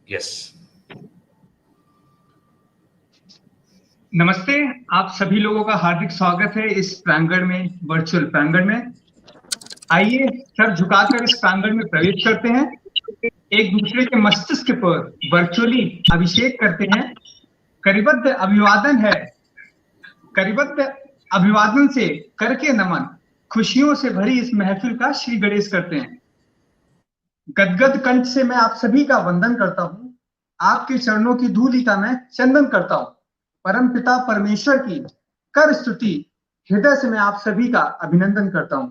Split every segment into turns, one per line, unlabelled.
Yes.
नमस्ते। आप सभी लोगों का हार्दिक स्वागत है इस प्रांगण में, वर्चुअल प्रांगण में। आइए सर झुकाकर इस प्रांगण में प्रवेश करते हैं, एक दूसरे के मस्तिष्क पर वर्चुअली अभिषेक करते हैं। करिबद्ध अभिवादन है, करिबद्ध अभिवादन से करके नमन, खुशियों से भरी इस महफिल का श्री गणेश करते हैं। गदगद कंठ से मैं आप सभी का वंदन करता हूं, आपके चरणों की धूलि का मैं चंदन करता हूं। परम पिता परमेश्वर की कर स्तुति हृदय से मैं आप सभी का अभिनंदन करता हूं।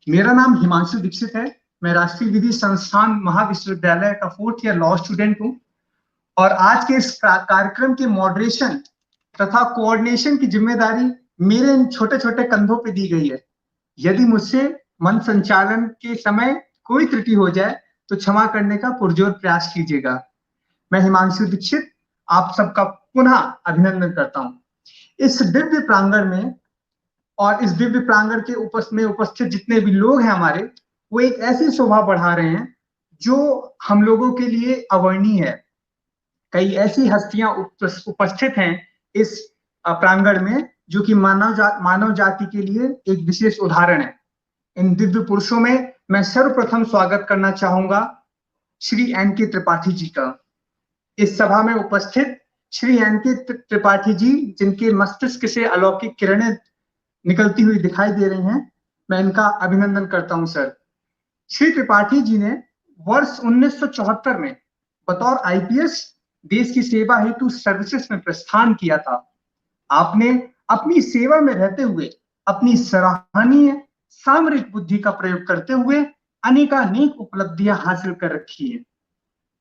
मेरा नाम हिमांशु दीक्षित है। मैं राष्ट्रीय विधि संस्थान महाविश्वविद्यालय का 4th ईयर लॉ स्टूडेंट हूं और आज के इस कार्यक्रम के मॉडरेशन तथा कोऑर्डिनेशन की जिम्मेदारी मेरे इन छोटे छोटे कंधों पे दी गई है। यदि मुझसे मन संचालन के समय कोई त्रुटि हो जाए तो क्षमा करने का पुरजोर प्रयास कीजिएगा। मैं हिमांशु दीक्षित आप सबका पुनः अभिनंदन करता हूं। इस दिव्य प्रांगण में और इस दिव्य प्रांगण के उपस्थित जितने भी लोग हैं हमारे, वो एक ऐसी शोभा बढ़ा रहे हैं जो हम लोगों के लिए अवर्णीय है। कई ऐसी हस्तियां उपस्थित हैं इस प्रांगण में जो कि मानव जाति के लिए एक विशेष उदाहरण है। इन दिव्य पुरुषों में मैं सर्वप्रथम स्वागत करना चाहूंगा श्री एन.के. त्रिपाठी जी का। इस सभा में उपस्थित श्री एन.के. त्रिपाठी जी, जिनके मस्तिष्क से अलौकिक किरणें निकलती हुई दिखाई दे रही हैं, मैं इनका अभिनंदन करता हूं सर। श्री त्रिपाठी जी ने वर्ष 1974 में बतौर आईपीएस देश की सेवा हेतु सर्विसेज में प्रस्थान किया था। आपने अपनी सेवा में रहते हुए अपनी सराहनीय सामरिक बुद्धि का प्रयोग करते हुए अनेकानेक उपलब्धियां हासिल कर रखी है।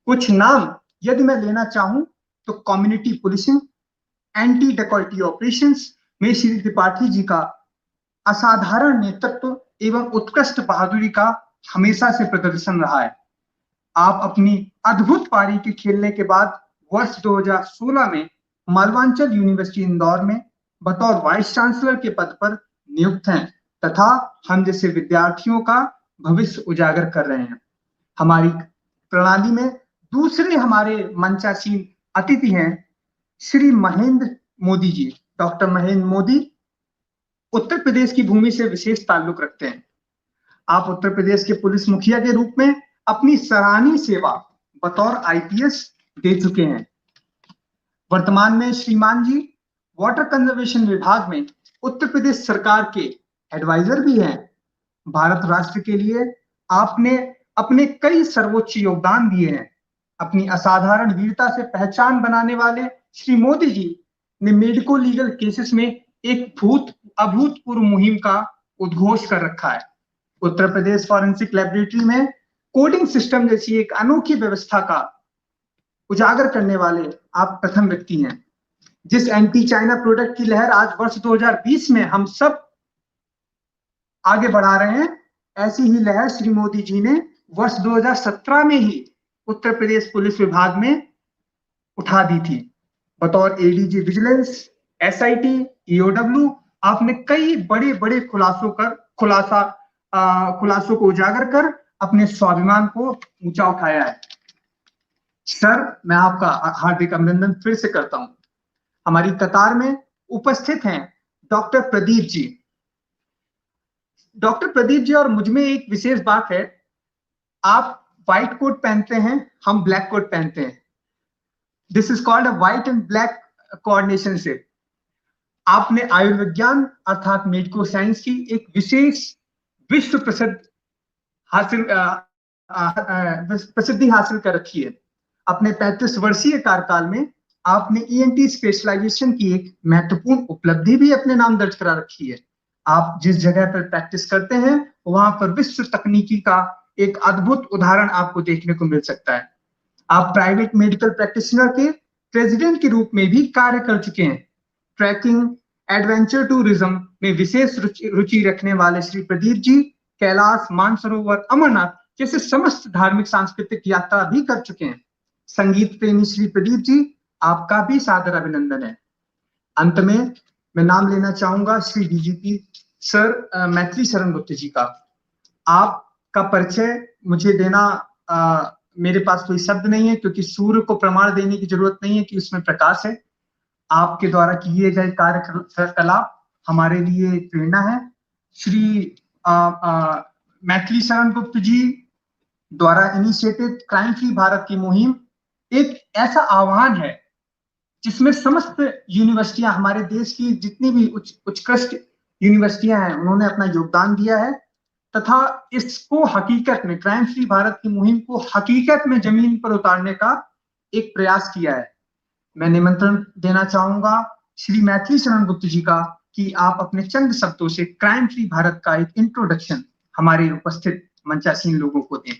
कुछ नाम यदि मैं लेना चाहूं तो कम्युनिटी पुलिसिंग, एंटी डकैती ऑपरेशंस में श्री त्रिपाठी जी का असाधारण नेतृत्व एवं उत्कृष्ट बहादुरी का हमेशा से प्रदर्शन रहा है। आप अपनी अद्भुत पारी के खेलने के बाद वर्ष 2016 में मालवांचल यूनिवर्सिटी इंदौर में बतौर वाइस चांसलर के पद पर नियुक्त हैं तथा हम जैसे विद्यार्थियों का भविष्य उजागर कर रहे हैं। हमारी प्रणाली में दूसरे हमारे मंचासीन अतिथि हैं श्री महेंद्र मोदी जी। डॉक्टर महेंद्र मोदी उत्तर प्रदेश की भूमि से विशेष ताल्लुक रखते हैं। आप उत्तर प्रदेश के पुलिस मुखिया के रूप में अपनी सराहनीय सेवा बतौर आईपीएस दे चुके हैं। वर्तमान में श्रीमान जी वाटर कंजर्वेशन विभाग में उत्तर प्रदेश सरकार के एडवाइजर भी हैं। भारत राष्ट्र के लिए आपने अपने कई सर्वोच्च योगदान दिए हैं। अपनी असाधारण वीरता से पहचान बनाने वाले श्री मोदी जी ने मेडिको लीगल केसेस में एक अभूतपूर्व मुहिम का उद्घोष कर रखा है। उत्तर प्रदेश फॉरेंसिक लेबोरेटरी में कोडिंग सिस्टम जैसी एक अनोखी व्यवस्था का उजागर करने वाले आप प्रथम व्यक्ति हैं। जिस एंटी चाइना प्रोडक्ट की लहर आज वर्ष 2020 में हम सब आगे बढ़ा रहे हैं, ऐसी ही लहर श्री मोदी जी ने वर्ष 2017 में ही उत्तर प्रदेश पुलिस विभाग में उठा दी थी। बतौर एडीजी विजिलेंस, एसआईटी, ईओडब्ल्यू आपने कई बड़े बड़े खुलासों को उजागर कर अपने स्वाभिमान को ऊंचा उठाया है। सर, मैं आपका हार्दिक अभिनंदन फिर से करता हूं। हमारी कतार में उपस्थित हैं डॉक्टर प्रदीप जी। डॉक्टर प्रदीप जी और मुझ में एक विशेष बात है, आप व्हाइट कोट पहनते हैं, हम ब्लैक कोट पहनते हैं। This is called a white and black coordinationship. आपने आयुर्विज्ञान अर्थात मेडिको साइंस की एक विशेष विश्व प्रसिद्धि हासिल कर रखी है। अपने 35 वर्षीय कार्यकाल में आपने ईएनटी स्पेशलाइजेशन की एक महत्वपूर्ण उपलब्धि भी अपने नाम दर्ज करा रखी है। आप जिस जगह पर प्रैक्टिस करते हैं वहां पर विश्व तकनीकी का एक अद्भुत उदाहरण आपको देखने को मिल सकता है। आप प्राइवेट मेडिकल प्रैक्टिशनर के प्रेसिडेंट के रूप में भी कार्य कर चुके हैं। ट्रैकिंग, एडवेंचर टूरिज्म में विशेष रुचि रखने वाले श्री प्रदीप जी कैलाश, मानसरोवर, अमरनाथ जैसे समस्त धार्मिक सांस्कृतिक यात्रा भी कर चुके हैं। संगीत प्रेमी श्री प्रदीप जी, आपका भी सादर अभिनंदन है। अंत में मैं नाम लेना चाहूंगा श्री डीजीपी सर मैथिली शरण गुप्ता जी का। आपका परिचय मुझे देना मेरे पास कोई शब्द नहीं है, क्योंकि सूर्य को प्रमाण देने की जरूरत नहीं है कि उसमें प्रकाश है। आपके द्वारा किए गए कार्यकलाप हमारे लिए प्रेरणा है। श्री मैथिली शरण गुप्त जी द्वारा इनिशिएटेड क्राइम फ्री भारत की मुहिम एक ऐसा आह्वान है जिसमें समस्त यूनिवर्सिटियां, हमारे देश की जितनी भी उत्कृष्ट यूनिवर्सिटियां हैं, उन्होंने अपना योगदान दिया है तथा इसको हकीकत में, क्राइम फ्री भारत की मुहिम को हकीकत में जमीन पर उतारने का एक प्रयास किया है। मैं निमंत्रण देना चाहूंगा श्री मैथिली शरण गुप्त जी का कि आप अपने चंद शब्दों से क्राइम फ्री भारत का एक इंट्रोडक्शन हमारे उपस्थित मंचासीन लोगों को दें।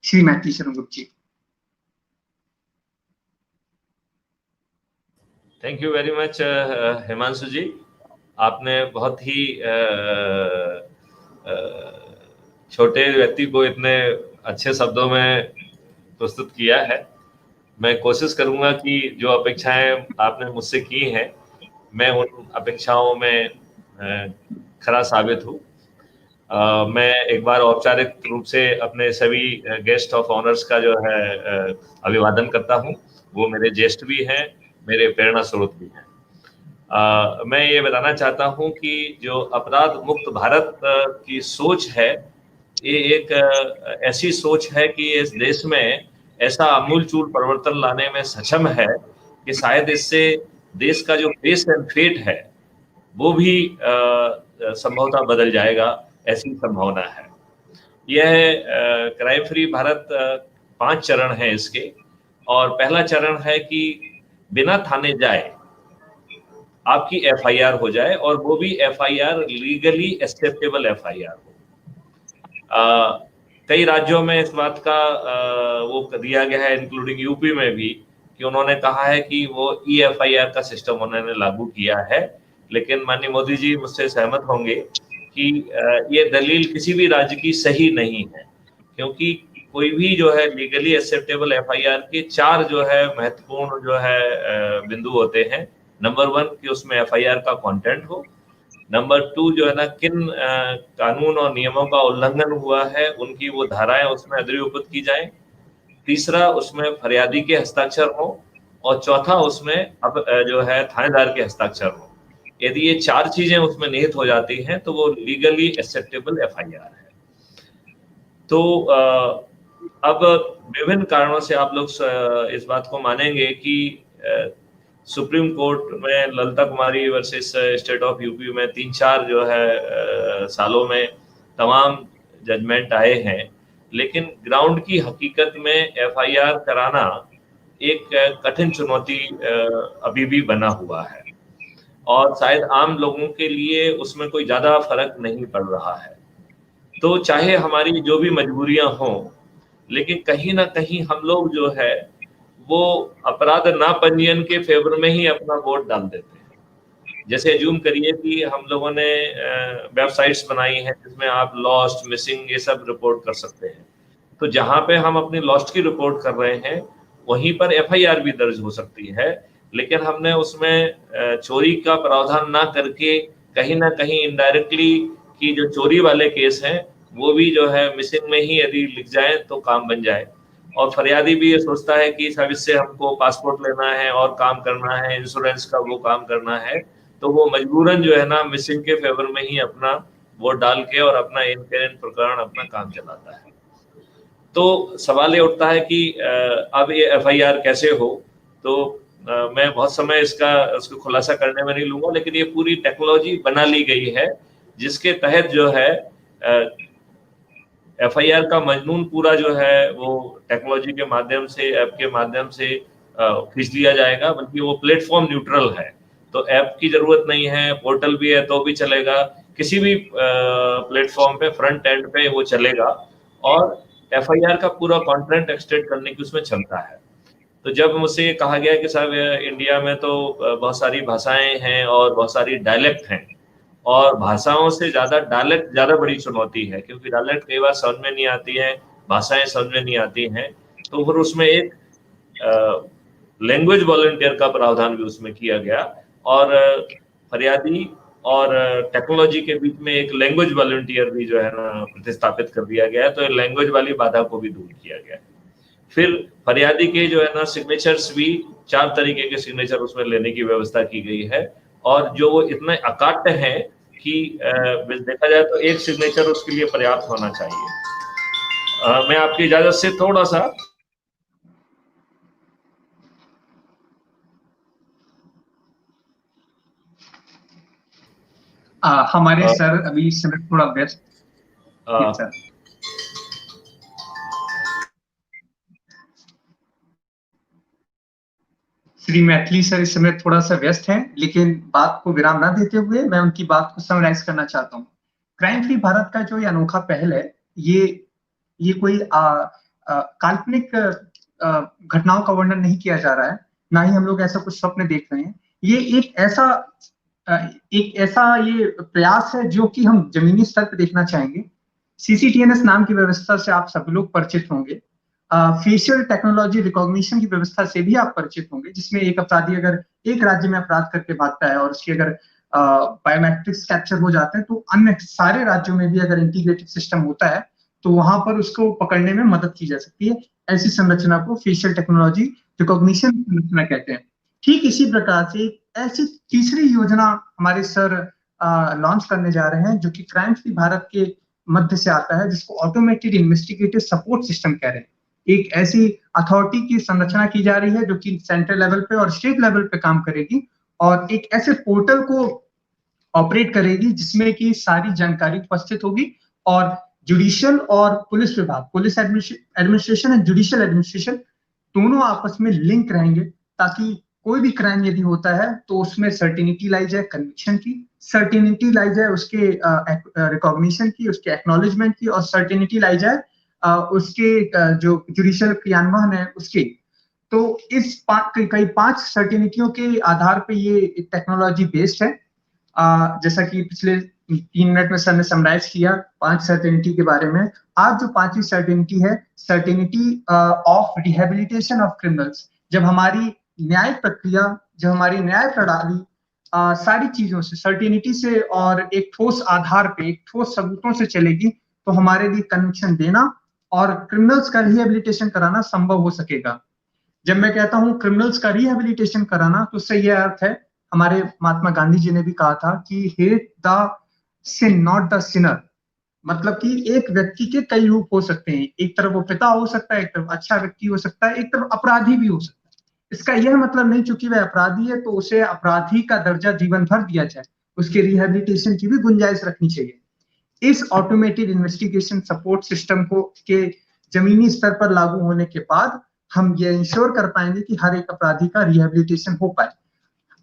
Shri Maithili Sharan Gupt ji.
Thank you very much Himanshu ji, आपने बहुत ही छोटे व्यक्ति को इतने अच्छे शब्दों में प्रस्तुत किया है। मैं कोशिश करूंगा कि जो अपेक्षाएं आपने मुझसे की हैं, मैं उन अपेक्षाओं में खरा साबित हूँ। मैं एक बार औपचारिक रूप से अपने सभी गेस्ट ऑफ ऑनर्स का जो है अभिवादन करता हूँ। वो मेरे ज्येष्ठ भी हैं, मेरे प्रेरणा स्रोत भी हैं। मैं ये बताना चाहता हूँ कि जो अपराध मुक्त भारत की सोच है, ये एक ऐसी सोच है कि इस देश में ऐसा आमूलचूल परिवर्तन लाने में सक्षम है कि शायद इससे देश का जो फेस एंड फेट है वो भी संभवतः बदल जाएगा, ऐसी संभावना है। यह क्राइम फ्री भारत 5 चरण है इसके, और पहला चरण है कि बिना थाने जाए आपकी एफआईआर हो जाए, और वो भी एफआईआर लीगली एक्सेप्टेबल एफआईआर हो। कई राज्यों में इस बात का वो दिया गया है, इंक्लूडिंग यूपी में भी, कि उन्होंने कहा है कि वो EFIR का सिस्टम उन्होंने लागू किया है। लेकिन माननीय मोदी जी मुझसे सहमत होंगे कि ये दलील किसी भी राज्य की सही नहीं है, क्योंकि कोई भी जो है लीगली एक्सेप्टेबल एफआईआर के 4 जो है महत्वपूर्ण जो है बिंदु होते हैं। नंबर 1 कि उसमें एफआईआर का कंटेंट हो। नंबर 2 जो है ना, किन कानून और नियमों का उल्लंघन हुआ है उनकी वो धाराएं उसमें अद्ययुक्त की जाएं। तीसरा, उसमें फरियादी के हस्ताक्षर हो, और चौथा उसमें अब जो है थानेदार के हस्ताक्षर हो। यदि ये 4 चीजें उसमें निहित हो जाती हैं तो वो लीगली एक्सेप्टेबल एफआईआर है। तो अब विभिन्न कारणों से आप लोग इस बात को मानेंगे कि सुप्रीम कोर्ट में ललिता कुमारी वर्सेस स्टेट ऑफ यूपी में 3-4 जो है सालों में तमाम जजमेंट आए हैं, लेकिन ग्राउंड की हकीकत में एफआईआर कराना एक कठिन चुनौती अभी भी बना हुआ है, और शायद आम लोगों के लिए उसमें कोई ज्यादा फर्क नहीं पड़ रहा है। तो चाहे हमारी जो भी मजबूरियां हों, लेकिन कहीं ना कहीं हम लोग जो है वो अपराध ना पंजीयन के फेवर में ही अपना वोट डाल देते हैं। जैसे अज्यूम करिए कि हम लोगों ने वेबसाइट्स बनाई हैं जिसमें आप लॉस्ट, मिसिंग ये सब रिपोर्ट कर सकते हैं। तो जहां पे हम अपनी लॉस्ट की रिपोर्ट कर रहे हैं वहीं पर एफआईआर भी दर्ज हो सकती है, लेकिन हमने उसमें चोरी का प्रावधान ना करके कहीं ना कहीं इनडायरेक्टली कि जो चोरी वाले केस हैं वो भी जो है मिसिंग में ही यदि लिख जाए तो काम बन जाए। और फरियादी भी ये सोचता है कि सब इससे हमको पासपोर्ट लेना है और काम करना है, इंश्योरेंस का वो काम करना है, तो वो मजबूरन जो है ना मिसिंग के फेवर में ही अपना वोट डाल के और अपना इनकरेंट प्रकरण अपना काम चलाता है। तो सवाल ये उठता है कि अब ये एफआईआर कैसे हो। तो मैं बहुत समय उसको खुलासा करने में नहीं लूंगा, लेकिन ये पूरी टेक्नोलॉजी बना ली गई है जिसके तहत जो है एफआईआर का मजमून पूरा जो है वो टेक्नोलॉजी के माध्यम से, ऐप के माध्यम से खींच लिया जाएगा, बल्कि वो प्लेटफॉर्म न्यूट्रल है। तो ऐप की जरूरत नहीं है, पोर्टल भी है तो भी चलेगा, किसी भी प्लेटफॉर्म पे फ्रंट एंड पे वो चलेगा, और एफआईआर का पूरा कंटेंट एक्सट्रैक्ट करने की उसमें क्षमता है। तो जब मुझसे ये कहा गया कि साहब इंडिया में तो बहुत सारी भाषाएं हैं और बहुत सारी डायलेक्ट हैं, और भाषाओं से ज्यादा डायलेक्ट ज्यादा बड़ी चुनौती है, क्योंकि डायलेक्ट कई बार समझ में नहीं आती है, भाषाएं समझ में नहीं आती हैं, तो फिर उसमें एक लैंग्वेज वॉलंटियर का प्रावधान भी उसमें किया गया, और फरियादी और टेक्नोलॉजी के बीच में एक लैंग्वेज वॉलंटियर भी जो है ना प्रतिस्थापित कर दिया गया है। तो लैंग्वेज वाली बाधा को भी दूर किया गया है। फिर फरियादी के जो है ना सिग्नेचर्स भी 4 तरीके के सिग्नेचर उसमें लेने की व्यवस्था की गई है, और जो वो इतने अकाट्य हैं कि देखा जाए तो एक सिग्नेचर उसके लिए पर्याप्त होना चाहिए। मैं आपकी इजाजत से थोड़ा सा
हमारे सर अभी इस समय थोड़ा व्यस्त हैं सर। श्री मैथिली सर इस समय थोड़ा सा व्यस्त हैं, लेकिन बात को विराम ना देते हुए मैं उनकी बात को समराइज करना चाहता हूँ। क्राइम फ्री भारत का जो ये अनोखा पहल है, ये कोई काल्पनिक घटनाओं का वर्णन नहीं किया जा रहा है, ना ही हम लोग ऐसा कुछ स्वप्न देख रहे हैं। ये एक ऐसा ये प्रयास है जो कि हम जमीनी स्तर पर देखना चाहेंगे। सीसीटीएनएस नाम की व्यवस्था से आप सब लोग परिचित होंगे। फेशियल टेक्नोलॉजी रिकॉग्निशन की व्यवस्था से भी आप परिचित होंगे, जिसमें एक अपराधी अगर एक राज्य में अपराध करके भागता है और उसकी अगर बायोमेट्रिक्स कैप्चर हो जाते हैं, तो अन्य सारे राज्यों में भी अगर इंटीग्रेटेड सिस्टम होता है तो वहां पर उसको पकड़ने में मदद की जा सकती है। ऐसी संरचना को फेशियल टेक्नोलॉजी रिकॉग्निशन संरचना कहते हैं। ठीक इसी प्रकार से ऐसी तीसरी योजना हमारे सर लॉन्च करने जा रहे हैं, जो कि क्राइम फ्री भारत के मध्य से आता है, जिसको ऑटोमेटेड इन्वेस्टिगेटिव सपोर्ट सिस्टम कह रहे हैं। एक ऐसी अथॉरिटी की संरचना की जा रही है जो कि सेंट्रल लेवल पे और स्टेट लेवल पे काम करेगी, और एक ऐसे पोर्टल को ऑपरेट करेगी जिसमें कि सारी जानकारी उपस्थित होगी, और जुडिशियल और पुलिस विभाग, police administration and judicial administration दोनों आपस में लिंक रहेंगे, ताकि कोई भी क्राइम यदि होता है तो उसमें सर्टिनिटी लाई जाए कन्विक्शन की, सर्टिनिटी लाई जाए उसके रिकॉग्निशन की, उसके एक्नॉलेजमेंट की, और सर्टिनिटी लाई जाए उसके जो जुडिशियल क्रियान्वयन है उसके। तो इस कई 5 सर्टिनिटियों के आधार पे ये टेक्नोलॉजी बेस्ड है। जैसा कि पिछले 3 मिनट में सर ने समराइज किया 5 सर्टिनिटी के बारे में। आज जो 5वीं सर्टिनिटी है, certainty of rehabilitation of criminals. जब हमारी न्याय प्रक्रिया, जब हमारी न्याय प्रणाली सारी चीजों से, सर्टिनिटी से और एक ठोस आधार पे, एक ठोस सबूतों से चलेगी, तो हमारे लिए कन्विक्शन देना और क्रिमिनल्स का रिहेबिलिटेशन कराना संभव हो सकेगा। जब मैं कहता हूं क्रिमिनल्स का रिहेबिलिटेशन कराना, तो उससे यह अर्थ है, हमारे महात्मा गांधी जी ने भी कहा था कि hate the sin not the sinner. मतलब कि एक व्यक्ति के कई रूप हो सकते हैं, एक तरफ वो पिता हो सकता है, एक तरफ अच्छा व्यक्ति हो सकता है, एक तरफ अपराधी भी हो सकता है। इसका यह मतलब नहीं चूंकि वह अपराधी है तो उसे अपराधी का दर्जा जीवन भर दिया जाए, उसके रिहेबिलिटेशन की भी गुंजाइश रखनी चाहिए। इस ऑटोमेटेड इन्वेस्टिगेशन सपोर्ट सिस्टम को के जमीनी स्तर पर लागू होने के बाद हम ये इंश्योर कर पाएंगे कि हर एक अपराधी का रिहेबिलिटेशन हो पाए।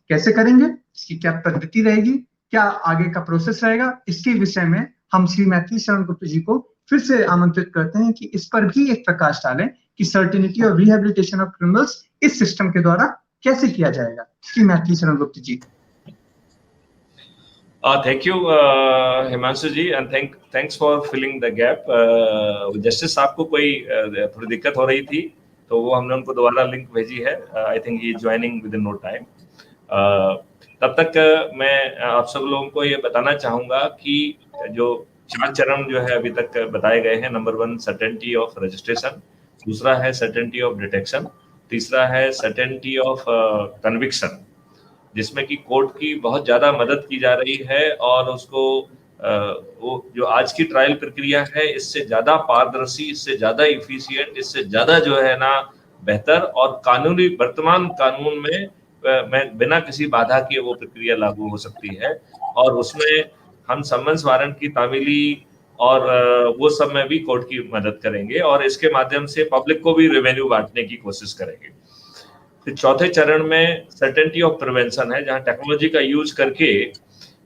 कैसे करेंगे, इसकी क्या पद्धति रहेगी, क्या आगे का प्रोसेस रहेगा, इसके विषय में हम श्री मैथिली शरण गुप्ता जी को फिर से आमंत्रित करते हैं कि इस पर भी एक प्रकाश डालें कि सर्टिनिटी और रिहेबिलिटेशन ऑफ क्रिमिनल्स इस सिस्टम के द्वारा कैसे किया जाएगा। Shri Maithili Sharan Gupta ji.
Thank you, Himanshu ji, and thanks for filling the gap. Justice साहब को कोई थोड़ी दिक्कत हो रही थी, तो वो हमने उनको दोबारा लिंक भेजी है। I think he joining within no time. तब तक मैं आप सब लोगों को ये बताना चाहूंगा कि जो 4 चरण जो है अभी तक बताए गए हैं, नंबर 1 सर्टेनिटी ऑफ रजिस्ट्रेशन, दूसरा है सर्टेनिटी ऑफ डिटेक्शन, तीसरा है सर्टेनिटी ऑफ कन्विक्शन, जिसमें कि कोर्ट की बहुत ज्यादा मदद की जा रही है, और उसको वो जो आज की ट्रायल प्रक्रिया है इससे ज्यादा पारदर्शी, इससे ज्यादा इफिशिएंट, इससे ज्यादा जो है ना बेहतर, और कानूनी वर्तमान कानून में बिना किसी बाधा के वो प्रक्रिया लागू हो सकती है। और उसमें हम सम्मन्स वारंट की तामीली और वो सब में भी कोर्ट की मदद करेंगे, और इसके माध्यम से पब्लिक को भी रेवेन्यू बांटने की कोशिश करेंगे। फिर चौथे चरण में सर्टेनिटी ऑफ प्रिवेंशन है, जहां टेक्नोलॉजी का यूज करके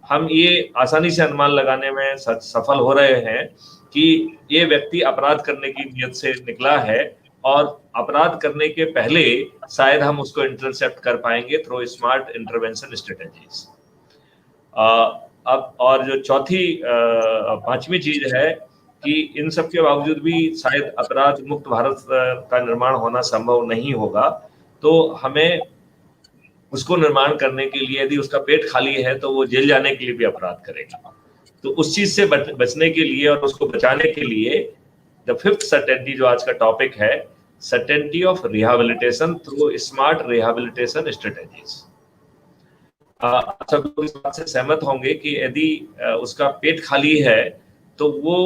हम ये आसानी से अनुमान लगाने में सफल हो रहे हैं कि ये व्यक्ति अपराध करने की नीयत से निकला है, और अपराध करने के पहले शायद हम उसको इंटरसेप्ट कर पाएंगे थ्रू स्मार्ट इंटरवेंशन स्ट्रेटेजीज। अब और जो चौथी 5वीं चीज है कि इन सब के बावजूद भी शायद अपराध मुक्त भारत का निर्माण होना संभव नहीं होगा, तो हमें उसको निर्माण करने के लिए, यदि उसका पेट खाली है तो वो जेल जाने के लिए भी अपराध करेगा। तो उस चीज से बचने के लिए और उसको बचाने के लिए द 5th सर्टेनिटी जो आज का टॉपिक है, certainty of rehabilitation through smart rehabilitation strategies। सब लोग इस बात से सहमत होंगे कि यदि उसका पेट खाली है तो वो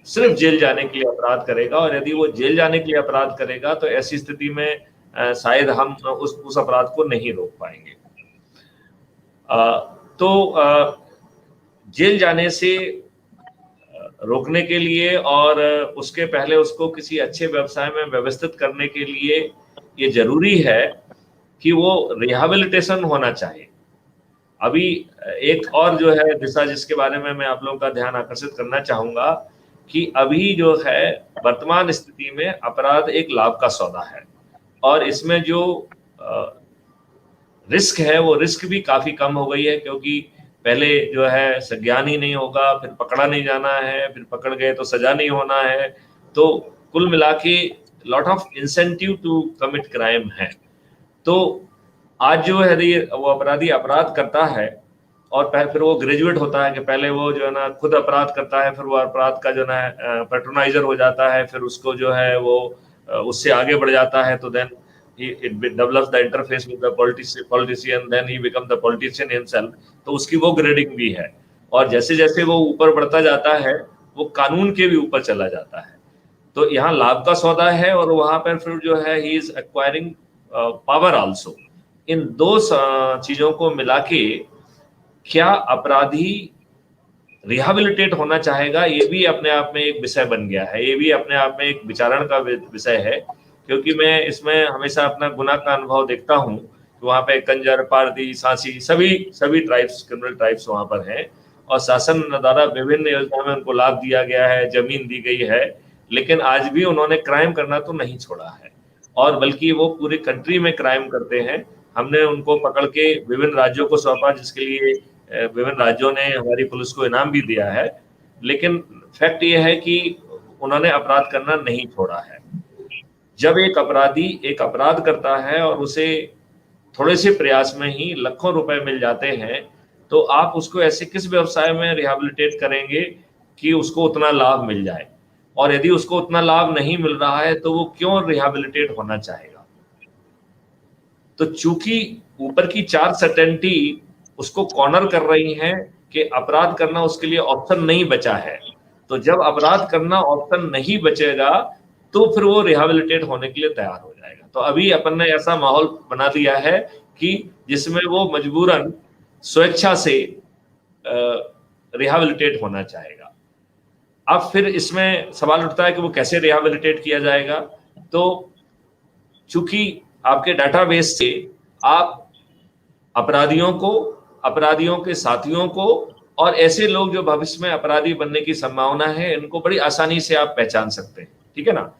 सिर्फ जेल जाने के लिए अपराध करेगा, और यदि वो जेल जाने के लिए अपराध करेगा तो ऐसी स्थिति में शायद हम उस अपराध को नहीं रोक पाएंगे। तो जेल जाने से रोकने के लिए और उसके पहले उसको किसी अच्छे व्यवसाय में व्यवस्थित करने के लिए ये जरूरी है कि वो रिहैबिलिटेशन होना चाहिए। अभी एक और जो है दिशा जिसके बारे में मैं आप लोगों का ध्यान आकर्षित करना चाहूंगा कि अभी जो है वर्तमान स्थिति में अपराध एक लाभ का सौदा है, और इसमें जो रिस्क है वो रिस्क भी काफी कम हो गई है, क्योंकि पहले जो है संज्ञान ही नहीं होगा, फिर पकड़ा नहीं जाना है, फिर पकड़ गए तो सजा नहीं होना है, तो कुल मिला के lot of incentive to commit crime है। तो आज जो है वो अपराधी अपराध करता है और फिर वो ग्रेजुएट होता है कि पहले वो जो है ना खुद अपराध करता है, फिर वो अपराध का जो है पैट्रोनाइजर हो जाता है, फिर उसको जो है वो उससे आगे बढ़ जाता है, तो then it develops the interface with the politician, then he become the politician himself। तो उसकी वो ग्रेडिंग भी है, और जैसे जैसे वो ऊपर बढ़ता जाता है वो कानून के भी ऊपर चला जाता है। तो यहाँ लाभ का सौदा है, और वहां पर फिर जो है he is acquiring power also. इन दो चीजों को मिला के क्या अपराधी रिहैबिलिटेट होना चाहेगा, ये भी अपने आप में एक विषय बन गया है, ये भी अपने आप में एक विचारण का विषय है। क्योंकि मैं इसमें हमेशा अपना गुना का अनुभव देखता हूँ कि वहाँ पे कंजर, पारदी, सांसी सभी ट्राइब्स, क्रिमिनल ट्राइब्स वहाँ पर हैं, और शासन द्वारा विभिन्न योजनाओं में उनको लाभ दिया गया है, जमीन दी गई है, लेकिन आज भी उन्होंने क्राइम करना तो नहीं छोड़ा है, और बल्कि वो पूरी कंट्री में क्राइम करते हैं। हमने उनको पकड़ के विभिन्न राज्यों को सौंपा, जिसके लिए विभिन्न राज्यों ने हमारी पुलिस को इनाम भी दिया है, लेकिन फैक्ट ये है कि उन्होंने अपराध करना नहीं छोड़ा है। जब एक अपराधी एक अपराध करता है और उसे थोड़े से प्रयास में ही लाखों रुपए मिल जाते हैं, तो आप उसको ऐसे किस व्यवसाय में रिहैबिलिटेट करेंगे कि उसको उतना लाभ मिल जाए, और यदि उसको उतना लाभ नहीं मिल रहा है तो वो क्यों रिहैबिलिटेट होना चाहेगा। तो चूंकि ऊपर की 4 सर्टेनिटी उसको कॉर्नर कर रही हैं कि अपराध करना उसके लिए ऑप्शन नहीं बचा है, तो जब अपराध करना ऑप्शन नहीं बचेगा तो फिर वो रिहैबिलिटेट होने के लिए तैयार हो जाएगा। तो अभी अपन ने ऐसा माहौल बना दिया है कि जिसमें वो मजबूरन स्वेच्छा से रिहैबिलिटेट होना चाहेगा। अब फिर इसमें सवाल उठता है कि वो कैसे रिहैबिलिटेट किया जाएगा। तो चूंकि आपके डाटाबेस से आप अपराधियों को, अपराधियों के साथियों को, और ऐसे लोग जो भविष्य में अपराधी बनने की संभावना है, इनको बड़ी आसानी से आप पहचान सकते हैं, ठीक है ना।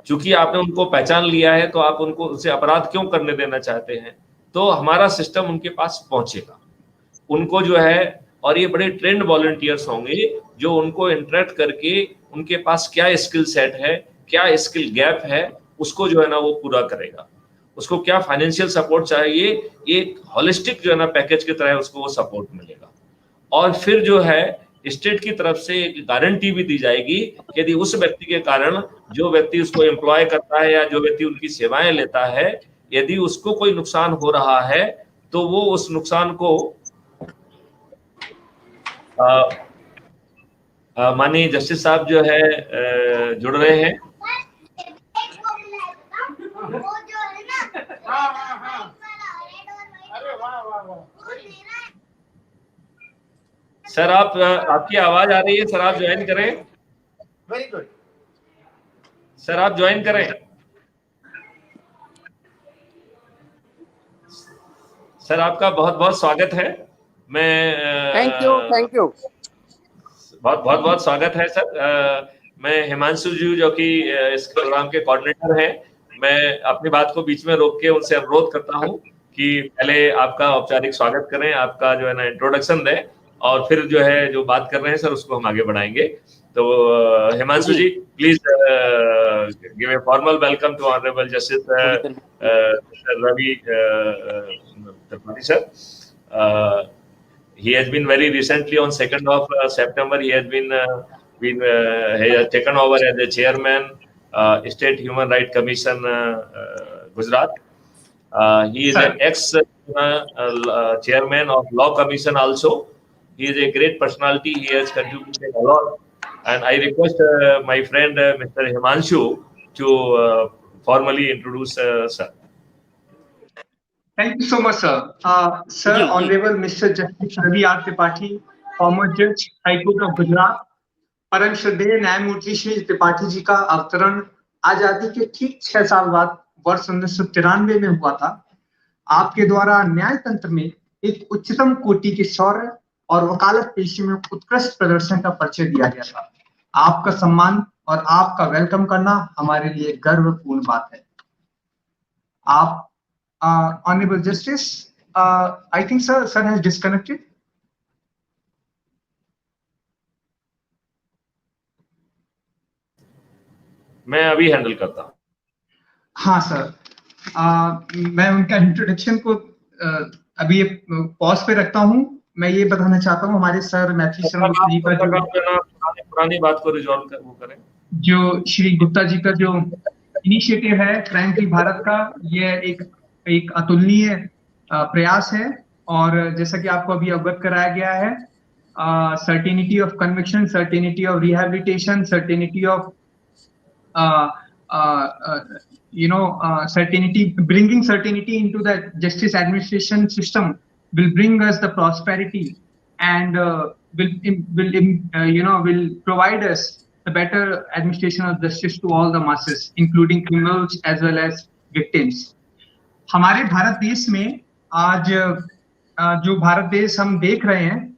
चूंकि आपने उनको पहचान लिया है तो आप उनको उनसे अपराध क्यों करने देना चाहते हैं, तो हमारा सिस्टम उनके पास पहुंचेगा, उनको जो है, और ये बड़े ट्रेंड वॉलंटियर्स होंगे जो उनको इंटरेक्ट करके उनके पास क्या स्किल सेट है, क्या स्किल गैप है, उसको जो है ना वो पूरा करेगा। उसको क्या फाइनेंशियल सपोर्ट चाहिए, एक होलिस्टिक जो है ना पैकेज की तरह उसको वो सपोर्ट मिलेगा। और फिर जो है स्टेट की तरफ से एक गारंटी भी दी जाएगी कि यदि उस व्यक्ति के कारण, जो व्यक्ति उसको एम्प्लॉय करता है या जो व्यक्ति उनकी सेवाएं लेता है, यदि उसको कोई नुकसान हो रहा है तो वो उस नुकसान को माननीय जस्टिस साहब जो है जुड़ रहे हैं। सर आपकी आवाज आ रही है सर, आप ज्वाइन करें।
वेरी गुड
सर, आप ज्वाइन करें। सर आपका बहुत बहुत स्वागत है। मैं
थैंक यू
बहुत स्वागत है सर। मैं हिमांशु जी जो कि इस प्रोग्राम के कोऑर्डिनेटर हैं, मैं अपनी बात को बीच में रोक के उनसे अनुरोध करता हूं कि पहले आपका औपचारिक स्वागत करें, आपका जो है ना इंट्रोडक्शन दें, और फिर जो है जो बात कर रहे हैं सर उसको हम आगे बढ़ाएंगे। तो Himanshu ji please give a formal welcome to honourable justice Ravi Tripathi sir. He has been very recently on 2nd of September. He has been he has taken over as the chairman State Human Rights Commission, Gujarat. He is an ex-chairman of Law Commission also. He is a great personality. He has contributed a lot. And I request my friend Mr. Himanshu to formally introduce sir.
Thank you so much, sir. Sir, Honorable Mr. Justice Ravi R. Tripathi, former Judge, High Court of Gujarat, परम श्रद्धेय न्यायमूर्ति श्री त्रिपाठी जी का अवतरण आजादी के ठीक 6 साल बाद वर्ष 1993 में हुआ था। आपके द्वारा न्याय तंत्र में एक उच्चतम कोटि के शौर्य और वकालत पेशे में उत्कृष्ट प्रदर्शन का परिचय दिया गया था। आपका सम्मान और आपका वेलकम करना हमारे लिए गर्वपूर्ण बात है। आप honourable justice, I think sir has disconnected.
मैं अभी हैंडल करता हूँ।
हाँ सर, मैं उनका इंट्रोडक्शन को अभी पॉज पे रखता हूँ। मैं ये बताना चाहता हूँ हमारे सर मैथ्यू शर्मा जी का जो
पुरानी बात को रिजॉल्व कर वो करें,
जो श्री गुप्ता जी का जो इनिशिएटिव है क्राइम फ्री भारत का, ये एक अतुलनीय प्रयास है। और जैसा कि आपको अभी अवगत कराया गया है, certainty of conviction, certainty of rehabilitation, certainty of certainty, bringing certainty into the justice administration system will bring us the prosperity and will provide us the better administration of justice to all the masses, including criminals as well as victims. हमारे भारत देश में आज जो भारत देश हम देख रहे हैं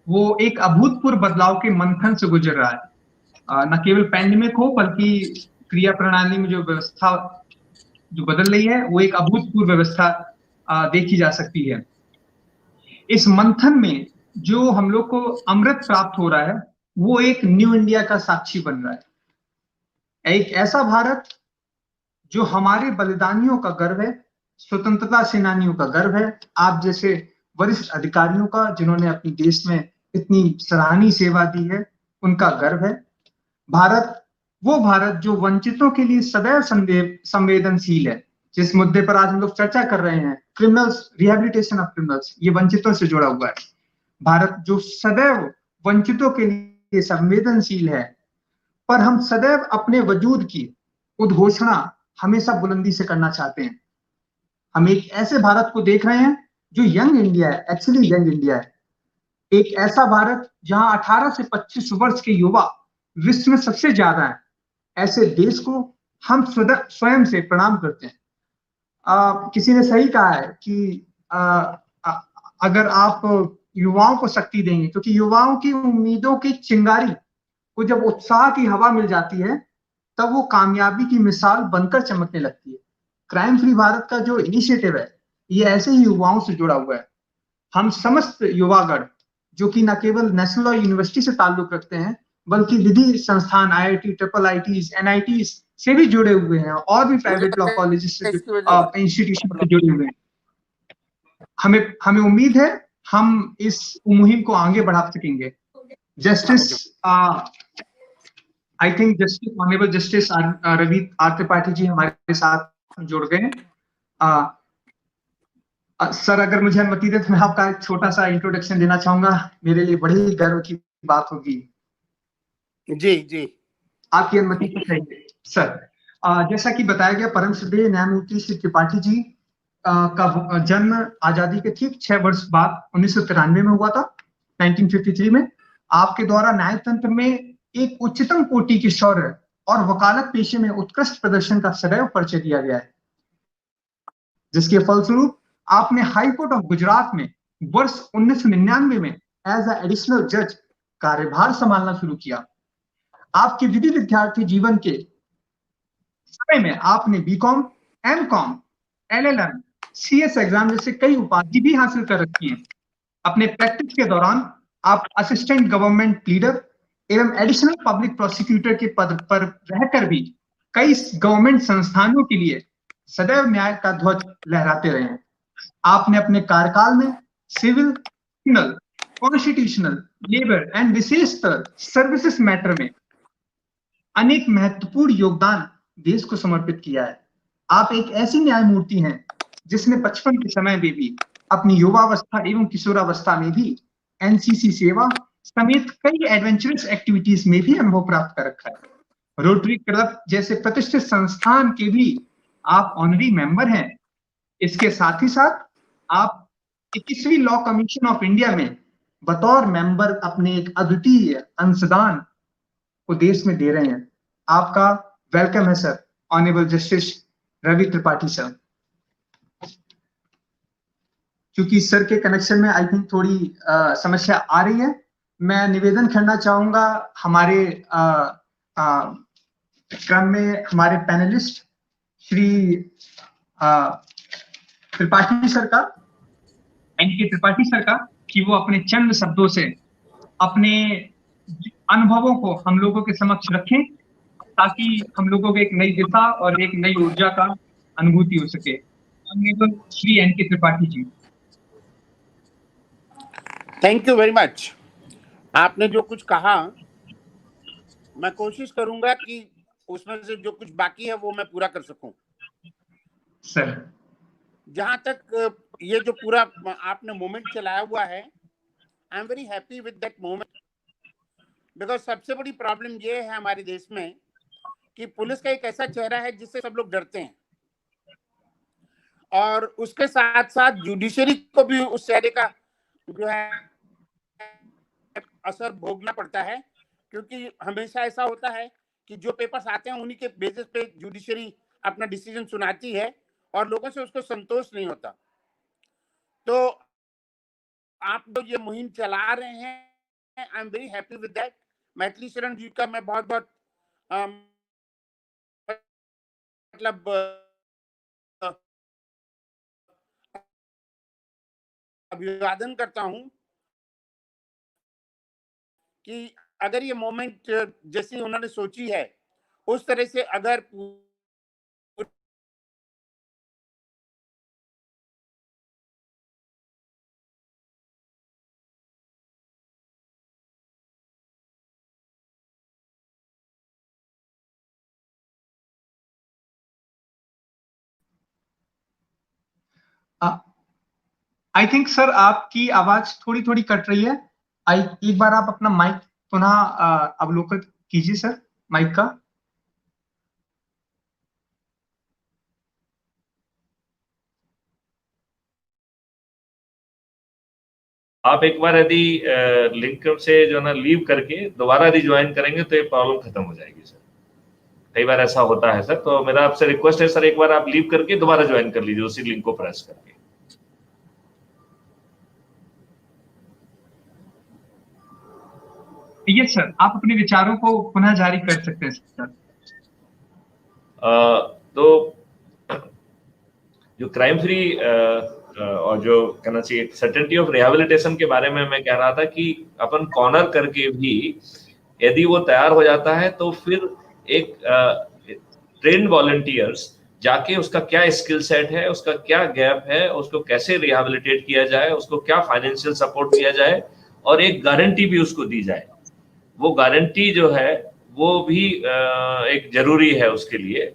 वो एक अभूतपूर्व बदलाव के मंथन से गुजर रहा है। न केवल पैंडेमिक हो बल्कि क्रिया प्रणाली में जो व्यवस्था जो बदल रही है वो एक अभूतपूर्व व्यवस्था देखी जा सकती है। इस मंथन में जो हम लोग को अमृत प्राप्त हो रहा है वो एक न्यू इंडिया का साक्षी बन रहा है। एक ऐसा भारत जो हमारे बलिदानियों का गर्व है, स्वतंत्रता सेनानियों का गर्व है, आप जैसे वरिष्ठ अधिकारियों का जिन्होंने अपने देश में इतनी सराहनीय सेवा दी है उनका गर्व है। भारत वो भारत जो वंचितों के लिए सदैव संवेदनशील है। जिस मुद्दे पर आज हम लोग चर्चा कर रहे हैं, क्रिमिनल्स, रिहैबिलिटेशन ऑफ क्रिमिनल्स, ये वंचितों से जुड़ा हुआ है। भारत जो सदैव वंचितों के लिए संवेदनशील है, पर हम सदैव अपने वजूद की उद्घोषणा हमेशा बुलंदी से करना चाहते हैं। हम एक ऐसे भारत को देख रहे हैं जो यंग इंडिया है, एक्चुअली यंग इंडिया है। एक ऐसा भारत जहां 18 से 25 वर्ष के युवा विश्व में सबसे ज्यादा है। ऐसे देश को हम स्वयं से प्रणाम करते हैं। किसी ने सही कहा है कि अगर आप युवाओं को शक्ति देंगे, क्योंकि युवाओं की उम्मीदों की चिंगारी को जब उत्साह की हवा मिल जाती है तब वो कामयाबी की मिसाल बनकर चमकने लगती है। क्राइम फ्री भारत का जो इनिशिएटिव है ये ऐसे ही युवाओं से जुड़ा हुआ है। हम समस्त युवागण जो कि न केवल नेशनल लॉ यूनिवर्सिटी से ताल्लुक रखते हैं बल्कि विधि संस्थान, IIT, IIITs, NITs से भी जुड़े हुए हैं और भी प्राइवेट लॉ कॉलेजेस से इंस्टीट्यूशन से जुड़े हुए हैं। हमें उम्मीद है हम इस मुहिम को आगे बढ़ा सकेंगे। Justice, I think justice honourable justice Ravi R Tripathi ji हमारे साथ जुड़ गए हैं। सर अगर मुझे अनुमति दे तो मैं आपका एक छोटा सा इंट्रोडक्शन देना चाहूंगा, मेरे लिए बड़ी गर्व की बात होगी।
जी
आपकी अनुमति तो चाहिए सर। जैसा कि बताया गया, परम श्रद्धेय न्यायमूर्ति श्री त्रिपाठी जी का जन्म आजादी के ठीक 6 वर्ष बाद 1993 में हुआ था, 1953 में। आपके द्वारा न्याय तंत्र में एक उच्चतम कोटि के शौर्य और वकालत पेशे में उत्कृष्ट प्रदर्शन का सदैव परिचय दिया गया है, जिसके फलस्वरूप आपने हाई कोर्ट ऑफ गुजरात में वर्ष 1999 में एज ए एडिशनल जज कार्यभार संभालना शुरू किया। आपके विधि विद्यार्थी जीवन के समय में आपने BCom, MCom, LLM, CS exam जैसे कई उपाधि भी हासिल कर रखी हैं। अपने प्रैक्टिस के दौरान आप असिस्टेंट गवर्नमेंट लीडर एवं एडिशनल पब्लिक प्रोसिक्यूटर के पद पर रहकर भी कई गवर्नमेंट संस्थानों के लिए सदैव न्याय का ध्वज लहराते रहे हैं। आपने अपने कार्यकाल में civil, criminal, constitutional, labour and विशेषतर सर्विसेज मैटर में अनेक महत्वपूर्ण योगदान देश को समर्पित किया है। आप एक ऐसी न्यायमूर्ति हैं जिसने बचपन के समय में भी, अपनी युवावस्था एवं किशोरावस्था में भी एनसीसी सेवा समेत कई एडवेंचरस एक्टिविटीज में भी अनुभव प्राप्त कर रखा है। रोटरी क्लब जैसे प्रतिष्ठित संस्थान के भी आप ऑनरी मेंबर हैं। इसके साथ ही साथ आप 21वीं लॉ कमीशन ऑफ इंडिया में बतौर मेंबर अपने एक अद्वितीय अंशदान को देश में दे रहे हैं। आपका वेलकम है sir, honourable justice Ravi Tripathi sir. क्योंकि सर के कनेक्शन में आई थिंक थोड़ी समस्या आ रही है, मैं निवेदन करना चाहूंगा हमारे क्रम में हमारे पैनलिस्ट श्री त्रिपाठी सर का, एनके त्रिपाठी सर का, कि वो अपने चंद शब्दों से अपने अनुभवों को हम लोगों के समक्ष रखें, ताकि हम लोगों को एक नई दिशा और एक नई ऊर्जा का अनुभूति हो सके। Shri NK Tripathi ji.
Thank you very much. आपने जो कुछ कहा, मैं कोशिश करूंगा कि उसमें से जो कुछ बाकी है वो मैं पूरा कर सकूं।
सर,
जहां तक ये जो पूरा आपने मोमेंट चलाया हुआ है, I am very happy with that moment, because सबसे बड़ी प्रॉब्लम ये है हमारे देश में कि पुलिस का एक ऐसा चेहरा है जिससे सब लोग डरते हैं, और उसके साथ साथ जुडिशरी को भी उस चेहरे का जो है असर भोगना पड़ता है, क्योंकि हमेशा ऐसा होता है कि जो पेपर्स आते हैं उन्हीं के बेसिस पे जुडिशरी अपना डिसीजन सुनाती है और लोगों से उसको संतोष नहीं होता। तो आप जो ये मुहिम चला रहे हैं, I am very happy with that. Maithili Sharan जी का मैं बहुत बहुत मतलब अभिवादन करता हूं कि अगर ये मोमेंट जैसी उन्होंने सोची है उस तरह से अगर
आई थिंक सर आपकी आवाज थोड़ी थोड़ी कट रही है। एक बार आप अपना माइक पुनः अवलोकन कीजिए सर, माइक का।
आप एक बार यदि लिंक से जो ना लीव करके दोबारा रिज्वाइन करेंगे तो ये प्रॉब्लम खत्म हो जाएगी सर। कई बार ऐसा होता है सर, तो मेरा आपसे रिक्वेस्ट है सर, एक बार आप लीव करके दोबारा ज्वाइन कर लीजिए उसी लिंक को प्रेस करके।
यस सर, आप अपने विचारों को पुनः जारी कर सकते हैं सर।
तो जो क्राइम फ्री और जो कहना चाहिए सर्टेनिटी ऑफ रिहेबिलिटेशन के बारे में मैं कह रहा था कि अपन कॉर्नर करके भी यदि वो तैयार हो जाता है तो फिर एक ट्रेन्ड वॉलंटियर्स जाके उसका क्या स्किल सेट है, उसका क्या गैप है, उसको कैसे रिहेबिलिटेट किया जाए, उसको क्या फाइनेंशियल सपोर्ट दिया जाए और एक गारंटी भी उसको दी जाए। वो गारंटी जो है वो भी एक जरूरी है उसके लिए।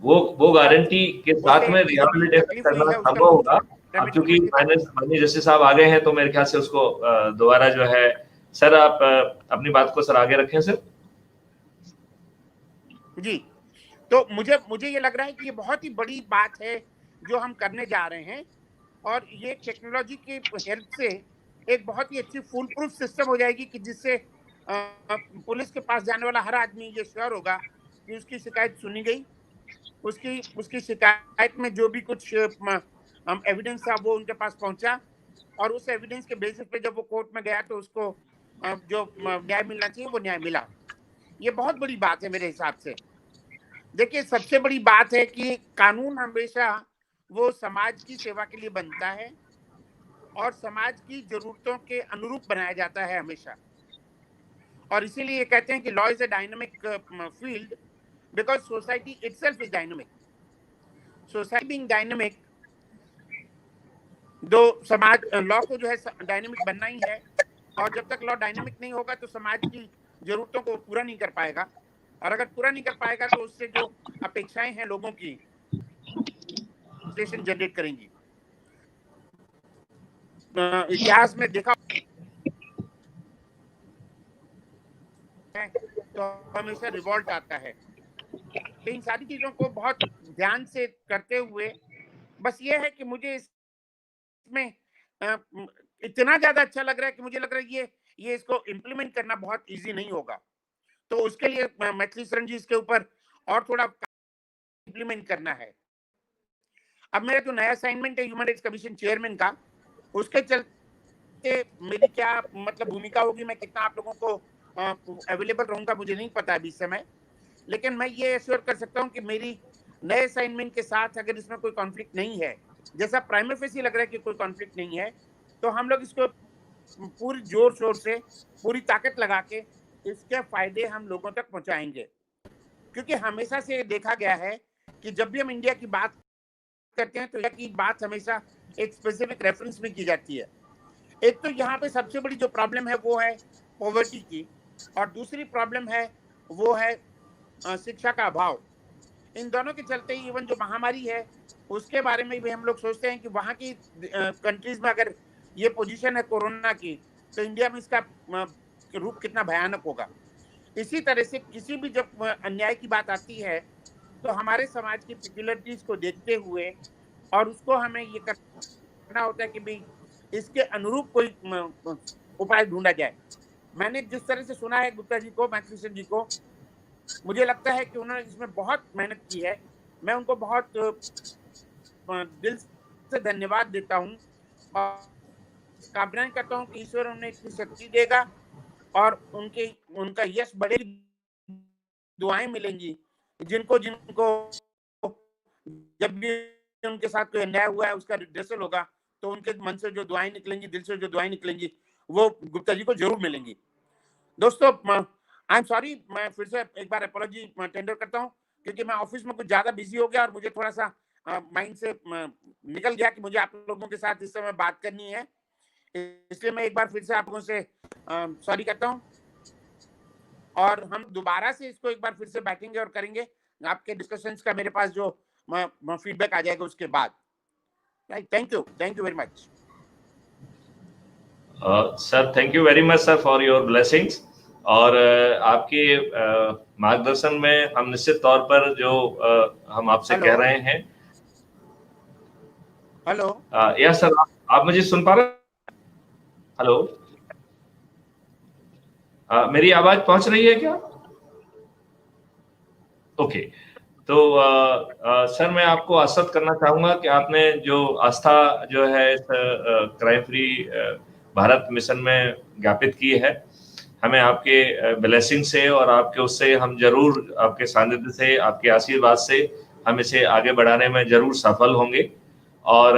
वो गारंटी के साथ में रिहेबिलिटेशन करना संभव होगा। अब चूंकि माननीय जस्टिस साहब आ गए हैं तो मेरे ख्याल से उसको दोबारा जो है सर, आप अपनी बात को सर आगे रखें सर।
जी, तो मुझे ये लग रहा है कि ये बहुत ही बड़ी बात है जो हम करने जा रहे हैं, और ये टेक्नोलॉजी की हेल्प से एक बहुत ही अच्छी फुल प्रूफ सिस्टम हो जाएगी कि जिससे पुलिस के पास जाने वाला हर आदमी ये श्योर होगा कि उसकी शिकायत सुनी गई, उसकी शिकायत में जो भी कुछ एविडेंस था वो उनके पास पहुंचा, और उस एविडेंस के बेसिस पे जब वो कोर्ट में गया तो उसको जो न्याय मिलना चाहिए वो न्याय मिला। ये बहुत बड़ी बात है मेरे हिसाब से। देखिए, सबसे बड़ी बात है कि कानून हमेशा वो समाज की सेवा के लिए बनता है और समाज की जरूरतों के अनुरूप बनाया जाता है हमेशा, और इसीलिए कहते हैं कि law is a dynamic field because society itself is dynamic. Society being dynamic, दो समाज लॉ को जो है डायनामिक बनना ही है, और जब तक लॉ डायनेमिक नहीं होगा तो समाज की जरूरतों को पूरा नहीं कर पाएगा, और अगर पूरा नहीं कर पाएगा तो उससे जो अपेक्षाएं हैं लोगों की फ्रस्ट्रेशन जनरेट करेंगी। इतिहास में देखा है तो हमेशा रिवॉल्ट आता है। तो इन सारी चीजों को बहुत ध्यान से करते हुए बस ये है कि मुझे इसमें इतना ज्यादा अच्छा लग रहा है कि मुझे लग रहा है ये इसको इम्प्लीमेंट करना बहुत इजी नहीं होगा। तो उसके लिए मैथिली शरण जी इसके ऊपर और थोड़ा इम्प्लीमेंट करना है। अब मेरा जो नया असाइनमेंट है ह्यूमन राइट्स कमीशन चेयरमैन का, उसके चलते मेरी क्या मतलब भूमिका होगी, मैं कितना आप लोगों को अवेलेबल रहूंगा मुझे नहीं पता अभी इस समय, लेकिन मैं ये एश्योर कर सकता हूँ कि मेरी नए असाइनमेंट के साथ अगर इसमें कोई कॉन्फ्लिक्ट नहीं है, जैसा प्राइमरी फेस लग रहा है कि कोई कॉन्फ्लिक्ट नहीं है, तो हम लोग इसको पूरी जोर शोर से पूरी ताकत लगा के इसके फायदे हम लोगों तक पहुंचाएंगे। क्योंकि हमेशा से देखा गया है कि जब भी हम इंडिया की बात करते हैं तो इंडिया की बात हमेशा एक स्पेसिफिक रेफरेंस में की जाती है। एक तो यहाँ पे सबसे बड़ी जो प्रॉब्लम है वो है पॉवर्टी की, और दूसरी प्रॉब्लम है वो है शिक्षा का अभाव। इन दोनों के चलते ही इवन जो महामारी है उसके बारे में भी हम लोग सोचते हैं कि वहाँ की कंट्रीज में अगर ये पोजीशन है कोरोना की, तो इंडिया में इसका रूप कितना भयानक होगा। इसी तरह से किसी भी जब अन्याय की बात आती है तो हमारे समाज की पिक्युलरिटीज को देखते हुए और उसको हमें ये करना होता है कि भाई इसके अनुरूप कोई उपाय ढूंढा जाए। मैंने जिस तरह से सुना है गुप्ता जी को, मैथिली शरण जी को, मुझे लगता है कि उन्होंने इसमें बहुत मेहनत की है। मैं उनको बहुत दिल से धन्यवाद देता हूँ और कामना करता हूँ कि ईश्वर उन्हें इतनी शक्ति देगा और उनका यश बढ़े, दुआएं मिलेंगी। जिनको जिनको जब भी उनके साथ कोई अन्याय हुआ है उसका रिड्रेसल होगा तो उनके मन से जो दुआएं निकलेंगी, दिल से जो दुआएं निकलेंगी, वो गुप्ता जी को जरूर मिलेंगी। दोस्तों आई एम सॉरी, मैं फिर से एक बार अपॉलॉजी टेंडर करता हूँ क्योंकि मैं ऑफिस में कुछ ज्यादा बिजी हो गया और मुझे थोड़ा सा माइंड से निकल गया कि मुझे आप लोगों के साथ इस समय बात करनी है, इसलिए मैं एक बार फिर से आप लोगों से सॉरी कहता हूँ और हम दोबारा से इसको एक बार फिर से बैठेंगे और करेंगे आपके डिस्कशंस का मेरे पास जो फीडबैक आ जाएगा उसके बाद। Thank you very much
sir. Thank you very much sir for your blessings. और आपके मार्गदर्शन में हम निश्चित तौर पर जो हम आपसे कह रहे हैं।
हेलो
यस सर, आप मुझे सुन पा रहे हैं? हेलो, मेरी आवाज पहुंच रही है क्या? ओके, तो सर मैं आपको आश्वस्त करना चाहूंगा कि आपने जो आस्था जो है क्राइम फ्री भारत मिशन में ज्ञापित की है, हमें आपके ब्लेसिंग से और आपके उससे हम जरूर आपके सानिध्य से, आपके आशीर्वाद से हम इसे आगे बढ़ाने में जरूर सफल होंगे। और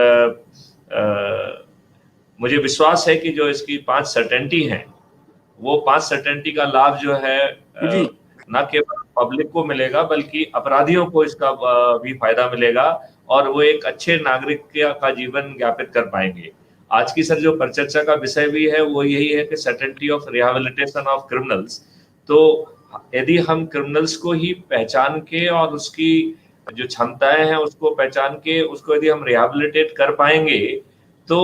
मुझे विश्वास है कि जो इसकी 5 सर्टेनिटी हैं, वो 5 सर्टेनिटी का लाभ जो है न केवल पब्लिक को मिलेगा बल्कि अपराधियों को इसका भी फायदा मिलेगा और वो एक अच्छे नागरिक का जीवन ज्ञापित कर पाएंगे। आज की सर जो परिचर्चा का विषय भी है वो यही है कि certainty of rehabilitation of criminals. तो यदि हम क्रिमिनल्स को ही पहचान के और उसकी जो क्षमताएं हैं उसको पहचान के उसको यदि हम रिहेबिलिटेट कर पाएंगे तो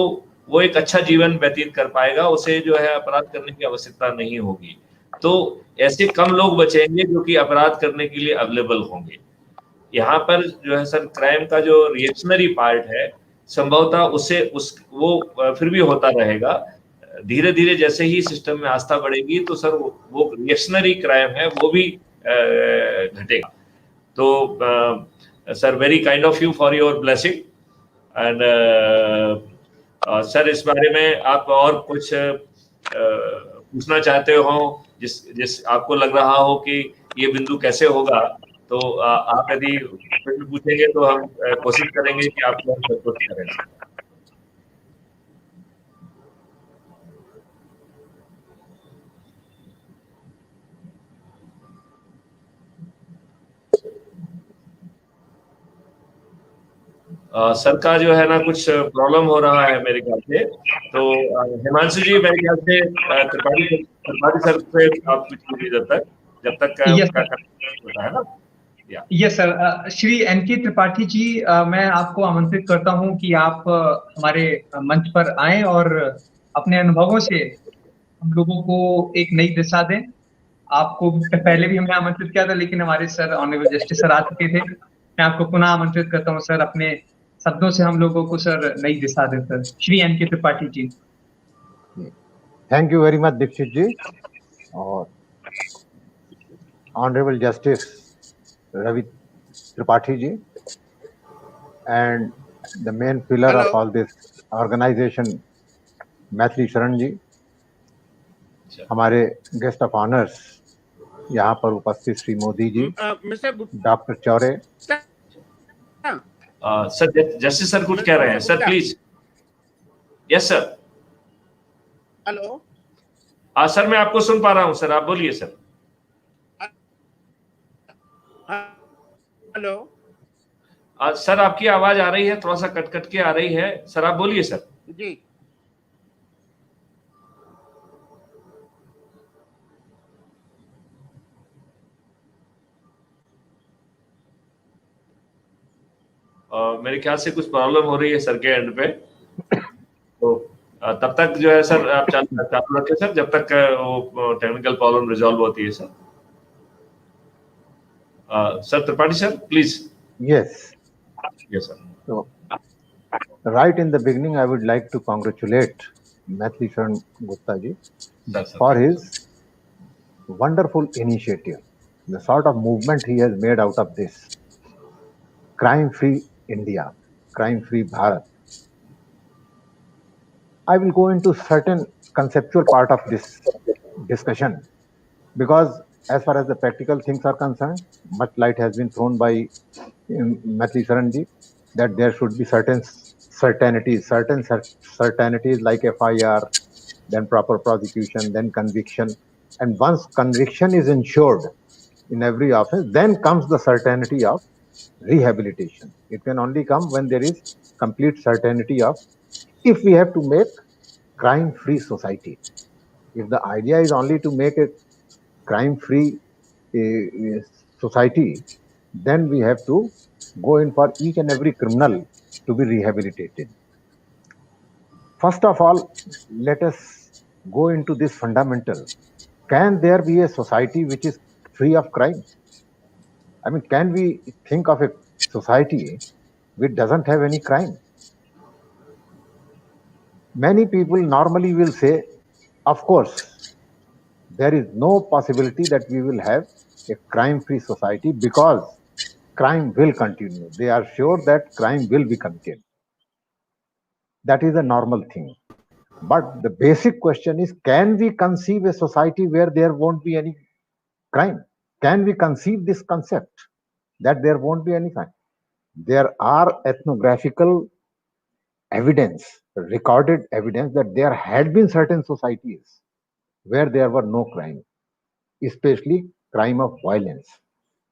वो एक अच्छा जीवन व्यतीत कर पाएगा, उसे जो है अपराध करने की आवश्यकता नहीं होगी। तो ऐसे कम लोग बचेंगे जो कि अपराध करने के लिए अवेलेबल होंगे। यहाँ पर जो है सर क्राइम का जो रिएक्शनरी पार्ट है संभवतः वो फिर भी होता रहेगा। धीरे धीरे जैसे ही सिस्टम में आस्था बढ़ेगी तो सर वो रिएक्शनरी क्राइम है वो भी घटेगा। तो sir very kind of you for your blessing. And sir इस बारे में आप और कुछ पूछना चाहते हो जिस आपको लग रहा हो कि ये बिंदु कैसे होगा, तो आप यदि पूछेंगे तो हम कोशिश करेंगे कि आपको हम संतुष्ट करें। सर का जो है ना कुछ प्रॉब्लम हो रहा है मेरे ख्याल से, तो हिमांशु जी मेरे ख्याल से त्रिपाठी सर से आप कुछ कीजिए जब तक
यस
उनका होता है ना। या
yes sir, Shri NK Tripathi ji, मैं आपको आमंत्रित करता हूं कि आप हमारे मंच पर आएं और अपने अनुभवों से हम लोगों को एक नई दिशा दें। आपको पहले भी हमने आमंत्रित किया था, लेकिन हमारे सर ऑनरेबल जस्टिस सर आ चुके थे। मैं आपको पुनः आमंत्रित करता हूँ सर, अपने शब्दों से हम लोगों को सर नई दिशा दें sir. Shri NK Tripathi ji.
Thank you very much Dikshit ji और honourable justice Ravi Tripathi ji and the main pillar
Hello.
of all this organization Maithili Sharan ji, हमारे गेस्ट ऑफ ऑनर्स यहाँ पर उपस्थित Shri Modi ji,
mister
doctor Chaure.
Sir justice sir कुछ कह रहे हैं sir, please. Yes sir.
Hello.
Sir मैं आपको सुन पा रहा हूँ सर, आप बोलिए सर।
हेलो।
सर आपकी आवाज आ रही है, थोड़ा सा कट कट के आ रही है सर, आप बोलिए सर।
जी।
मेरे ख्याल से कुछ प्रॉब्लम हो रही है सर के एंड पे, तो तब तक जो है सर आप चालू रखें सर, जब तक वो टेक्निकल प्रॉब्लम रिजॉल्व होती है sir. Sir Tripathi sir please.
Yes
yes sir.
So, right in the beginning, I would like to congratulate Maithili Sharan Gupta ji for his wonderful initiative, the sort of movement he has made out of this crime-free India, crime-free Bharat. I will go into certain conceptual part of this discussion because as far as the practical things are concerned, much light has been thrown by Maithili Sharan ji that there should be certain certainties like FIR, then proper prosecution, then conviction. And once conviction is ensured in every office, then comes the certainty of rehabilitation. It can only come when there is complete certainty of, if we have to make crime-free society. If the idea is only to make a crime-free society, then we have to go in for each and every criminal to be rehabilitated. First of all, let us go into this fundamental. Can there be a society which is free of crime? I mean, can we think of a society which doesn't have any crime? Many people normally will say, of course, there is no possibility that we will have a crime-free society because crime will continue. They are sure that crime will be committed. That is a normal thing. But the basic question is, can we conceive a society where there won't be any crime? Can we conceive this concept that there won't be any crime? There are ethnographical evidence, recorded evidence that there had been certain societies where there were no crime, especially crime of violence.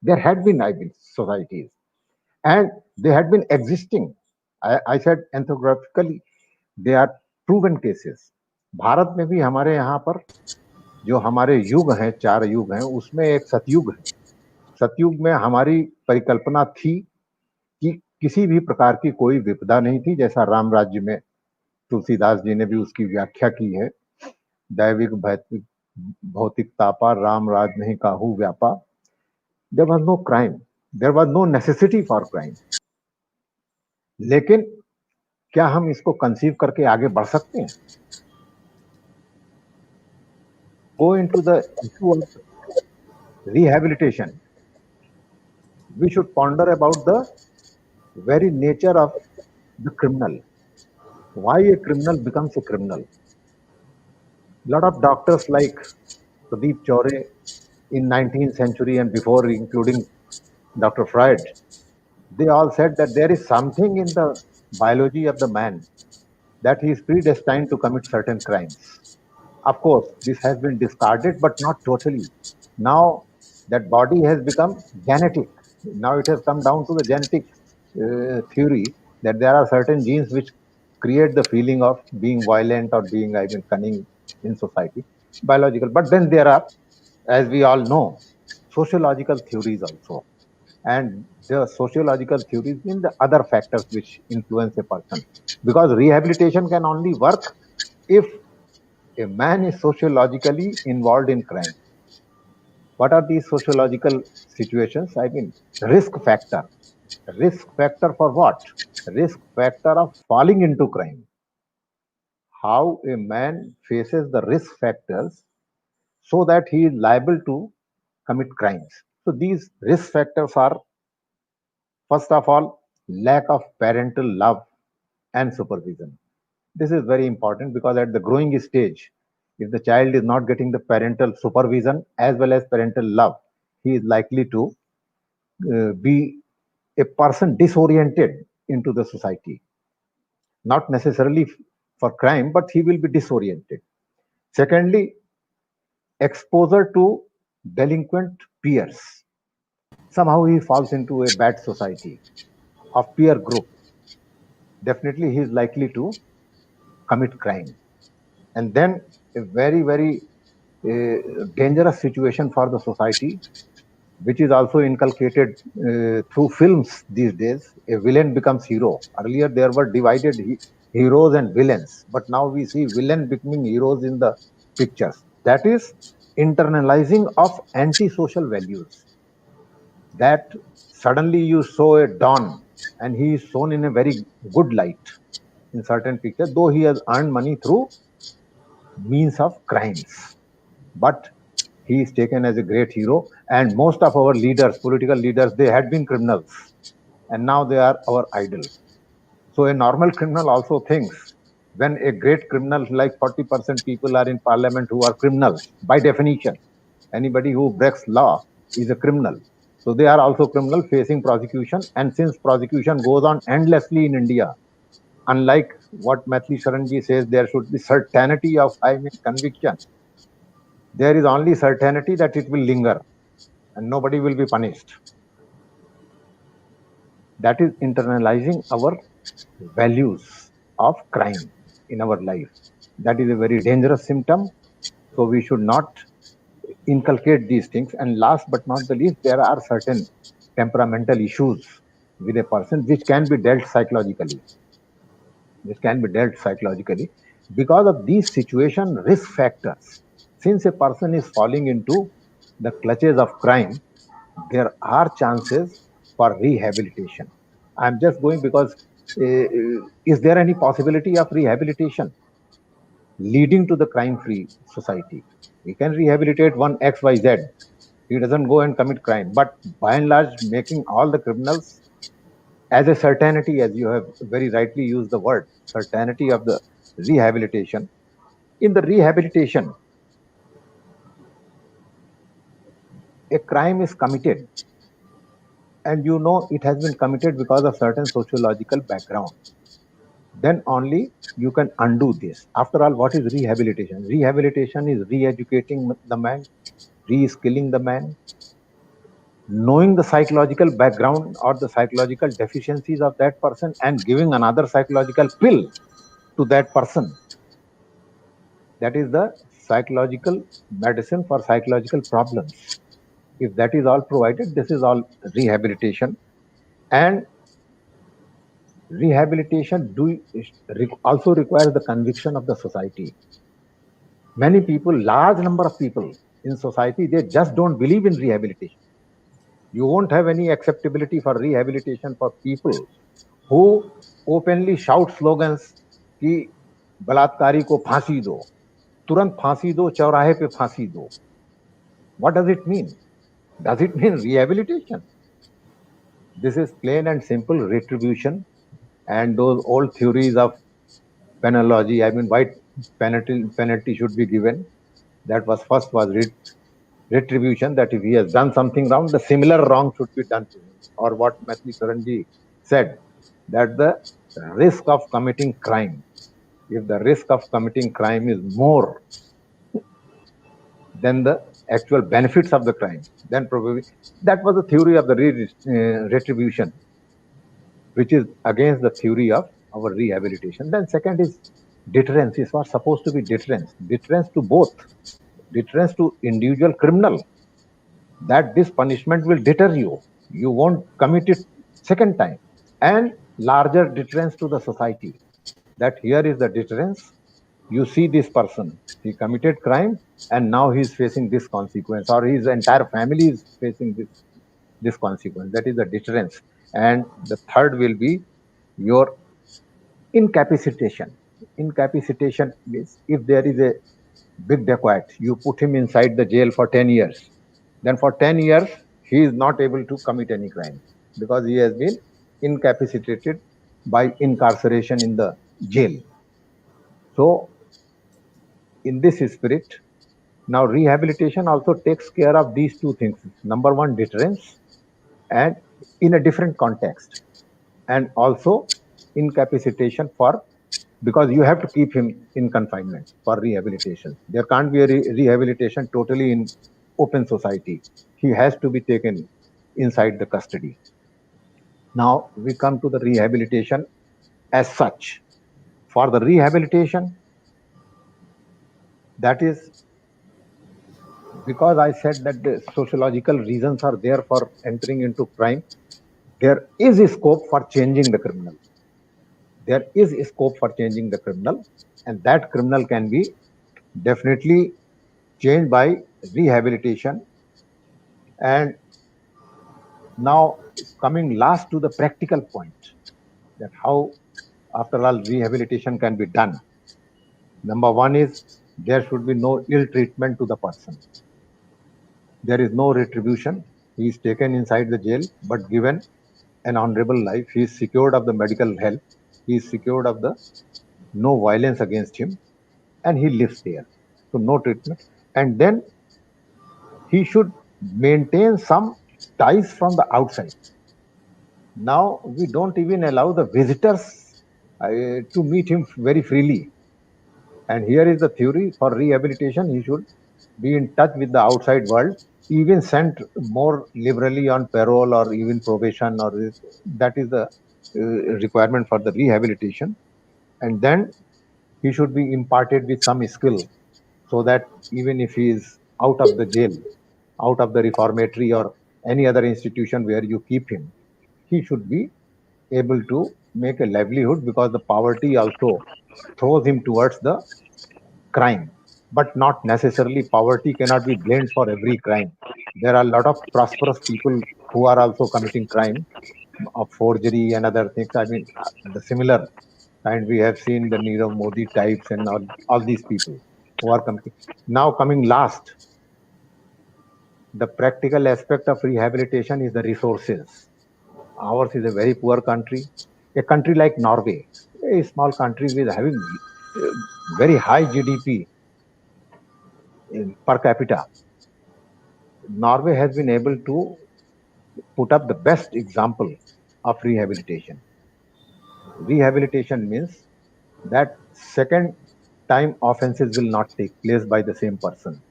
There had been societies and they had been existing. I said ethnographically, they are proven cases. Bharat में भी हमारे यहाँ पर जो हमारे युग हैं, 4 युग हैं, उसमें एक सतयुग है। सतयुग में हमारी परिकल्पना थी कि किसी भी प्रकार की कोई विपदा नहीं थी, जैसा राम राज्य में तुलसीदास जी ने भी उसकी व्याख्या की है। दैविक भौतिक तापा राम राज नहीं काहू व्यापा। There was no crime, there was no necessity for crime. लेकिन क्या हम इसको कंसीव करके आगे बढ़ सकते हैं? Go into the issue of rehabilitation. We should ponder about the very nature of the criminal. Why a criminal becomes a criminal? A lot of doctors like Pradeep Chaure in 19th century and before, including Dr. Freud, they all said that there is something in the biology of the man that he is predestined to commit certain crimes. Of course, this has been discarded, but not totally. Now that body has become genetic. Now it has come down to the genetic theory that there are certain genes which create the feeling of being violent or being, I mean, cunning in society, biological. But then there are, as we all know, sociological theories also. And the sociological theories mean the other factors which influence a person. Because rehabilitation can only work if a man is sociologically involved in crime. What are these sociological situations? I mean, risk factor. Risk factor for what? Risk factor of falling into crime. How a man faces the risk factors so that he is liable to commit crimes. So these risk factors are, first of all, lack of parental love and supervision. This is very important because at the growing stage, if the child is not getting the parental supervision as well as parental love, he is likely to be a person disoriented into the society. Not necessarily for crime, but he will be disoriented. Secondly, exposure to delinquent peers. Somehow he falls into a bad society of peer group. Definitely he is likely to commit crime. And then a very, very dangerous situation for the society, which is also inculcated through films these days. A villain becomes hero. Earlier there were divided heroes and villains, but now we see villain becoming heroes in the pictures. That is internalizing of anti-social values. That suddenly you show a don and he is shown in a very good light in certain pictures, though he has earned money through means of crimes. But he is taken as a great hero, and most of our leaders, political leaders, they had been criminals, and now they are our idol. So a normal criminal also thinks when a great criminal, like 40% people are in parliament who are criminals, by definition, anybody who breaks law is a criminal. So they are also criminal facing prosecution, and since prosecution goes on endlessly in India, unlike what Maithili Sharanji says, there should be certainty of, I mean, conviction. There is only certainty that it will linger and nobody will be punished. That is internalizing our values of crime in our life. That is a very dangerous symptom. So we should not inculcate these things. And last but not the least, there are certain temperamental issues with a person which can be dealt psychologically. This can be dealt psychologically because of these situation risk factors. Since a person is falling into the clutches of crime, there are chances for rehabilitation. I'm just going because is there any possibility of rehabilitation leading to the crime free society? We can rehabilitate one XYZ. He doesn't go and commit crime, but by and large, making all the criminals as a certainty, as you have very rightly used the word, certainty of the rehabilitation. In the rehabilitation, a crime is committed, and you know it has been committed because of certain sociological background. Then only you can undo this. After all, what is rehabilitation? Rehabilitation is re-educating the man, re-skilling the man, knowing the psychological background or the psychological deficiencies of that person and giving another psychological pill to that person. That is the psychological medicine for psychological problems. If that is all provided, this is all rehabilitation. And rehabilitation also requires the conviction of the society. Many people, large number of people in society, they just don't believe in rehabilitation. You won't have any acceptability for rehabilitation for people who openly shout slogans कि बलात्कारी को फांसी दो, तुरंत फांसी दो, चौराहे पे फांसी दो. What does it mean? Does it mean rehabilitation? This is plain and simple retribution, and those old theories of penology. I mean, why penalty should be given. That was first was retribution. That if he has done something wrong, the similar wrong should be done to him. Or what Maithili Sharanji said, that the risk of committing crime, if the risk of committing crime is more than the actual benefits of the crime, then probably that was the theory of the retribution. which is against the theory of our rehabilitation. Then second is deterrence. Is what supposed to be deterrence. Deterrence to both. Deterrence to individual criminal, that this punishment will deter you. You won't commit it second time. And larger deterrence to the society, that here is the deterrence. You see this person, he committed crime and now he is facing this consequence, or his entire family is facing this consequence. That is the deterrence. And the third will be your incapacitation. Incapacitation means if there is a big dacoit, you put him inside the jail for 10 years, then for 10 years he is not able to commit any crime because he has been incapacitated by incarceration in the jail. So in this spirit, now rehabilitation also takes care of these two things. Number one, deterrence, and in a different context, and also incapacitation for, because you have to keep him in confinement for rehabilitation. There can't be a rehabilitation totally in open society. He has to be taken inside the custody. Now we come to the rehabilitation as such. For the rehabilitation, that is because I said that the sociological reasons are there for entering into crime. There is a scope for changing the criminal. There is a scope for changing the criminal, and that criminal can be definitely changed by rehabilitation. And now coming last to the practical point, that how after all rehabilitation can be done. Number one is there should be no ill treatment to the person. There is no retribution. He is taken inside the jail but given an honorable life. He is secured of the medical help. He is secured of the no violence against him, and he lives there. So no treatment. And then he should maintain some ties from the outside. Now we don't even allow the visitors to meet him very freely. And here is the theory for rehabilitation. He should be in touch with the outside world, even sent more liberally on parole or even probation, or this. That is the requirement for the rehabilitation. And then he should be imparted with some skill, so that even if he is out of the jail, out of the reformatory or any other institution where you keep him, he should be able to make a livelihood, because the poverty also throws him towards the crime. But not necessarily, poverty cannot be blamed for every crime. There are a lot of prosperous people who are also committing crime of forgery and other things. I mean, the similar kind we have seen, the Nirav Modi types and all these people who are committing. Now coming last, the practical aspect of rehabilitation is the resources. Ours is a very poor country. A country like Norway, a small country with having very high GDP per capita, Norway has been able to put up the best example of rehabilitation. Rehabilitation means that second time offenses will not take place by the same person,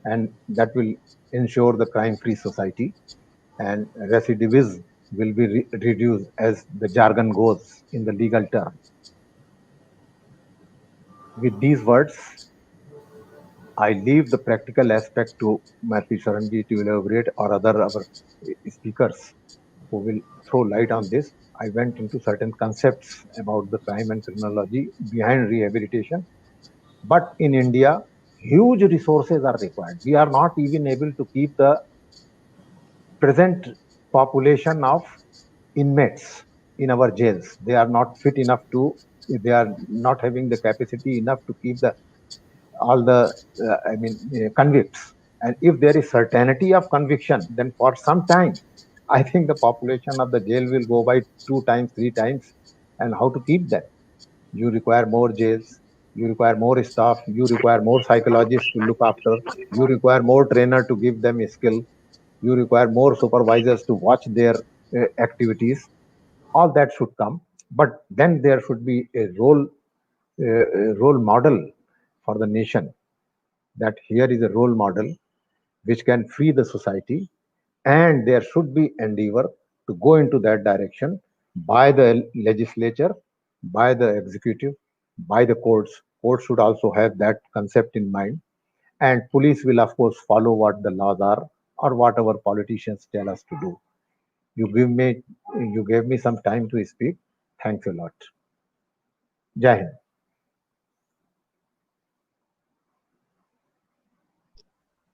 and that will ensure the crime free society, and recidivism will be reduced, as the jargon goes in the legal term. With these words, I leave the practical aspect to Matthew Sharanji to elaborate, or other our speakers who will throw light on this. I went into certain concepts about the crime and criminology behind rehabilitation. But in India, huge resources are required. We are not even able to keep the present population of inmates in our jails. They are not fit enough to, they are not having the capacity enough to keep the all the convicts. And if there is certainty of conviction, then for some time I think the population of the jail will go by 2 times, 3 times. And how to keep that? You require more jails, you require more staff, you require more psychologists to look after, you require more trainer to give them a skill, you require more supervisors to watch their activities. All that should come, but then there should be a role model for the nation, that here is a role model which can free the society, and there should be endeavor to go into that direction, by the legislature, by the executive, by the courts. Courts should also have that concept in mind. And police will, of course, follow what the laws are or whatever politicians tell us to do. You give me, you gave me some time to speak. Thanks a lot. Jai Hind.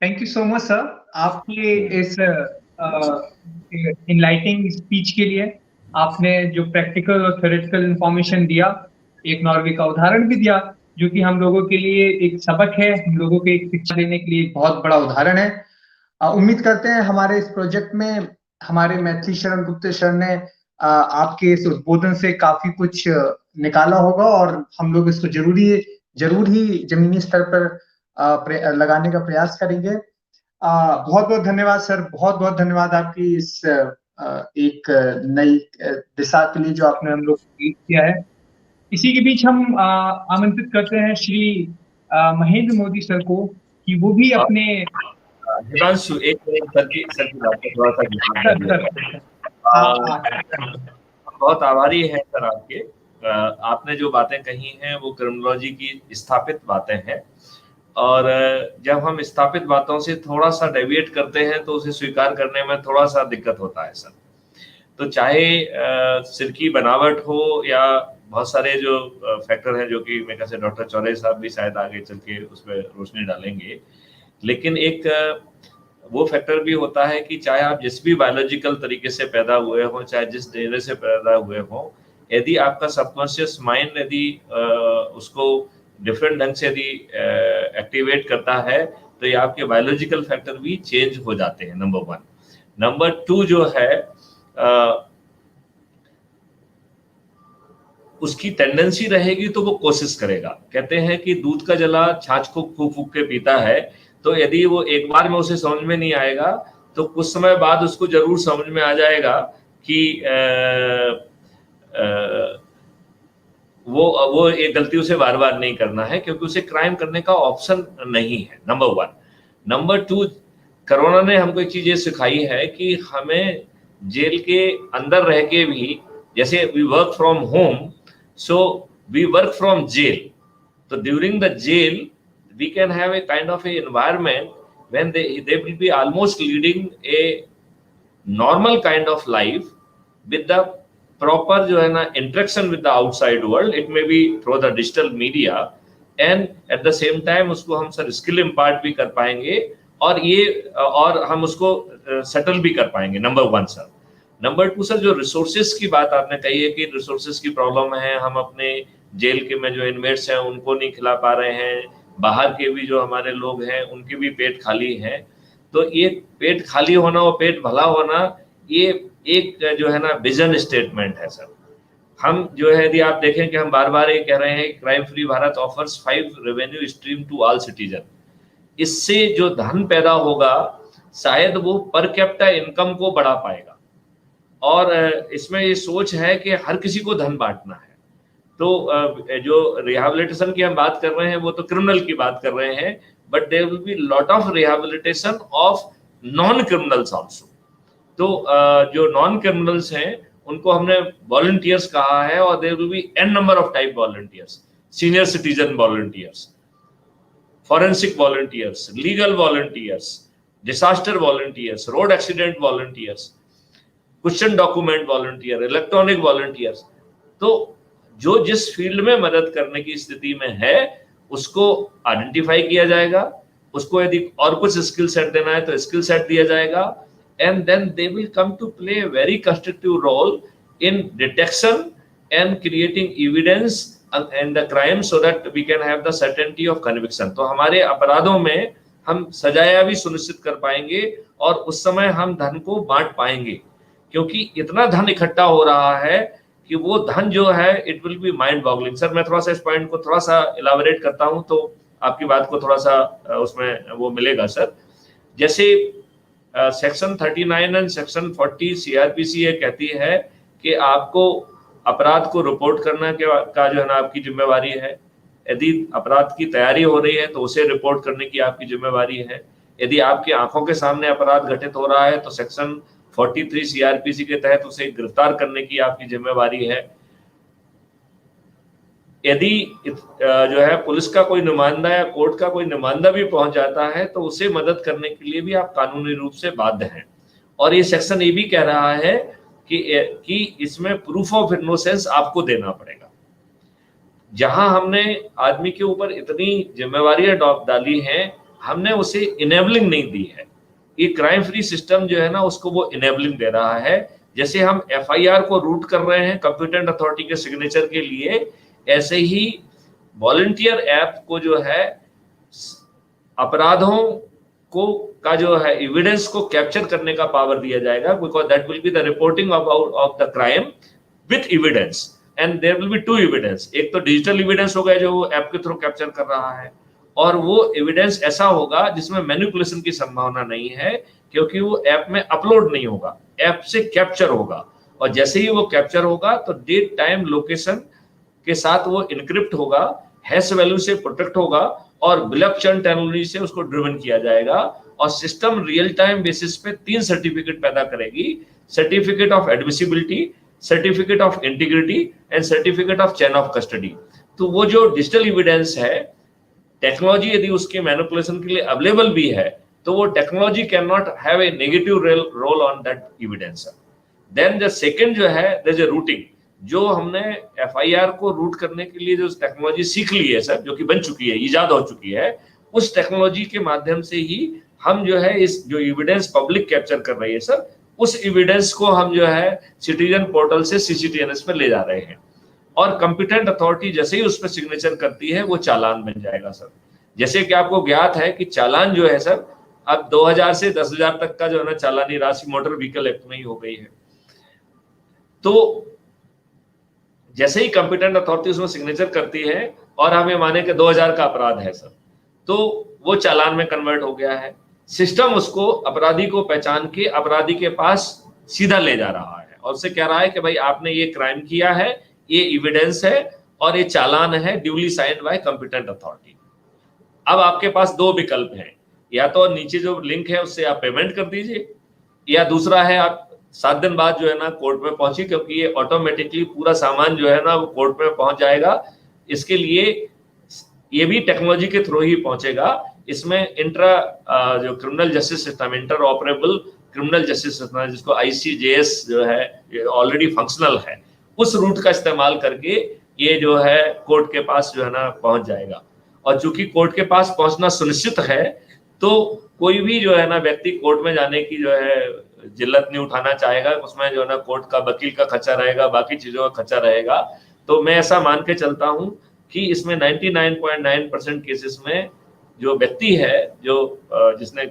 Thank you so much sir, आपके इस इनलाइटिंग speech के लिए। आपने जो practical और theoretical information दिया, एक Norway का उदाहरण भी दिया, जो कि हम लोगों के लिए एक सबक है, हम लोगों के एक शिक्षा लेने के लिए एक बहुत बड़ा उदाहरण है। उम्मीद करते हैं हमारे इस प्रोजेक्ट में हमारे मैथिली शरण गुप्तेश्वर ने आपके इस उद्बोधन से काफी कुछ निकाला होगा, और हम लोग इसको जरूर ही जमीनी स्तर पर लगाने का प्रयास करेंगे। बहुत बहुत धन्यवाद सर, बहुत बहुत धन्यवाद आपकी इस एक नई दिशा के लिए जो आपने हम लोग को किया है। इसी के बीच हम आमंत्रित करते हैं श्री महेंद्र मोदी सर को कि वो भी अपने
हिमांशु, एक मिनट सर की बात पे थोड़ा सा बहुत आभारी है सर आपके। आपने जो बातें कही हैं वो क्रिमिनोलॉजी की स्थापित बातें हैं, और जब हम स्थापित बातों से थोड़ा सा डेविएट करते हैं तो उसे स्वीकार करने में थोड़ा सा दिक्कत होता है सर। तो चाहे सिर की बनावट हो या बहुत सारे जो फैक्टर हैं, जो कि मेरे ख्याल से डॉक्टर चौधरी साहब भी शायद आगे चल के उस पर रोशनी डालेंगे, लेकिन एक वो फैक्टर भी होता है कि चाहे आप जिस भी बायोलॉजिकल तरीके से पैदा हुए हो, चाहे जिस DNA से पैदा हुए हो, यदि आपका सबकॉन्शियस माइंड यदि उसको डिफरेंट ढंग से यदि एक्टिवेट करता है तो ये आपके बायोलॉजिकल फैक्टर भी चेंज हो जाते हैं, नंबर 1। नंबर 2 जो है उसकी टेंडेंसी रहेगी तो वो कोशिश करेगा। कहते हैं कि दूध का जला छाछ को फूक फूक के पीता है, तो यदि वो एक बार में उसे समझ में नहीं आएगा तो कुछ समय बाद उसको जरूर समझ में आ जाएगा कि वो एक गलती उसे बार बार नहीं करना है, क्योंकि उसे क्राइम करने का ऑप्शन नहीं है, नंबर 1। नंबर 2, कोरोना ने हमको एक चीज ये सिखाई है कि हमें जेल के अंदर रह के भी, जैसे we work from home so we work from jail, तो during the jail we can have a kind of a environment when they will be almost leading a normal kind of life with the proper जो है ना interaction with the outside world. It may be through the digital media, and at the same time उसको हम sir skill impart भी कर पाएंगे, और हम उसको settle भी कर पाएंगे, नंबर 1 सर। नंबर 2 सर, जो रिसोर्सेज की बात आपने कही है कि रिसोर्सेज की प्रॉब्लम है, हम अपने जेल के में जो इनमेट्स हैं उनको नहीं खिला पा रहे हैं, बाहर के भी जो हमारे लोग हैं उनके भी पेट खाली हैं। तो ये पेट खाली होना और पेट भला होना, ये एक जो है ना विजन स्टेटमेंट है सर। हम जो है, यदि आप देखें कि हम बार बार ये कह रहे हैं crime free Bharat offers 5 revenue stream to all citizen. इससे जो धन पैदा होगा शायद वो पर कैपिटा इनकम को बढ़ा पाएगा, और इसमें ये सोच है कि हर किसी को धन बांटना है। तो जो रिहैबिलिटेशन की हम बात कर रहे हैं वो तो क्रिमिनल की बात कर रहे हैं, but there will be lot of rehabilitation of non criminals also. तो जो नॉन क्रिमिनल्स हैं उनको हमने वॉलंटियर्स कहा है, और there will be an number of type volunteers, senior citizen volunteers, forensic volunteers, legal volunteers, disaster volunteers, road accident volunteers, question document volunteer, electronic volunteers. तो जो जिस फील्ड में मदद करने की स्थिति में है उसको आइडेंटिफाई किया जाएगा, उसको यदि और कुछ स्किल सेट देना है तो स्किल सेट दिया जाएगा, and then they will come to play a very constructive role in detection and creating evidence in the crime so that we can have the certainty of conviction. तो हमारे अपराधों में हम सजाया भी सुनिश्चित कर पाएंगे, और उस समय हम धन को बांट पाएंगे, क्योंकि इतना धन इकट्ठा हो रहा है कि वो धन जो है it will B mind boggling. Sir मैं थोड़ा सा इस पॉइंट को थोड़ा सा इलाबोरेट करता हूं तो आपकी बात को थोड़ा सा उसमें वो मिलेगा सर। जैसे सेक्शन 39 एंड सेक्शन 40 सीआरपीसी ये कहती है कि आपको अपराध को रिपोर्ट करना का जो है ना आपकी जिम्मेवारी है। यदि अपराध की तैयारी हो रही है तो उसे रिपोर्ट करने की आपकी जिम्मेवारी है। यदि आपकी आंखों के सामने अपराध घटित हो रहा है तो सेक्शन 43 सीआरपीसी के तहत उसे गिरफ्तार करने की आपकी जिम्मेवारी है। यदि जो है पुलिस का कोई नुमाइंदा या कोर्ट का कोई नुमाइंदा भी पहुंच जाता है तो उसे मदद करने के लिए भी आप कानूनी रूप से बाध्य हैं। और ये सेक्शन ये भी कह रहा है कि इसमें प्रूफ ऑफ इनोसेंस आपको देना पड़ेगा। जहां हमने आदमी के ऊपर इतनी जिम्मेवारियां डाली हैं, हमने उसे इनेबलिंग नहीं दी है। ये क्राइम फ्री सिस्टम जो है ना, उसको वो इनेबलिंग दे रहा है। जैसे हम एफआईआर को रूट कर रहे हैं कंप्यूटेंट अथॉरिटी के सिग्नेचर के लिए, ऐसे ही वॉलंटियर ऐप को जो है अपराधों को का जो है एविडेंस को कैप्चर करने का पावर दिया जाएगा, because that will be the reporting of the crime with evidence and there will be two evidence. एक तो डिजिटल एविडेंस होगा जो वो ऐप के थ्रू कैप्चर कर रहा है, और वो एविडेंस ऐसा होगा जिसमें मैनिपुलेशन की संभावना नहीं है, क्योंकि वो ऐप में अपलोड नहीं होगा, ऐप से कैप्चर होगा। और जैसे ही वो कैप्चर होगा तो डेट टाइम लोकेशन के साथ वो इनक्रिप्ट होगा, हैश वैल्यू से प्रोटेक्ट होगा और ब्लॉकचेन टेक्नोलॉजी से उसको ड्रिवन किया जाएगा। और सिस्टम रियल टाइम बेसिस पे 3 सर्टिफिकेट पैदा करेगी, certificate of admissibility, certificate of integrity and certificate of chain of custody. तो वो जो डिजिटल एविडेंस है, टेक्नोलॉजी यदि उसके मैनिपुलेशन के लिए अवेलेबल भी है, तो वो technology can not have a negative role on that evidence. Then the second जो है, देयर इज अ रूटिंग। जो हमने एफआईआर को रूट करने के लिए जो टेक्नोलॉजी सीख ली है सर, जो कि बन चुकी है, इजाद हो चुकी है, उस टेक्नोलॉजी के माध्यम से ही हम जो है इस जो एविडेंस पब्लिक कैप्चर कर रही है सर, उस एविडेंस को हम जो है सिटीजन पोर्टल से सीसीटीएनएस पे ले जा रहे हैं। और कंपिटेंट अथॉरिटी जैसे ही उस पर सिग्नेचर करती है, वो चालान बन जाएगा सर। जैसे कि आपको ज्ञात है कि चालान जो है सर, अब 2000 से 10,000 तक का जो है ना चालानी राशि मोटर व्हीकल एक्ट में ही हो गई है। तो जैसे ही कंपिटेंट अथॉरिटी उसमें सिग्नेचर करती है और हमें माने कि 2000 का अपराध है सर, तो वो चालान में कन्वर्ट हो गया है। सिस्टम उसको अपराधी को पहचान के अपराधी के पास सीधा ले जा रहा है और उससे कह रहा है कि भाई आपने ये क्राइम किया है, ये एविडेंस है और ये चालान है duly signed by competent authority. अब आपके पास 2 विकल्प हैं, या तो नीचे जो लिंक है उससे आप पेमेंट कर दीजिए, या दूसरा है आप 7 दिन बाद जो है ना कोर्ट में पहुंची, क्योंकि ये ऑटोमेटिकली पूरा सामान जो है ना वो कोर्ट में पहुंच जाएगा। इसके लिए ये भी टेक्नोलॉजी के थ्रू ही पहुंचेगा। इसमें इंट्रा जो criminal justice system, inter operable criminal justice system, जिसको आईसीजेएस जो है ऑलरेडी फंक्शनल है, उस रूट का इस्तेमाल करके ये जो है कोर्ट के पास जो है ना पहुंच जाएगा। और चूंकि कोर्ट के पास पहुंचना सुनिश्चित है, तो कोई भी जो है ना व्यक्ति कोर्ट में जाने की जो है जिल्लत नहीं उठाना चाहेगा। उसमें जो है ना कोर्ट का वकील का खर्चा रहेगा, बाकी चीजों का खर्चा रहेगा। तो मैं ऐसा मान के चलता हूं कि इसमें 99.9% केसेस में जो व्यक्ति है, जो जिसने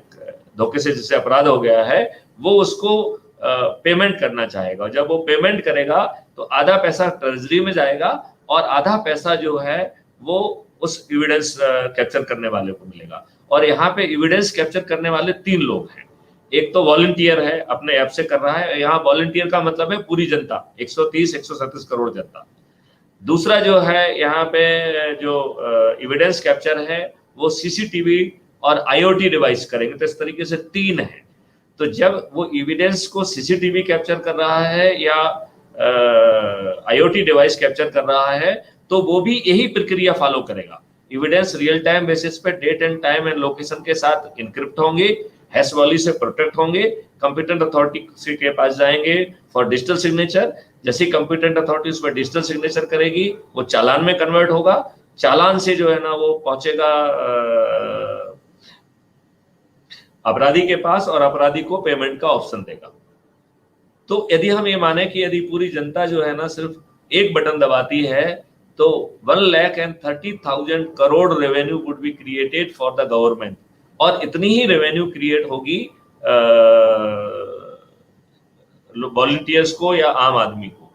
धोखे से जिससे अपराध हो गया है, वो उसको पेमेंट करना चाहेगा। जब वो पेमेंट करेगा तो आधा पैसा ट्रेजरी में जाएगा और आधा पैसा जो है वो उस एविडेंस कैप्चर करने वाले को मिलेगा। और यहाँ पे एविडेंस कैप्चर करने वाले 3 लोग हैं। एक तो वॉलंटियर है, अपने ऐप से कर रहा है। यहाँ वॉलंटियर का मतलब है पूरी जनता, 130-137 करोड़ जनता। दूसरा जो है यहाँ पे जो एविडेंस कैप्चर है वो सीसीटीवी और आईओटी डिवाइस करेंगे। तो इस तरीके से 3 है। तो जब वो एविडेंस को सीसीटीवी कैप्चर कर रहा है या आईओटी डिवाइस कैप्चर कर रहा है, तो वो भी यही प्रक्रिया फॉलो करेगा। एविडेंस रियल टाइम बेसिस पे date and time and location के साथ इनक्रिप्ट होंगे, हैश वैल्यू से प्रोटेक्ट होंगे, कंप्यूटेंट अथॉरिटी के पास जाएंगे फॉर डिजिटल सिग्नेचर। जैसे कंप्यूटेंट अथॉरिटी उस पर डिजिटल सिग्नेचर करेगी, वो चालान में कन्वर्ट होगा। चालान से जो है ना वो पहुंचेगा अपराधी के पास और अपराधी को पेमेंट का ऑप्शन देगा। तो यदि हम ये माने कि यदि पूरी जनता जो है ना सिर्फ एक बटन दबाती है, तो 1,30,000 crore revenue would be created for the government. और इतनी ही रेवेन्यू क्रिएट होगी वॉलंटियर्स को या आम आदमी को।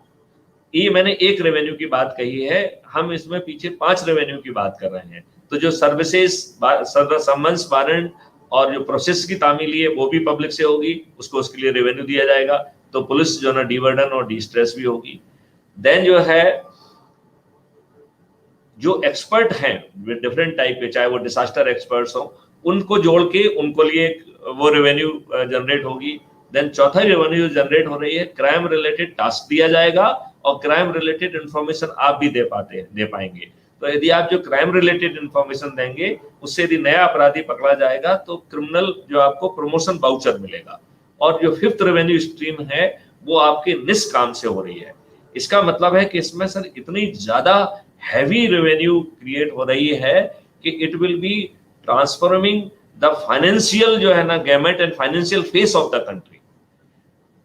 ये मैंने एक रेवेन्यू की बात कही है, हम इसमें पीछे 5 रेवेन्यू की बात कर रहे हैं। तो जो सर्विसेज, समन्स, वारंट और जो प्रोसेस की तामीली है वो भी पब्लिक से होगी, उसको उसके लिए रेवेन्यू दिया जाएगा। तो पुलिस जो ना डीवर्डन और डिस्ट्रेस भी होगी। देन जो है जो एक्सपर्ट हैं डिफरेंट टाइप के, चाहे वो डिजास्टर एक्सपर्ट्स हो, उनको जोड़ के उनको लिए वो रेवेन्यू जनरेट होगी। देन चौथा रेवेन्यू जनरेट हो रही है, क्राइम रिलेटेड टास्क दिया जाएगा और क्राइम रिलेटेड इंफॉर्मेशन आप भी दे पाएंगे। तो यदि आप जो क्राइम रिलेटेड इंफॉर्मेशन देंगे, उससे यदि नया अपराधी पकड़ा जाएगा तो क्रिमिनल जो आपको प्रमोशन वाउचर मिलेगा। और जो फिफ्थ रेवेन्यू स्ट्रीम है वो आपके निष्काम से हो रही है। इसका मतलब है कि इसमें सर इतनी ज्यादा हैवी रेवेन्यू क्रिएट हो रही है कि it will B transforming the financial जो है ना gamete and financial face of the country.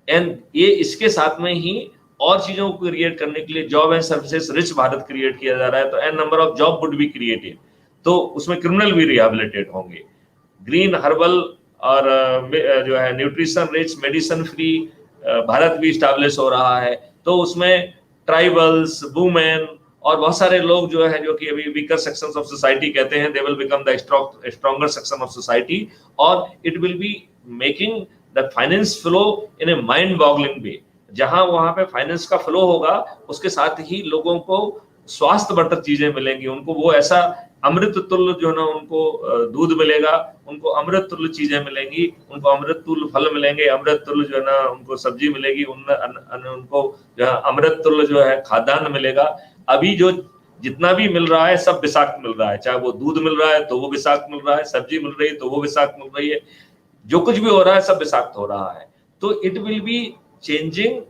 And ये इसके साथ में ही और चीजों को क्रिएट करने के लिए job and services rich Bharat create किया जा रहा है, तो an number of job would be created, तो उसमें क्रिमिनल भी रिहेबिलिटेट होंगे। ग्रीन हर्बल और जो है nutrition rich medicine free Bharat भी स्टैब्लिश हो रहा है, तो उसमें ट्राइबल्स, वुमेन और बहुत सारे लोग जो है जो कि अभी वीकर सेक्शंस ऑफ सोसाइटी कहते हैं, they will become the stronger section of society, और it will be making the finance flow in a mind boggling way. जहां वहां पे फाइनेंस का फ्लो होगा, उसके साथ ही लोगों को स्वास्थ्यवर्धक चीजें मिलेंगी, उनको वो ऐसा अमृत तुल्य जो है ना उनको दूध मिलेगा, उनको अमृत तुल्य चीजें मिलेंगी, उनको अमृत तुल्य फल मिलेंगे, अमृत तुल्य जो है ना उनको सब्जी मिलेगी, उनको जो है अमृत तुल्य जो है खाद्यान्न मिलेगा। अभी जो जितना भी मिल रहा है सब विषाक्त मिल रहा है, चाहे वो दूध मिल रहा है तो वो विषाक्त मिल रहा है, सब्जी मिल रही है तो वो विषाक्त मिल रही है, जो कुछ भी हो रहा है सब विषाक्त हो रहा है। तो it will be changing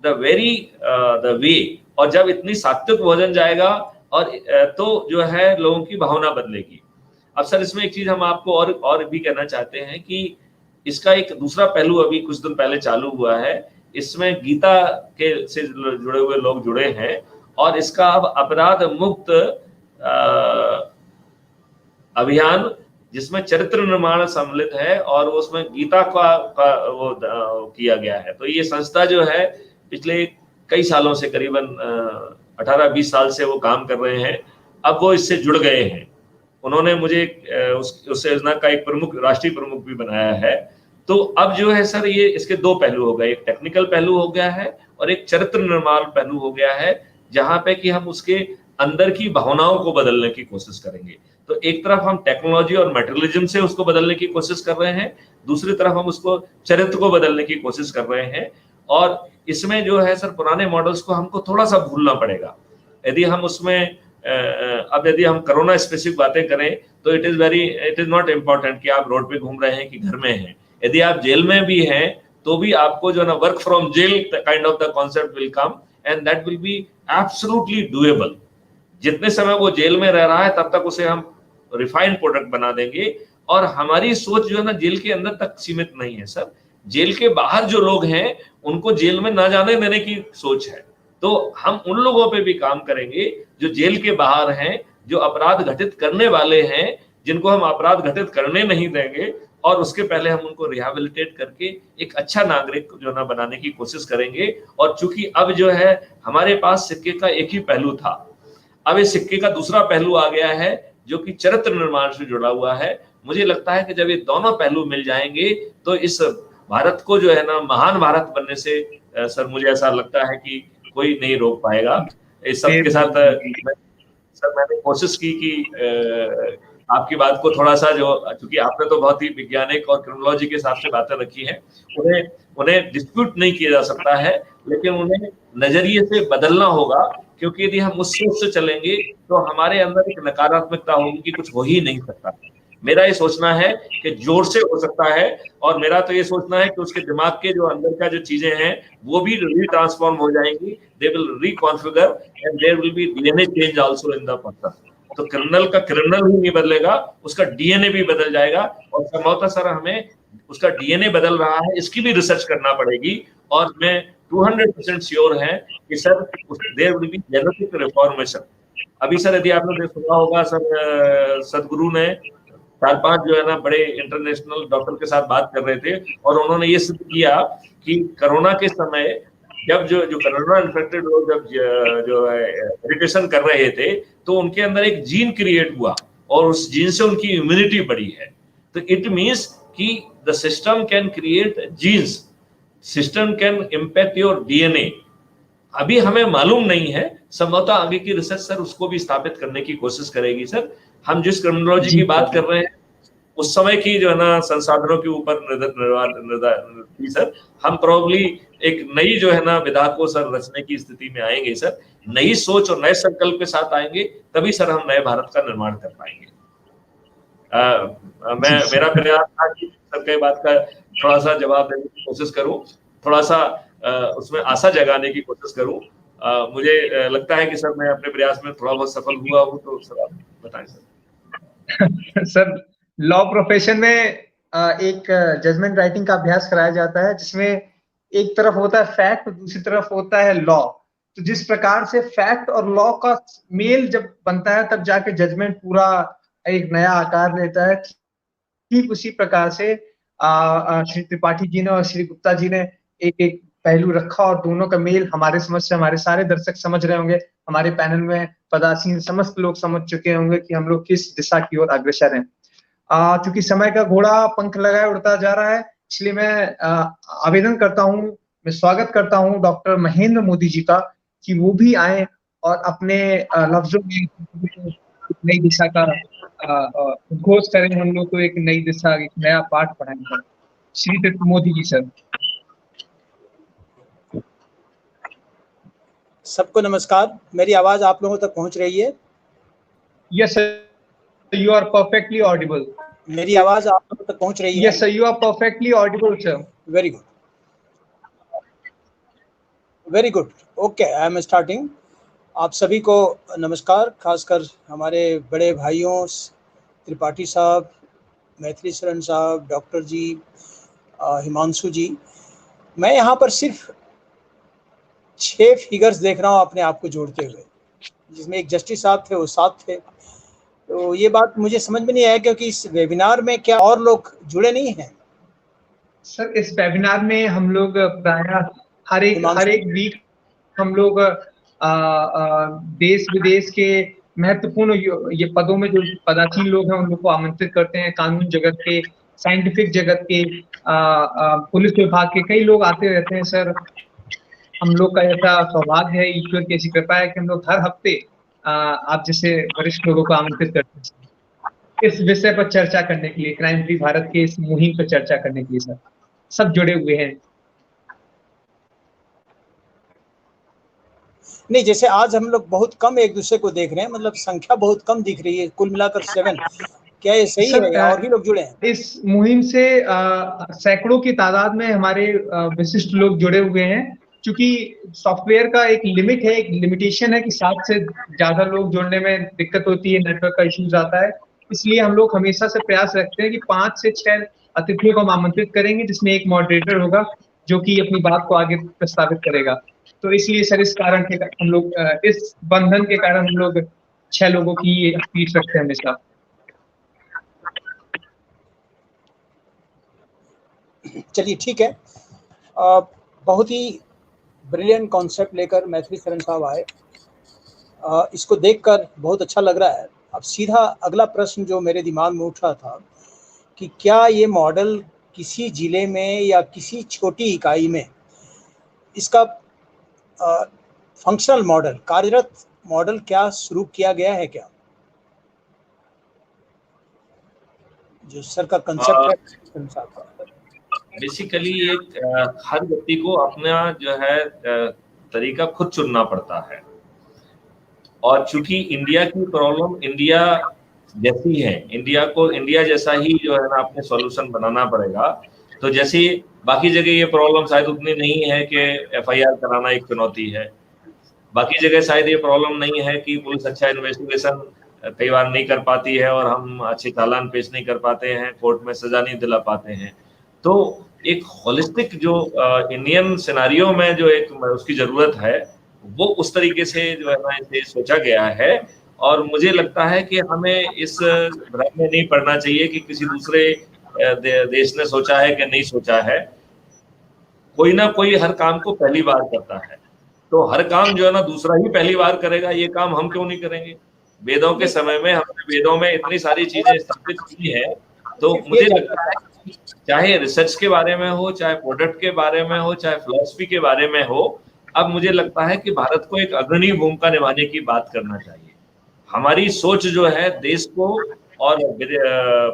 the very the way. और जब इतनी सात्विक भोजन जाएगा और तो जो है लोगों की भावना बदलेगी। अब सर इसमें एक चीज हम आपको और भी कहना चाहते हैं कि इसका एक दूसरा पहलू अभी कुछ दिन पहले चालू हुआ है, इसमें गीता के से जुड़े हुए लोग जुड़े हैं और इसका अब अपराध मुक्त अभियान जिसमें चरित्र निर्माण सम्मिलित है और उसमें गीता का वो किया गया है। तो ये संस्था जो है पिछले कई सालों से करीबन 18-20 साल से वो काम कर रहे हैं, अब वो इससे जुड़ गए हैं। उन्होंने मुझे उस योजना का एक प्रमुख, राष्ट्रीय प्रमुख भी बनाया है। तो अब जो है सर ये इसके दो पहलू हो गए, एक टेक्निकल पहलू हो गया है और एक चरित्र निर्माण पहलू हो गया है, जहां पे कि हम उसके अंदर की भावनाओं को बदलने की कोशिश करेंगे। तो एक तरफ हम टेक्नोलॉजी और मटेरियलिज्म से उसको बदलने की कोशिश कर रहे हैं, दूसरी तरफ हम उसको चरित्र को बदलने की कोशिश कर रहे हैं। और इसमें जो है सर पुराने मॉडल्स को हमको थोड़ा सा भूलना पड़ेगा। यदि हम उसमें अब यदि हम कोरोना स्पेसिफिक बातें करें तो इट इज नॉट इम्पोर्टेंट कि आप रोड पे घूम रहे हैं कि घर में हैं। यदि आप जेल में भी हैं तो भी आपको जो है ना work from jail kind of the concept will come and that will be absolutely doable. जितने समय वो जेल में रह रहा है तब तक उसे हम रिफाइंड प्रोडक्ट बना देंगे। और हमारी सोच जो है ना जेल के अंदर तक सीमित नहीं है सर, जेल के बाहर जो लोग हैं उनको जेल में ना जाने देने की सोच है। तो हम उन लोगों पे भी काम करेंगे जो जेल के बाहर हैं, जो अपराध घटित करने वाले हैं, जिनको हम अपराध घटित करने नहीं देंगे और उसके पहले हम उनको रिहेबिलिटेट करके एक अच्छा नागरिक जो ना बनाने की कोशिश करेंगे। और चूंकि अब जो है हमारे पास सिक्के का एक ही पहलू था, अब इस सिक्के का दूसरा पहलू आ गया है जो कि चरित्र निर्माण से जुड़ा हुआ है। मुझे लगता है कि जब ये दोनों पहलू मिल जाएंगे तो इस भारत को जो है ना महान भारत बनने से सर मुझे ऐसा लगता है कि कोई नहीं रोक पाएगा। इस सब के साथ सर मैंने कोशिश की कि आपकी बात को थोड़ा सा जो, क्योंकि आपने तो बहुत ही वैज्ञानिक और क्रोनोलॉजी के हिसाब से बातें रखी हैं, उन्हें डिस्प्यूट नहीं किया जा सकता है, लेकिन उन्हें नजरिए से बदलना होगा। क्योंकि यदि हम उस सोच से चलेंगे तो हमारे अंदर एक नकारात्मकता होगी कि कुछ हो ही नहीं सकता। मेरा ये सोचना है कि जोर से हो सकता है, और मेरा तो ये सोचना है कि उसके दिमाग के जो अंदर का जो चीजें हैं वो भी रीट्रांसफॉर्म हो जाएंगी, they will reconfigure and there will be DNA change also in the person. तो क्रिमिनल का क्रिमिनल ही नहीं बदलेगा, उसका डीएनए भी बदल जाएगा। और संभवतः सर हमें उसका डीएनए बदल रहा है, इसकी भी रिसर्च करना पड़ेगी। और मैं 200% श्योर है कि sir there will be genetic reformation. अभी सर यदि आपने सुना होगा सर, सदगुरु ने 4-5 जो है ना बड़े इंटरनेशनल डॉक्टर के साथ बात कर रहे थे और उन्होंने ये सिद्ध किया कि कोरोना के समय जब जो कोरोना इन्फेक्टेड लोग जब जो है मेडिटेशन कर रहे थे तो उनके अंदर एक जीन क्रिएट हुआ और उस जीन से उनकी इम्यूनिटी बढ़ी है। तो इट मीन्स कि the system can create genes, system can impact your DNA. अभी हमें मालूम नहीं है, संभवतः आगे की रिसर्च सर उसको भी स्थापित करने की कोशिश करेगी। सर हम जिस क्रिमिनोलॉजी की बात कर रहे हैं उस समय की जो है ना संसाधनों के ऊपर थी सर। हम प्रॉब्ली एक नई जो है ना विधा को सर रचने की स्थिति में आएंगे सर, नई सोच और नए संकल्प के साथ आएंगे, तभी सर हम नए भारत का निर्माण कर पाएंगे। मेरा प्रयास था कि सर के बात का थोड़ा सा जवाब देने की कोशिश करूं, थोड़ा सा उसमें आशा जगाने की कोशिश करूं। मुझे लगता है कि सर मैं अपने प्रयास में थोड़ा बहुत सफल हुआ हूं, तो सर आप बताएं सर।
सर लॉ प्रोफेशन में एक जजमेंट राइटिंग का अभ्यास कराया जाता है, जिसमें एक तरफ होता है फैक्ट और दूसरी तरफ होता है लॉ। तो जिस प्रकार से फैक्ट और लॉ का मेल जब बनता है, तब जाके जजमेंट पूरा एक नया आकार लेता है। ठीक उसी प्रकार से श्री त्रिपाठी जी ने और श्री गुप्ता जी ने एक एक पहलू रखा, और दोनों का मेल हमारे समझ से हमारे सारे दर्शक समझ रहे होंगे, हमारे पैनल में पदासीन समस्त लोग समझ चुके होंगे कि हम लोग किस दिशा की ओर अग्रसर हैं। क्योंकि समय का घोड़ा पंख लगाए उड़ता जा रहा है, इसलिए मैं आवेदन करता हूँ, मैं स्वागत करता हूँ डॉक्टर महेंद्र मोदी जी का, कि वो भी आए और अपने लफ्जों में नई दिशा का उद्घोष करें, हम लोग को एक नई दिशा, एक नया पाठ पढ़ाएंगे। श्री मोदी जी सर।
सबको नमस्कार, मेरी आवाज आप लोगों तक पहुंच रही है?
Yes sir, you are perfectly audible.
मेरी आवाज आप लोगों तक पहुंच रही है?
Yes sir, you are perfectly audible sir.
Very good, very good, okay, I am starting. आप सभी को नमस्कार, खासकर हमारे बड़े भाइयों त्रिपाठी साहब, मैथिली शरण साहब, डॉक्टर जी, हिमांशु जी। मैं यहाँ पर सिर्फ 6 फिगर्स देख रहा हूँ अपने आप को जोड़ते हुए, जिसमें एक जस्टिस साहब थे, वो 7 थे। तो ये बात मुझे समझ में नहीं आया, क्योंकि इस वेबिनार में क्या और लोग जुड़े नहीं हैं? सर
इस वेबिनार में हम लोग प्रायः हर एक वीक हम लोग देश विदेश के महत्वपूर्ण ये पदों में जो पदासीन लोग हैं, उन लोग को आमंत्रित करते हैं। कानून जगत के, साइंटिफिक जगत के, पुलिस विभाग के कई लोग आते रहते हैं सर। हम लोग का ऐसा सौभाग्य है, ईश्वर की ऐसी कृपा है कि हम लोग हर हफ्ते आप जैसे वरिष्ठ लोगों को आमंत्रित करते हैं इस विषय पर चर्चा करने के लिए, क्राइम फ्री भारत के इस मुहिम पर चर्चा करने के लिए। सर सब जुड़े हुए हैं।
नहीं, जैसे आज हम लोग बहुत कम एक दूसरे को देख रहे हैं, मतलब संख्या बहुत कम दिख रही है, कुल मिलाकर 7। क्या ये सही है या और भी लोग जुड़े हैं?
इस मुहिम से सैकड़ों की तादाद में हमारे विशिष्ट लोग जुड़े हुए हैं। क्योंकि सॉफ्टवेयर का एक लिमिट है, एक लिमिटेशन है कि 7 से ज्यादा लोग जुड़ने में दिक्कत होती है, नेटवर्क का इश्यूज आता है। इसलिए हम लोग हमेशा से प्रयास रखते हैं कि 5 से 6 अतिथियों को हम आमंत्रित करेंगे, जिसमें एक मॉडरेटर होगा जो कि अपनी बात को आगे प्रस्तावित करेगा। तो इसलिए सर इस कारण के हम लोग, इस बंधन के कारण हम लोग 6 लोगों की स्पीच रखते हैं हमेशा।
चलिए ठीक है, बहुत ही ब्रिलियंट कॉन्सेप्ट लेकर मैथिली शरण साहब आए, इसको देखकर बहुत अच्छा लग रहा है। अब सीधा अगला प्रश्न जो मेरे दिमाग में उठ रहा था कि क्या ये मॉडल किसी जिले में या किसी छोटी इकाई में इसका फंक्शनल मॉडल, कार्यरत मॉडल क्या शुरू किया गया है क्या? जो सर का कंसेप्ट है
बेसिकली एक हर व्यक्ति को अपना जो है तरीका खुद चुनना पड़ता है। और चूंकि इंडिया की प्रॉब्लम इंडिया जैसी है, इंडिया जैसा ही जो है ना अपने सॉल्यूशन बनाना पड़ेगा। तो जैसे बाकी जगह ये प्रॉब्लम शायद उतनी नहीं है कि एफआईआर कराना एक चुनौती है, बाकी जगह शायद ये प्रॉब्लम नहीं है कि पुलिस अच्छा इन्वेस्टिगेशन कई बार नहीं कर पाती है और हम अच्छे चालान पेश नहीं कर पाते हैं, कोर्ट में सजा नहीं दिला पाते हैं। तो एक होलिस्टिक जो इंडियन सिनारियो में जो एक उसकी जरूरत है, वो उस तरीके से जो है ना इसे सोचा गया है। और मुझे लगता है कि हमें इस भ्रम में नहीं पड़ना चाहिए कि किसी दूसरे देश ने सोचा है कि नहीं सोचा है। कोई ना कोई हर काम को पहली बार करता है, तो हर काम जो है ना दूसरा ही पहली बार करेगा, ये काम हम क्यों नहीं करेंगे? वेदों के समय में हमने वेदों में इतनी सारी चीजें स्थापित की है। तो मुझे लगता है चाहे रिसर्च के बारे में हो, चाहे प्रोडक्ट के बारे में हो, चाहे फिलॉसफी के बारे में हो, अब मुझे लगता है कि भारत को एक अग्रणी भूमिका निभाने की बात करना चाहिए। हमारी सोच जो है देश को और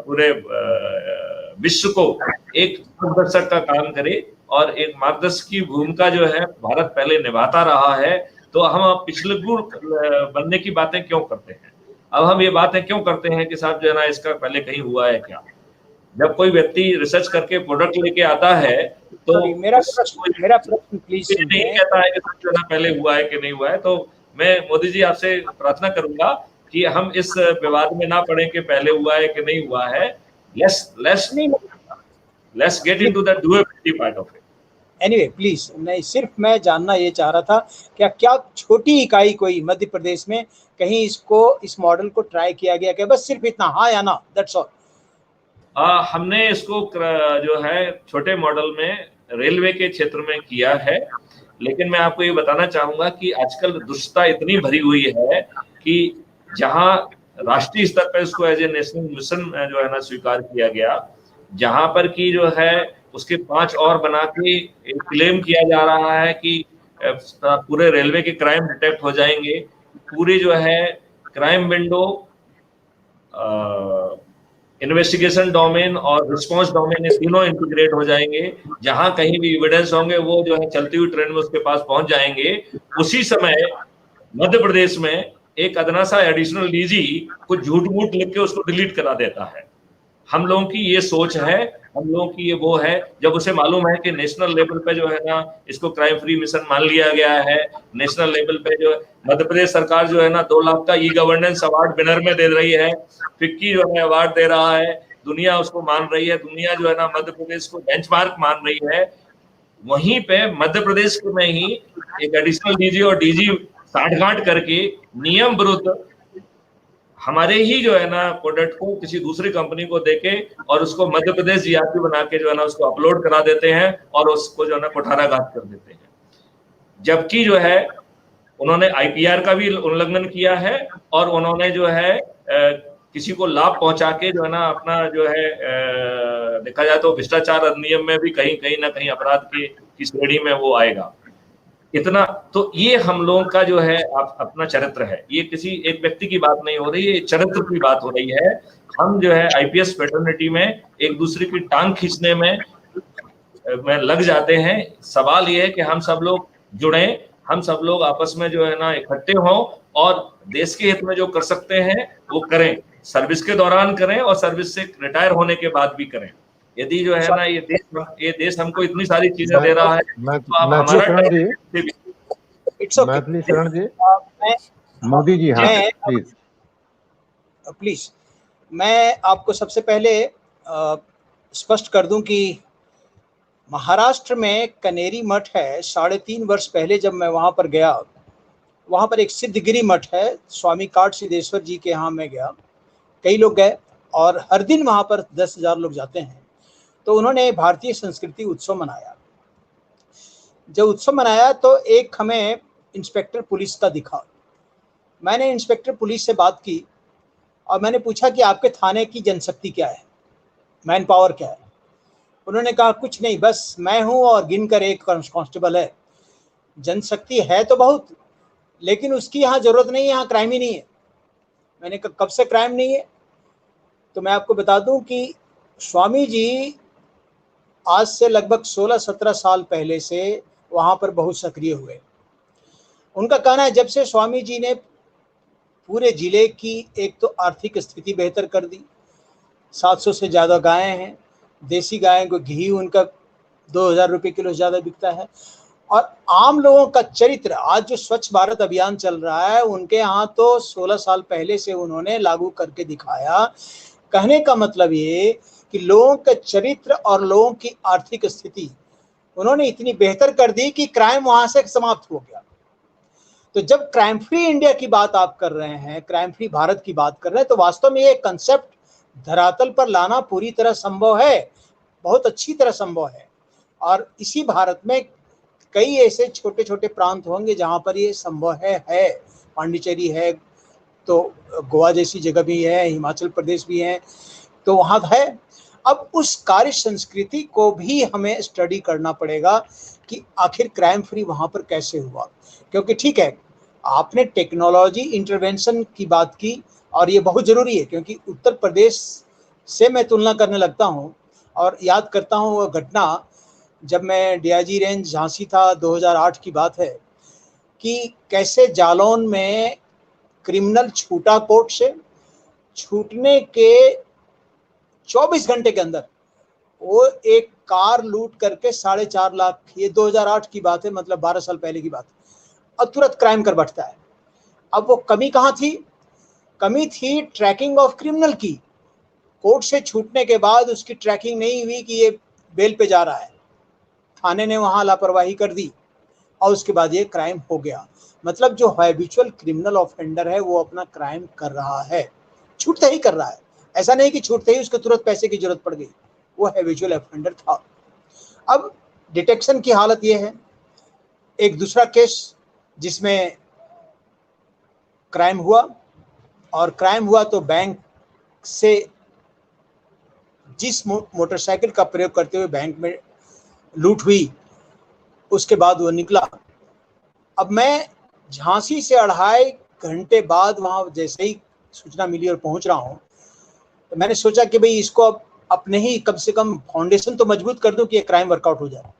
पूरे विश्व को एक मार्गदर्शक का काम करे। और एक मार्गदर्शक की भूमिका जो है भारत पहले निभाता रहा है। तो हम पिछले बनने की बातें क्यों करते हैं? अब हम ये बातें क्यों करते हैं कि साहब जो है ना इसका पहले कहीं हुआ है क्या? जब कोई व्यक्ति रिसर्च करके प्रोडक्ट लेके आता है तो
मेरा प्रश्न प्लीज
नहीं कहता है कि जो है ना पहले हुआ है कि नहीं हुआ है। तो मैं मोदी जी आपसे प्रार्थना करूंगा कि हम इस विवाद में ना पड़े कि पहले हुआ है कि नहीं हुआ है। Let's get into the doability part of it.
Anyway please, नहीं सिर्फ मैं जानना ये चाह रहा था क्या छोटी इकाई कोई मध्य प्रदेश में कहीं इस मॉडल को ट्राई किया गया क्या? बस सिर्फ इतना, हाँ या ना, दैट्स ऑल।
हमने इसको जो है छोटे मॉडल में रेलवे के क्षेत्र में किया है। लेकिन मैं आपको ये बताना चाहूंगा कि आजकल दुष्टता इतनी भरी हुई है कि जहां राष्ट्रीय स्तर पर इसको एज ए नेशनल मिशन जो है ना स्वीकार किया गया, जहां पर की जो है उसके 5 और बना के क्लेम किया जा रहा है कि पूरे रेलवे के क्राइम डिटेक्ट हो जाएंगे, पूरी जो है क्राइम विंडो, इन्वेस्टिगेशन डोमेन और रिस्पांस डोमेन, ये तीनों इंटीग्रेट हो जाएंगे। जहां कहीं भी एविडेंस होंगे वो जो है चलती हुई ट्रेन में उसके पास पहुंच जाएंगे। उसी समय मध्य प्रदेश में एक अदना सा एडिशनल डीजी कुछ झूठ मूठ लिख के उसको डिलीट करा देता है। हम लोगों की ये सोच है, हम लोगों की ये वो है, जब उसे मालूम है कि नेशनल लेवल पे जो है ना इसको क्राइम फ्री मिशन मान लिया गया है, नेशनल लेवल पे जो मध्य प्रदेश सरकार जो है ना 2 लाख का ई गवर्नेंस अवार्ड विनर में दे रही है, फिक्की जो है अवार्ड दे रहा है, दुनिया उसको मान रही है, दुनिया जो है ना मध्य प्रदेश को बेंचमार्क मान रही है। वहीं पे मध्य प्रदेश में ही एक एडिशनल डीजी और डीजी साठगांठ करके नियम विरुद्ध हमारे ही जो है ना प्रोडक्ट को किसी दूसरी कंपनी को देके और उसको मध्य प्रदेश जीआरपी बना के जो है ना उसको अपलोड करा देते हैं और उसको जो है ना कुठाराघात कर देते हैं। जबकि जो है उन्होंने आईपीआर का भी उल्लंघन किया है और उन्होंने जो है किसी को लाभ पहुंचा के जो है ना अपना जो है देखा जाए तो भ्रष्टाचार अधिनियम में भी कहीं ना कहीं अपराध की श्रेणी में वो आएगा। इतना तो ये हम लोगों का जो है अपना चरित्र है, ये किसी एक व्यक्ति की बात नहीं हो रही है, ये चरित्र की बात हो रही है। हम जो है आईपीएस फ्रेटर्निटी में एक दूसरे की टांग खींचने में लग जाते हैं। सवाल ये है कि हम सब लोग जुड़े, हम सब लोग आपस में जो है ना इकट्ठे हों और देश के हित में जो कर सकते हैं वो करें, सर्विस के दौरान करें और सर्विस से रिटायर होने के बाद भी करें। यदि जो है ना ये देश हमको इतनी सारी चीजें दे रहा है तो आप हमारा
शरण जी, मोदी जी, हाँ
प्लीज मैं आपको सबसे पहले स्पष्ट कर दूं कि महाराष्ट्र में कनेरी मठ है। 3.5 वर्ष पहले जब मैं वहां पर गया, वहां पर एक सिद्धगिरी मठ है, स्वामी काट सिद्धेश्वर जी के यहाँ मैं गया, कई लोग गए और हर दिन वहां पर 10,000 लोग जाते हैं। तो उन्होंने भारतीय संस्कृति उत्सव मनाया। जब उत्सव मनाया तो एक हमें इंस्पेक्टर पुलिस का दिखा। मैंने इंस्पेक्टर पुलिस से बात की और मैंने पूछा कि आपके थाने की जनशक्ति क्या है, मैन पावर क्या है। उन्होंने कहा कुछ नहीं, बस मैं हूं और गिनकर एक कांस्टेबल है। जनशक्ति है तो बहुत, लेकिन उसकी यहाँ जरूरत नहीं है, यहाँ क्राइम ही नहीं है। मैंने कहा कब से क्राइम नहीं है? तो मैं आपको बता दूं कि स्वामी जी आज से लगभग 16-17 साल पहले से वहाँ पर बहुत सक्रिय हुए। उनका कहना है जब से स्वामी जी ने पूरे जिले की एक तो आर्थिक स्थिति बेहतर कर दी, 700 से ज़्यादा गायें हैं, देसी गायें को घी उनका 2,000 रुपये किलो ज़्यादा बिकता है, और आम लोगों का चरित्र, आज जो स्वच्छ भारत अभियान चल रहा है उनके यहाँ तो 16 साल पहले से उन्होंने लागू करके दिखाया। कहने का मतलब ये कि लोगों का चरित्र और लोगों की आर्थिक स्थिति उन्होंने इतनी बेहतर कर दी कि क्राइम वहां से समाप्त हो गया। तो जब क्राइम फ्री इंडिया की बात आप कर रहे हैं, क्राइम फ्री भारत की बात कर रहे हैं, तो वास्तव में ये कंसेप्ट धरातल पर लाना पूरी तरह संभव है, बहुत अच्छी तरह संभव है। और इसी भारत में कई ऐसे छोटे छोटे प्रांत होंगे जहां पर ये संभव है। पांडिचेरी है, तो गोवा जैसी जगह भी है, हिमाचल प्रदेश भी है, तो वहाँ है। अब उस कार्य संस्कृति को भी हमें स्टडी करना पड़ेगा कि आखिर क्राइम फ्री वहाँ पर कैसे हुआ। क्योंकि ठीक है, आपने टेक्नोलॉजी इंटरवेंशन की बात की, और ये बहुत ज़रूरी है, क्योंकि उत्तर प्रदेश से मैं तुलना करने लगता हूँ और याद करता हूँ वो घटना जब मैं डीआईजी रेंज झांसी था, 2008 की बात है, कि कैसे जालौन में क्रिमिनल छूटा कोर्ट से, छूटने के 24 घंटे के अंदर वो एक कार लूट करके 4.5 लाख, ये 2008 की बात है, मतलब 12 साल पहले की बात है, और तुरंत क्राइम कर बैठता है। अब वो कमी कहाँ थी? कमी थी ट्रैकिंग ऑफ क्रिमिनल की। कोर्ट से छूटने के बाद उसकी ट्रैकिंग नहीं हुई कि ये बेल पे जा रहा है, थाने ने वहां लापरवाही कर दी और उसके बाद ये क्राइम हो गया। मतलब जो हैबिचुअल क्रिमिनल ऑफेंडर है वो अपना क्राइम कर रहा है, छूटते ही कर रहा है, ऐसा नहीं कि छूटते ही उसको तुरंत पैसे की जरूरत पड़ गई, वो हैबिचुअल ऑफेंडर था। अब डिटेक्शन की हालत ये है। एक दूसरा केस जिसमें क्राइम हुआ, और क्राइम हुआ तो बैंक से जिस मोटरसाइकिल का प्रयोग करते हुए बैंक में लूट हुई, उसके बाद वो निकला। अब मैं झांसी से 2.5 घंटे बाद वहां जैसे ही सूचना मिली और पहुंच रहा हूं, तो मैंने सोचा कि भाई इसको अब अपने ही कम से कम फाउंडेशन तो मजबूत कर दूं कि ये क्राइम वर्कआउट हो जाए।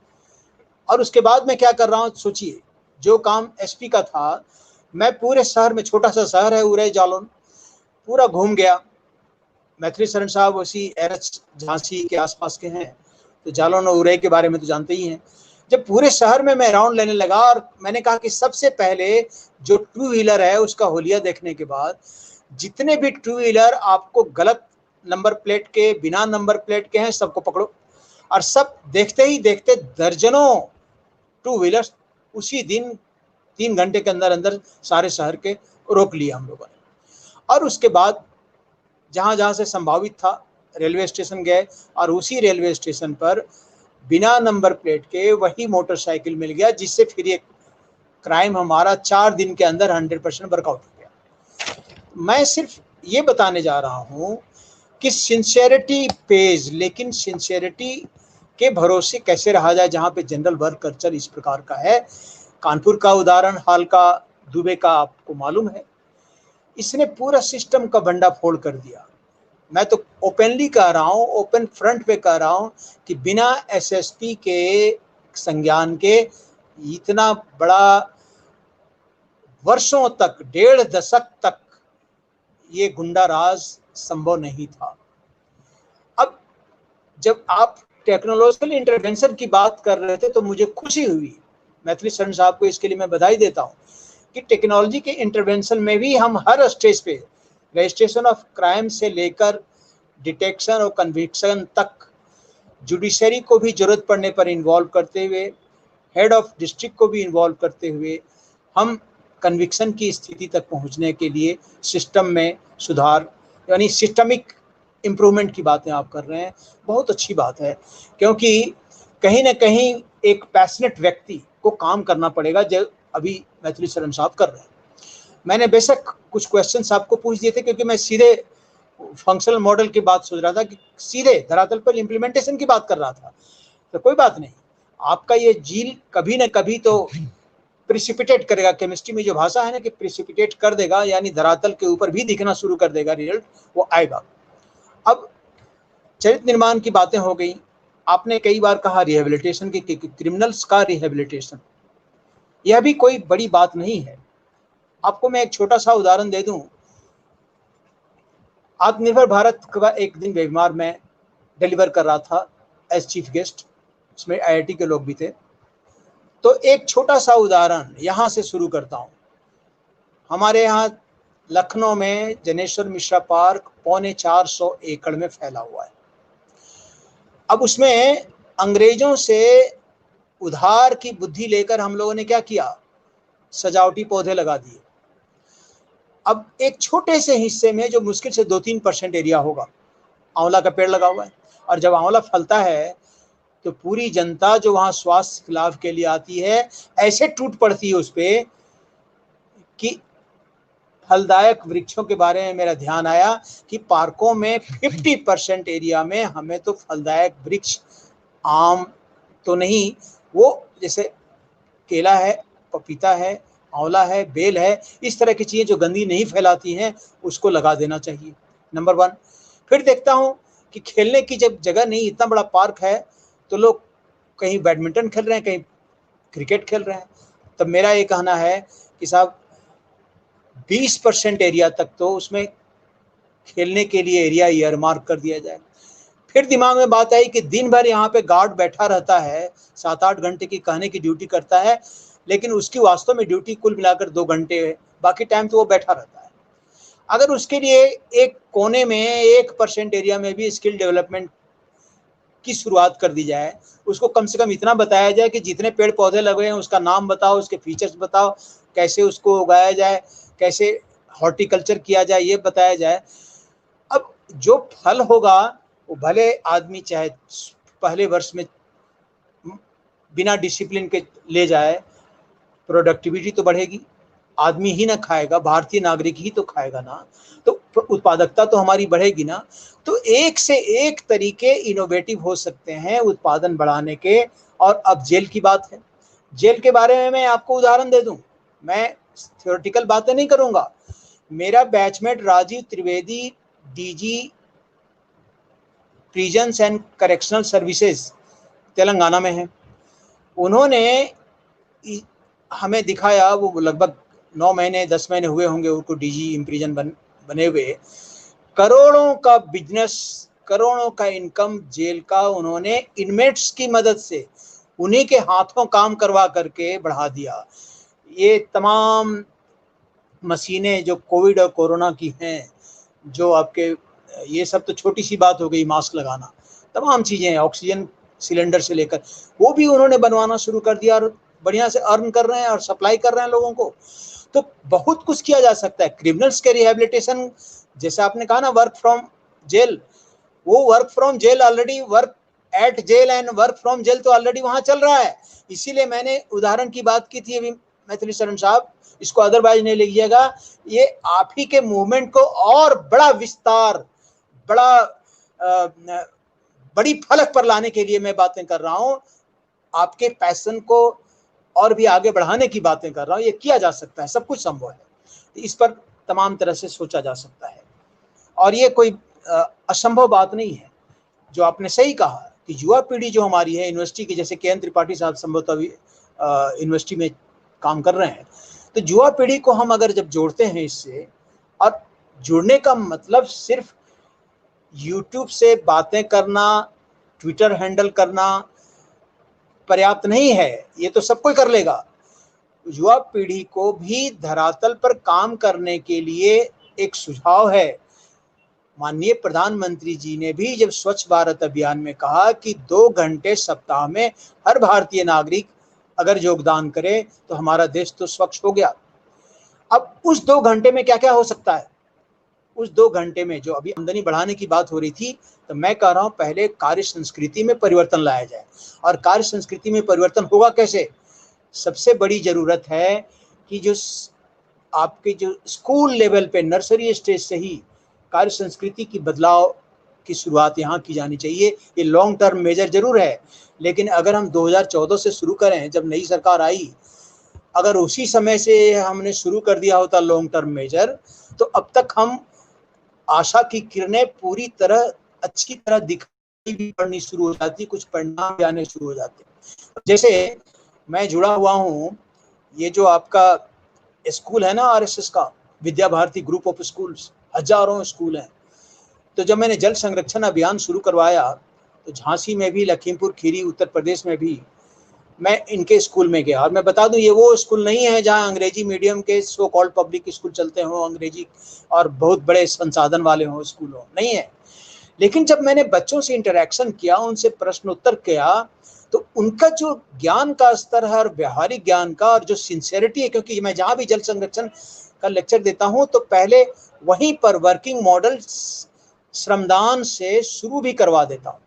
और उसके बाद मैं क्या कर रहा हूं, सोचिए, जो काम एसपी का था, मैं पूरे शहर में, छोटा सा शहर है उरई जालौन, पूरा घूम गया। मैथिली शरण साहब उसी एरच झांसी के आसपास के हैं, तो जालौन और उरई के बारे में तो जानते ही हैं। जब पूरे शहर में मैं राउंड लेने लगा और मैंने कहा कि सबसे पहले जो 2 व्हीलर है उसका होलिया देखने के बाद जितने भी 2 व्हीलर आपको गलत नंबर प्लेट के, बिना नंबर प्लेट के हैं, सबको पकड़ो। और सब देखते ही देखते दर्जनों 2 व्हीलर उसी दिन 3 घंटे के अंदर अंदर सारे शहर के रोक लिया हम लोगों ने। और उसके बाद जहाँ जहाँ से संभावित था रेलवे स्टेशन गए, और उसी रेलवे स्टेशन पर बिना नंबर प्लेट के वही मोटरसाइकिल मिल गया, जिससे फिर एक क्राइम हमारा 4 दिन के अंदर 100% वर्कआउट हो गया। मैं सिर्फ ये बताने जा रहा हूँ कि सिंसियरिटी पेज, लेकिन सिंसियरिटी के भरोसे कैसे रहा जाए जहाँ पे जनरल वर्क कल्चर इस प्रकार का है। कानपुर का उदाहरण हाल का दुबे का आपको मालूम है, इसने पूरा सिस्टम का भंडाफोड़ कर दिया। मैं तो ओपनली कह रहा हूँ, ओपन फ्रंट पे कह रहा हूँ कि बिना एसएसपी के संज्ञान के इतना बड़ा वर्षों तक, 1.5 दशक तक ये गुंडा राज संभव नहीं था। अब जब आप टेक्नोलॉजिकल इंटरवेंशन की बात कर रहे थे तो मुझे खुशी हुई, मैथिली शरण साहब को इसके लिए मैं बधाई देता हूँ कि टेक्नोलॉजी के इंटरवेंशन में भी हम हर स्टेज पे, रजिस्ट्रेशन ऑफ क्राइम से लेकर डिटेक्शन और कन्विक्शन तक, जुडिशरी को भी जरूरत पड़ने पर इन्वॉल्व करते हुए, हेड ऑफ डिस्ट्रिक्ट को भी इन्वॉल्व करते हुए, हम कन्विक्शन की स्थिति तक पहुंचने के लिए सिस्टम में सुधार, यानी सिस्टमिक इम्प्रूवमेंट की बातें आप कर रहे हैं। बहुत अच्छी बात है, क्योंकि कहीं ना कहीं एक पैशनेट व्यक्ति को काम करना पड़ेगा, जो अभी मैथिली शरण साहब कर रहे हैं। मैंने बेशक कुछ क्वेश्चंस आपको पूछ दिए थे, क्योंकि मैं सीधे फंक्शनल मॉडल की बात सोच रहा था, कि सीधे धरातल पर इम्प्लीमेंटेशन की बात कर रहा था। तो कोई बात नहीं, आपका ये जील कभी ना कभी तो प्रिसिपिटेट करेगा। केमिस्ट्री में जो भाषा है ना कि प्रिसिपिटेट कर देगा, यानी धरातल के ऊपर भी दिखना शुरू कर देगा, रिजल्ट वो आएगा। अब चरित्र निर्माण की बातें हो गई। आपने कई बार कहा रिहेबिलिटेशन की, क्रिमिनल्स का रिहेबिलिटेशन, यह भी कोई बड़ी बात नहीं है। आपको मैं एक छोटा सा उदाहरण दे दूं। आत्मनिर्भर भारत का एक दिन वेबिनार में डिलीवर कर रहा था एज चीफ गेस्ट, उसमें आईआईटी के लोग भी थे। तो एक छोटा सा उदाहरण यहाँ से शुरू करता हूँ। हमारे यहाँ लखनऊ में जनेश्वर मिश्रा पार्क 450 एकड़ में फैला हुआ है। अब उसमें अंग्रेजों से उधार की बुद्धि लेकर हम लोगों ने क्या किया, सजावटी पौधे लगा दिए। अब एक छोटे से हिस्से में जो मुश्किल से 2-3% एरिया होगा, आंवला का पेड़ लगा हुआ है, और जब आंवला फलता है तो पूरी जनता जो वहाँ स्वास्थ्य लाभ के लिए आती है, ऐसे टूट पड़ती है उस पर कि फलदायक वृक्षों के बारे में मेरा ध्यान आया कि पार्कों में 50% एरिया में हमें तो फलदायक वृक्ष, आम तो नहीं, वो जैसे केला है, पपीता है, आंवला है, बेल है, इस तरह की चीज़ें जो गंदगी नहीं फैलाती हैं उसको लगा देना चाहिए, नंबर 1। फिर देखता हूँ कि खेलने की जब जगह नहीं, इतना बड़ा पार्क है तो लोग कहीं बैडमिंटन खेल रहे हैं, कहीं क्रिकेट खेल रहे हैं, तब मेरा ये कहना है कि साहब 20% एरिया तक तो उसमें खेलने के लिए एरिया ईयरमार्क कर दिया जाए। फिर दिमाग में बात आई कि दिन भर यहाँ पे गार्ड बैठा रहता है, 7-8 घंटे की कहने की ड्यूटी करता है, लेकिन उसकी वास्तव में ड्यूटी कुल मिलाकर 2 घंटे है, बाकी टाइम तो वो बैठा रहता है। अगर उसके लिए एक कोने में 1% एरिया में भी स्किल डेवलपमेंट की शुरुआत कर दी जाए, उसको कम से कम इतना बताया जाए कि जितने पेड़ पौधे लगे हैं उसका नाम बताओ, उसके फीचर्स बताओ, कैसे उसको उगाया जाए, कैसे हॉर्टिकल्चर किया जाए, ये बताया जाए। अब जो फल होगा वो भले आदमी चाहे पहले वर्ष में बिना डिसिप्लिन के ले जाए, प्रोडक्टिविटी तो बढ़ेगी, आदमी ही ना खाएगा, भारतीय नागरिक ही तो खाएगा ना, तो उत्पादकता तो हमारी बढ़ेगी ना। तो एक से एक तरीके इनोवेटिव हो सकते हैं उत्पादन बढ़ाने के। और अब जेल की बात है, जेल के बारे में मैं आपको उदाहरण दे दूं, मैं थ्योरेटिकल बातें नहीं करूंगा। मेरा batchmate Rajiv Trivedi, DG prisons and correctional services Telangana में है, उन्होंने हमें दिखाया, वो लगभग 9 महीने 10 महीने हुए होंगे उनको डीजी इम्प्रिजन बने हुए, करोड़ों का बिजनेस, करोड़ों का इनकम जेल का उन्होंने इनमेट्स की मदद से उन्हीं के हाथों काम करवा करके बढ़ा दिया। ये तमाम मशीनें जो कोविड और कोरोना की हैं, जो आपके, ये सब तो छोटी सी बात हो गई, मास्क लगाना, तमाम चीज़ें, ऑक्सीजन सिलेंडर से लेकर, वो भी उन्होंने बनवाना शुरू कर दिया और बढ़िया से अर्न कर रहे हैं और सप्लाई कर रहे हैं लोगों को। तो बहुत कुछ किया जा सकता है। क्रिमिनल्स के रिहेबिलिटेशन, जैसे आपने कहा ना वर्क फ्रॉम जेल, वो work from jail already, work at jail and work from jail तो ऑलरेडी वहां चल रहा है। इसीलिए मैंने उदाहरण की बात की थी अभी, मैथिली शरण साहब, इसको अदरवाइज नहीं लीजिएगा, ये आप ही के मूवमेंट को और बड़ा विस्तार, बड़ी फलक पर लाने के लिए मैं बातें कर रहा हूँ, आपके पैशन को और भी आगे बढ़ाने की बातें कर रहा हूँ। ये किया जा सकता है, सब कुछ संभव है, इस पर तमाम तरह से सोचा जा सकता है और ये कोई असंभव बात नहीं है। जो आपने सही कहा कि युवा पीढ़ी जो हमारी है यूनिवर्सिटी की, जैसे के.एन. त्रिपाठी साहब संभवतः यूनिवर्सिटी में काम कर रहे हैं, तो युवा पीढ़ी को हम अगर जब जोड़ते हैं इससे, और जुड़ने का मतलब सिर्फ यूट्यूब से बातें करना, ट्विटर हैंडल करना पर्याप्त नहीं है, ये तो सब कोई कर लेगा। युवा पीढ़ी को भी धरातल पर काम करने के लिए एक सुझाव है। माननीय प्रधानमंत्री जी ने भी जब स्वच्छ भारत अभियान में कहा कि 2 घंटे सप्ताह में हर भारतीय नागरिक अगर योगदान करे तो हमारा देश तो स्वच्छ हो गया। अब उस 2 घंटे में क्या क्या हो सकता है? उस 2 घंटे में जो अभी आमदनी बढ़ाने की बात हो रही थी, तो मैं कह रहा हूं पहले कार्य संस्कृति में परिवर्तन लाया जाए। और कार्य संस्कृति में परिवर्तन होगा कैसे? सबसे बड़ी जरूरत है कि जो आपके जो स्कूल लेवल पे, नर्सरी स्टेज से ही कार्य संस्कृति की बदलाव की शुरुआत यहाँ की जानी चाहिए। ये लॉन्ग टर्म मेजर जरूर है, लेकिन अगर हम 2014 से शुरू करें, जब नई सरकार आई, अगर उसी समय से हमने शुरू कर दिया होता लॉन्ग टर्म मेजर, तो अब तक हम आशा की किरणें पूरी तरह अच्छी तरह दिखाई भी पड़नी शुरू हो जाती, कुछ परिणाम भी आने शुरू हो जाते। जैसे मैं जुड़ा हुआ हूँ, ये जो आपका स्कूल है ना आरएसएस का, Vidya Bharati group of schools, हजारों स्कूल हैं। तो जब मैंने जल संरक्षण अभियान शुरू करवाया, तो झांसी में भी, लखीमपुर खीरी उत्तर प्रदेश में भी मैं इनके स्कूल में गया। और मैं बता दूं, ये वो स्कूल नहीं है जहां अंग्रेजी मीडियम के सो कॉल्ड पब्लिक स्कूल चलते हों, अंग्रेजी और बहुत बड़े संसाधन वाले हों स्कूल हो, नहीं है। लेकिन जब मैंने बच्चों से इंटरेक्शन किया, उनसे प्रश्न उत्तर किया, तो उनका जो ज्ञान का स्तर है और व्यवहारिक ज्ञान का, और जो सिंसियरिटी है, क्योंकि मैं जहाँ भी जल संरक्षण का लेक्चर देता हूँ तो पहले वहीं पर वर्किंग मॉडल श्रमदान से शुरू भी करवा देता हूँ।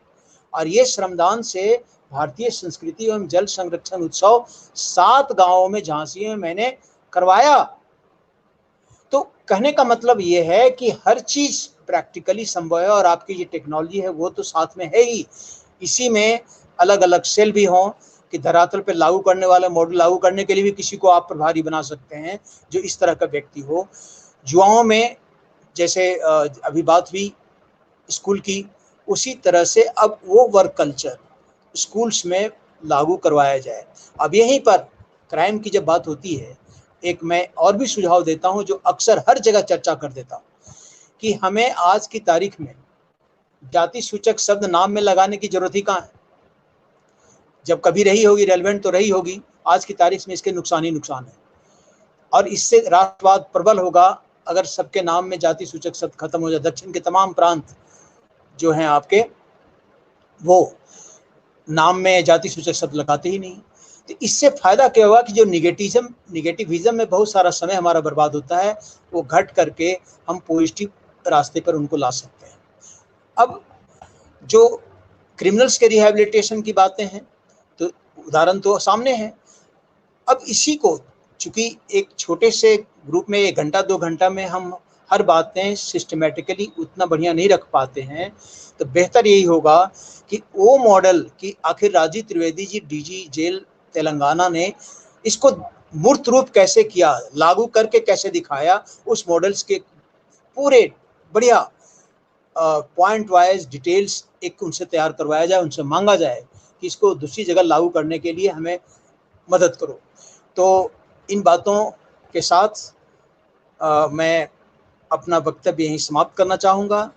और ये श्रमदान से भारतीय संस्कृति एवं जल संरक्षण उत्सव 7 गांवों में, झांसी में मैंने करवाया। तो कहने का मतलब ये है कि हर चीज प्रैक्टिकली संभव है, और आपकी ये टेक्नोलॉजी है वो तो साथ में है ही। इसी में अलग अलग सेल भी हों, कि धरातल पे लागू करने वाला मॉडल लागू करने के लिए भी किसी को आप प्रभारी बना सकते हैं जो इस तरह का व्यक्ति हो। युवाओं में जैसे अभी बात हुई स्कूल की, उसी तरह से अब वो वर्क कल्चर स्कूल्स में लागू करवाया जाए। अब यहीं पर क्राइम की जब बात होती है, एक मैं और भी सुझाव देता हूं जो अक्सर हर जगह चर्चा कर देता हूं कि हमें आज की तारीख में जाति सूचक शब्द नाम में लगाने की जरूरत ही कहाँ है। जब कभी रही होगी रेलेवेंट तो रही होगी, आज की तारीख में इसके नुकसान ही नुकसान है। और इससे राष्ट्रवाद प्रबल होगा अगर सबके नाम में जाति सूचक शब्द खत्म हो जाए। दक्षिण के तमाम प्रांत जो हैं आपके, वो नाम में जाति सूचक शब्द लगाते ही नहीं। तो इससे फायदा क्या होगा कि जो निगेटिविज्म में बहुत सारा समय हमारा बर्बाद होता है, वो घट करके हम पॉजिटिव रास्ते पर उनको ला सकते हैं। अब जो क्रिमिनल्स के रिहैबिलिटेशन की बातें हैं, तो उदाहरण तो सामने है। अब इसी को चूंकि एक छोटे से ग्रुप में 1 घंटा 2 घंटा में हम हर बातें सिस्टमेटिकली उतना बढ़िया नहीं रख पाते हैं, तो बेहतर यही होगा कि वो मॉडल कि आखिर राजीव त्रिवेदी जी डीजी जेल तेलंगाना ने इसको मूर्त रूप कैसे किया, लागू करके कैसे दिखाया, उस मॉडल्स के पूरे बढ़िया पॉइंट वाइज डिटेल्स एक उनसे तैयार करवाया जाए, उनसे मांगा जाए कि इसको दूसरी जगह लागू करने के लिए हमें मदद करो। तो इन बातों के साथ मैं अपना वक्तव्य यहीं समाप्त करना चाहूँगा।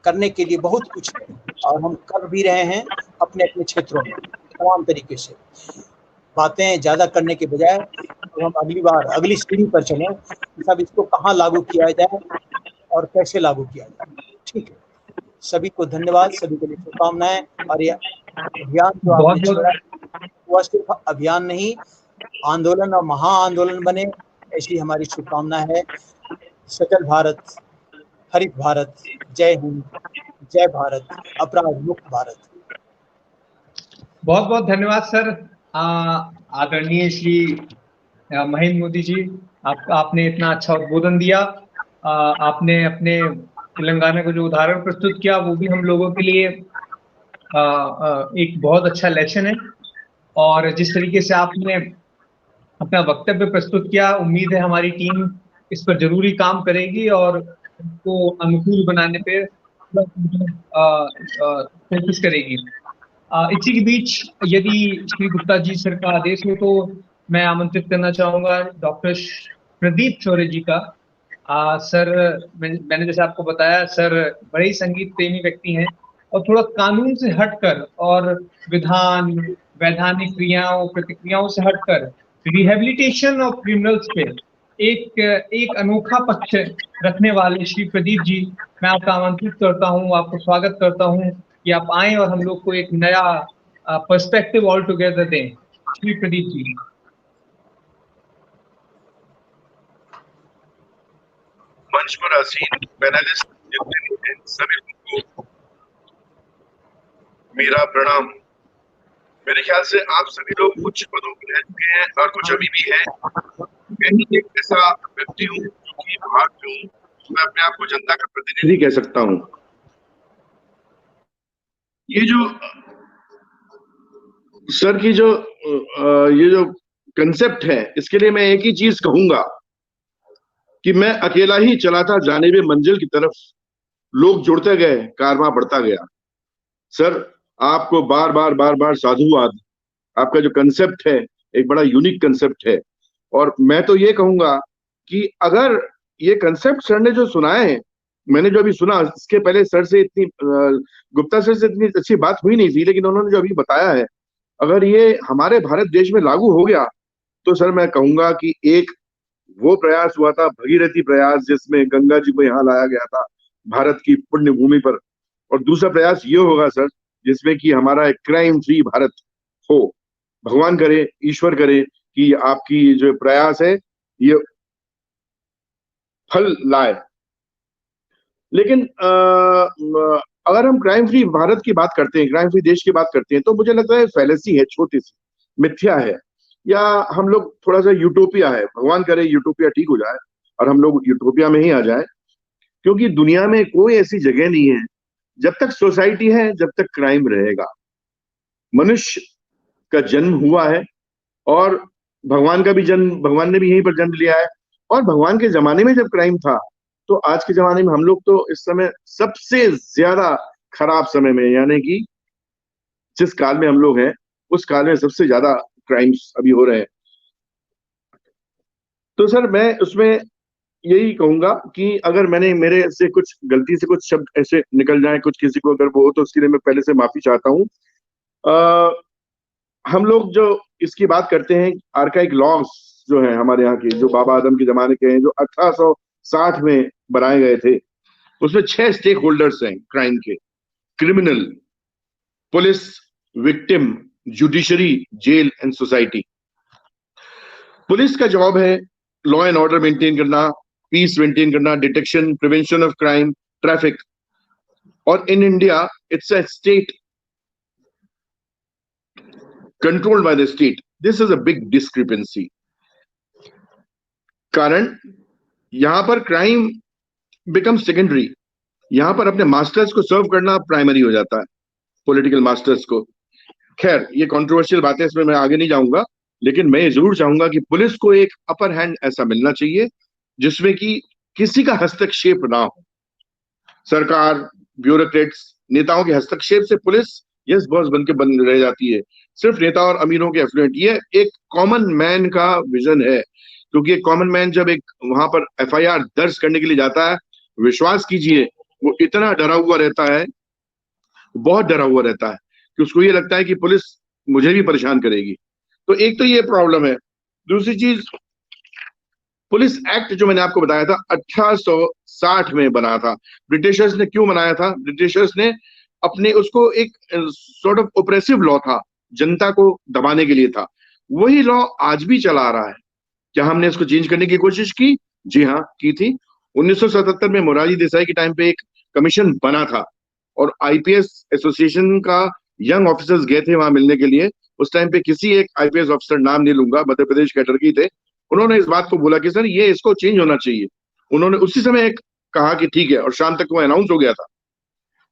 करने के लिए बहुत कुछ है और हम कर भी रहे हैं अपने अपने क्षेत्रों में तमाम तरीके से। बातें ज़्यादा करने के बजाय तो हम अगली बार अगली सीढ़ी पर चलें कि सब इसको कहाँ लागू किया जाए और कैसे लागू किया जाए। ठीक है, सभी को धन्यवाद, सभी के लिए शुभकामनाएं। और ये अभियान जो आपने छेड़ा वह सिर्फ अभियान नहीं, आंदोलन और महाआंदोलन बने, ऐसी हमारी शुभकामना है। सचल भारत, हरित भारत, जय हिंद, जय भारत, अपराध मुक्त भारत।
बहुत बहुत धन्यवाद सर। आदरणीय श्री महेंद्र मोदी जी, आपने इतना अच्छा उद्बोधन दिया। आपने अपने तेलंगाना का जो उदाहरण प्रस्तुत किया वो भी हम लोगों के लिए एक बहुत अच्छा लेसन है। और जिस तरीके से आपने अपना वक्तव्य प्रस्तुत किया, उम्मीद है हमारी टीम इस पर जरूरी काम करेगी और इसको अनुकूल बनाने पे कोशिश करेगी। इसी के बीच यदि श्री गुप्ता जी सर का आदेश हो तो मैं आमंत्रित करना चाहूंगा डॉक्टर प्रदीप शौर्य जी का। सर, मैंने जैसे आपको बताया, सर बड़े ही संगीत प्रेमी व्यक्ति हैं और थोड़ा कानून से हटकर और विधान वैधानिक क्रियाओं प्रतिक्रियाओं से हटकर रिहेबिलिटेशन ऑफ क्रिमिनल्स पे एक अनोखा पक्ष रखने वाले श्री प्रदीप जी, मैं आपका आमंत्रित करता हूं, आपको स्वागत करता हूं कि आप आए और हम लोग को एक नया पर्सपेक्टिव ऑल टुगेदर दें। श्री प्रदीप जी।
मंच पर आसीन पैनलिस्ट जितने सभी को मेरा प्रणाम। मेरे ख्याल से आप सभी लोग कुछ पदों पर रह चुके हैं और कुछ अभी भी हैं। मैं एक ऐसा व्यक्ति हूँ जो कि भारतीय हूँ, मैं अपने आप को जनता का प्रतिनिधि कह सकता हूँ। ये जो सर की ये जो कंसेप्ट है, इसके लिए मैं एक ही चीज कहूंगा कि मैं अकेला ही चला था जानिबे मंजिल की तरफ, लोग जुड़ते गए, कारवां बढ़ता गया। सर, आपको बार बार साधुवाद। आपका जो कंसेप्ट है एक बड़ा यूनिक कंसेप्ट है और मैं तो ये कहूंगा कि अगर ये कंसेप्ट सर ने जो सुनाए हैं, मैंने जो अभी सुना, इसके पहले सर से इतनी गुप्ता सर से इतनी अच्छी बात हुई नहीं थी, लेकिन उन्होंने जो अभी बताया है, अगर ये हमारे भारत देश में लागू हो गया तो सर मैं कहूंगा कि एक वो प्रयास हुआ था भगीरथी प्रयास, जिसमें गंगा जी को यहाँ लाया गया था भारत की पुण्य भूमि पर, और दूसरा प्रयास ये होगा सर जिसमें कि हमारा एक क्राइम फ्री भारत हो। भगवान करे, ईश्वर करे कि आपकी जो प्रयास है ये फल लाए। लेकिन अगर हम क्राइम फ्री भारत की बात करते हैं, क्राइम फ्री देश की बात करते हैं, तो मुझे लगता है फैलेसी है, छोटी सी मिथ्या है, या हम लोग थोड़ा सा यूटोपिया है। भगवान करे यूटोपिया ठीक हो जाए और हम लोग यूटोपिया में ही आ जाए, क्योंकि दुनिया में कोई ऐसी जगह नहीं है, जब तक सोसाइटी है जब तक क्राइम रहेगा। मनुष्य का जन्म हुआ है और भगवान का भी जन्म, भगवान ने भी यहीं पर जन्म लिया है। और भगवान के जमाने में जब क्राइम था, तो आज के जमाने में हम लोग तो इस समय सबसे ज्यादा खराब समय में, यानी कि जिस काल में हम लोग हैं उस काल में सबसे ज्यादा क्राइम्स अभी हो रहे हैं। तो सर मैं उसमें यही कहूंगा कि अगर मैंने मेरे से कुछ गलती से कुछ शब्द ऐसे निकल जाए कुछ किसी को अगर वो हो, तो उसके लिए मैं पहले से माफी चाहता हूँ। हम लोग जो इसकी बात करते हैं, आर्काइक लॉस जो है हमारे यहाँ के, जो बाबा आदम के जमाने के हैं, जो 1860 में बनाए गए थे, उसमें 6 स्टेक होल्डर्स हैं क्राइम के: criminal, police, victim, judiciary, jail and society. Police का जॉब है लॉ एंड ऑर्डर मेंटेन करना, पीस मेंटेन करना, detection, prevention of crime, traffic. और in India it's a state controlled by the state. This is a big discrepancy. कारण यहां पर crime become secondary, यहां पर अपने मास्टर्स को सर्व करना प्राइमरी हो जाता है, पॉलिटिकल मास्टर्स को। खैर ये कंट्रोवर्शियल बातें, इसमें मैं आगे नहीं जाऊंगा, लेकिन मैं ये जरूर चाहूंगा कि पुलिस को एक अपर हैंड ऐसा मिलना चाहिए जिसमें कि किसी का हस्तक्षेप ना हो। सरकार, ब्यूरोक्रेट्स, नेताओं के हस्तक्षेप से पुलिस यस बॉस बन के बन रह जाती है, सिर्फ नेता और अमीरों के एफ्लुएंट। ये एक कॉमन मैन का विजन है, क्योंकि एक कॉमन मैन जब एक वहां पर एफआईआर दर्ज करने के लिए जाता है, विश्वास कीजिए वो इतना डरा हुआ रहता है, बहुत डरा हुआ रहता है कि उसको ये लगता है कि पुलिस मुझे भी परेशान करेगी। तो एक तो ये प्रॉब्लम है। दूसरी चीज, पुलिस एक्ट जो मैंने आपको बताया था 1860 में बना था। ब्रिटिशर्स ने क्यों बनाया था? ब्रिटिशर्स ने अपने उसको एक सॉर्ट ऑफ ओप्रेसिव लॉ था, जनता को दबाने के लिए था। वही लॉ आज भी चला रहा है। क्या हमने इसको चेंज करने की कोशिश की? जी हाँ, की थी। 1977 में मोरारजी देसाई के टाइम पे एक कमीशन बना था और आईपीएस एसोसिएशन का यंग ऑफिसर्स गए थे वहां मिलने के लिए। उस टाइम पे किसी एक आईपीएस ऑफिसर, नाम नहीं लूंगा, मध्य प्रदेश कैडर की थे, उन्होंने इस बात को बोला कि सर ये इसको चेंज होना चाहिए। उन्होंने उसी समय कहा कि ठीक है, और शाम तक वो अनाउंस हो गया था।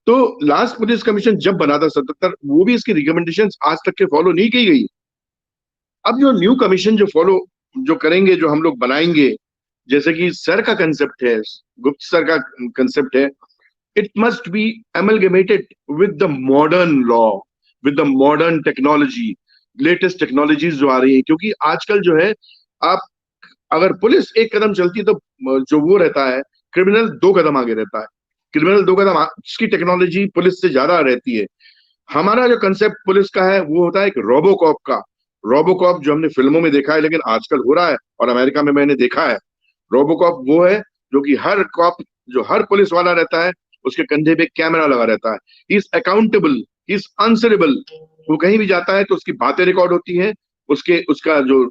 तो लास्ट पुलिस कमीशन जब बना था 77, वो भी इसकी रिकमेंडेशंस आज तक के फॉलो नहीं की गई। अब जो न्यू कमीशन जो फॉलो जो करेंगे, जो हम लोग बनाएंगे, जैसे कि सर का कंसेप्ट है, गुप्त सर का कंसेप्ट है, it must be amalgamated with the modern law, with the modern technology, latest technologies जो आ रही है। क्योंकि आजकल जो है, आप अगर पुलिस एक कदम चलती है तो जो वो रहता है, क्रिमिनल 2 कदम आगे रहता है। क्रिमिनल 2 कदम, इसकी टेक्नोलॉजी पुलिस से ज्यादा रहती है। हमारा जो कंसेप्ट पुलिस का है वो होता है एक रोबोकॉप का। रोबोकॉप जो हमने फिल्मों में देखा है, लेकिन आजकल हो रहा है और अमेरिका में मैंने देखा है। रोबोकॉप वो है जो कि हर कॉप, जो हर पुलिस वाला रहता है, उसके कंधे पे कैमरा लगा रहता है। He is accountable, he is answerable. वो कहीं भी जाता है तो उसकी बातें रिकॉर्ड होती हैं, उसका जो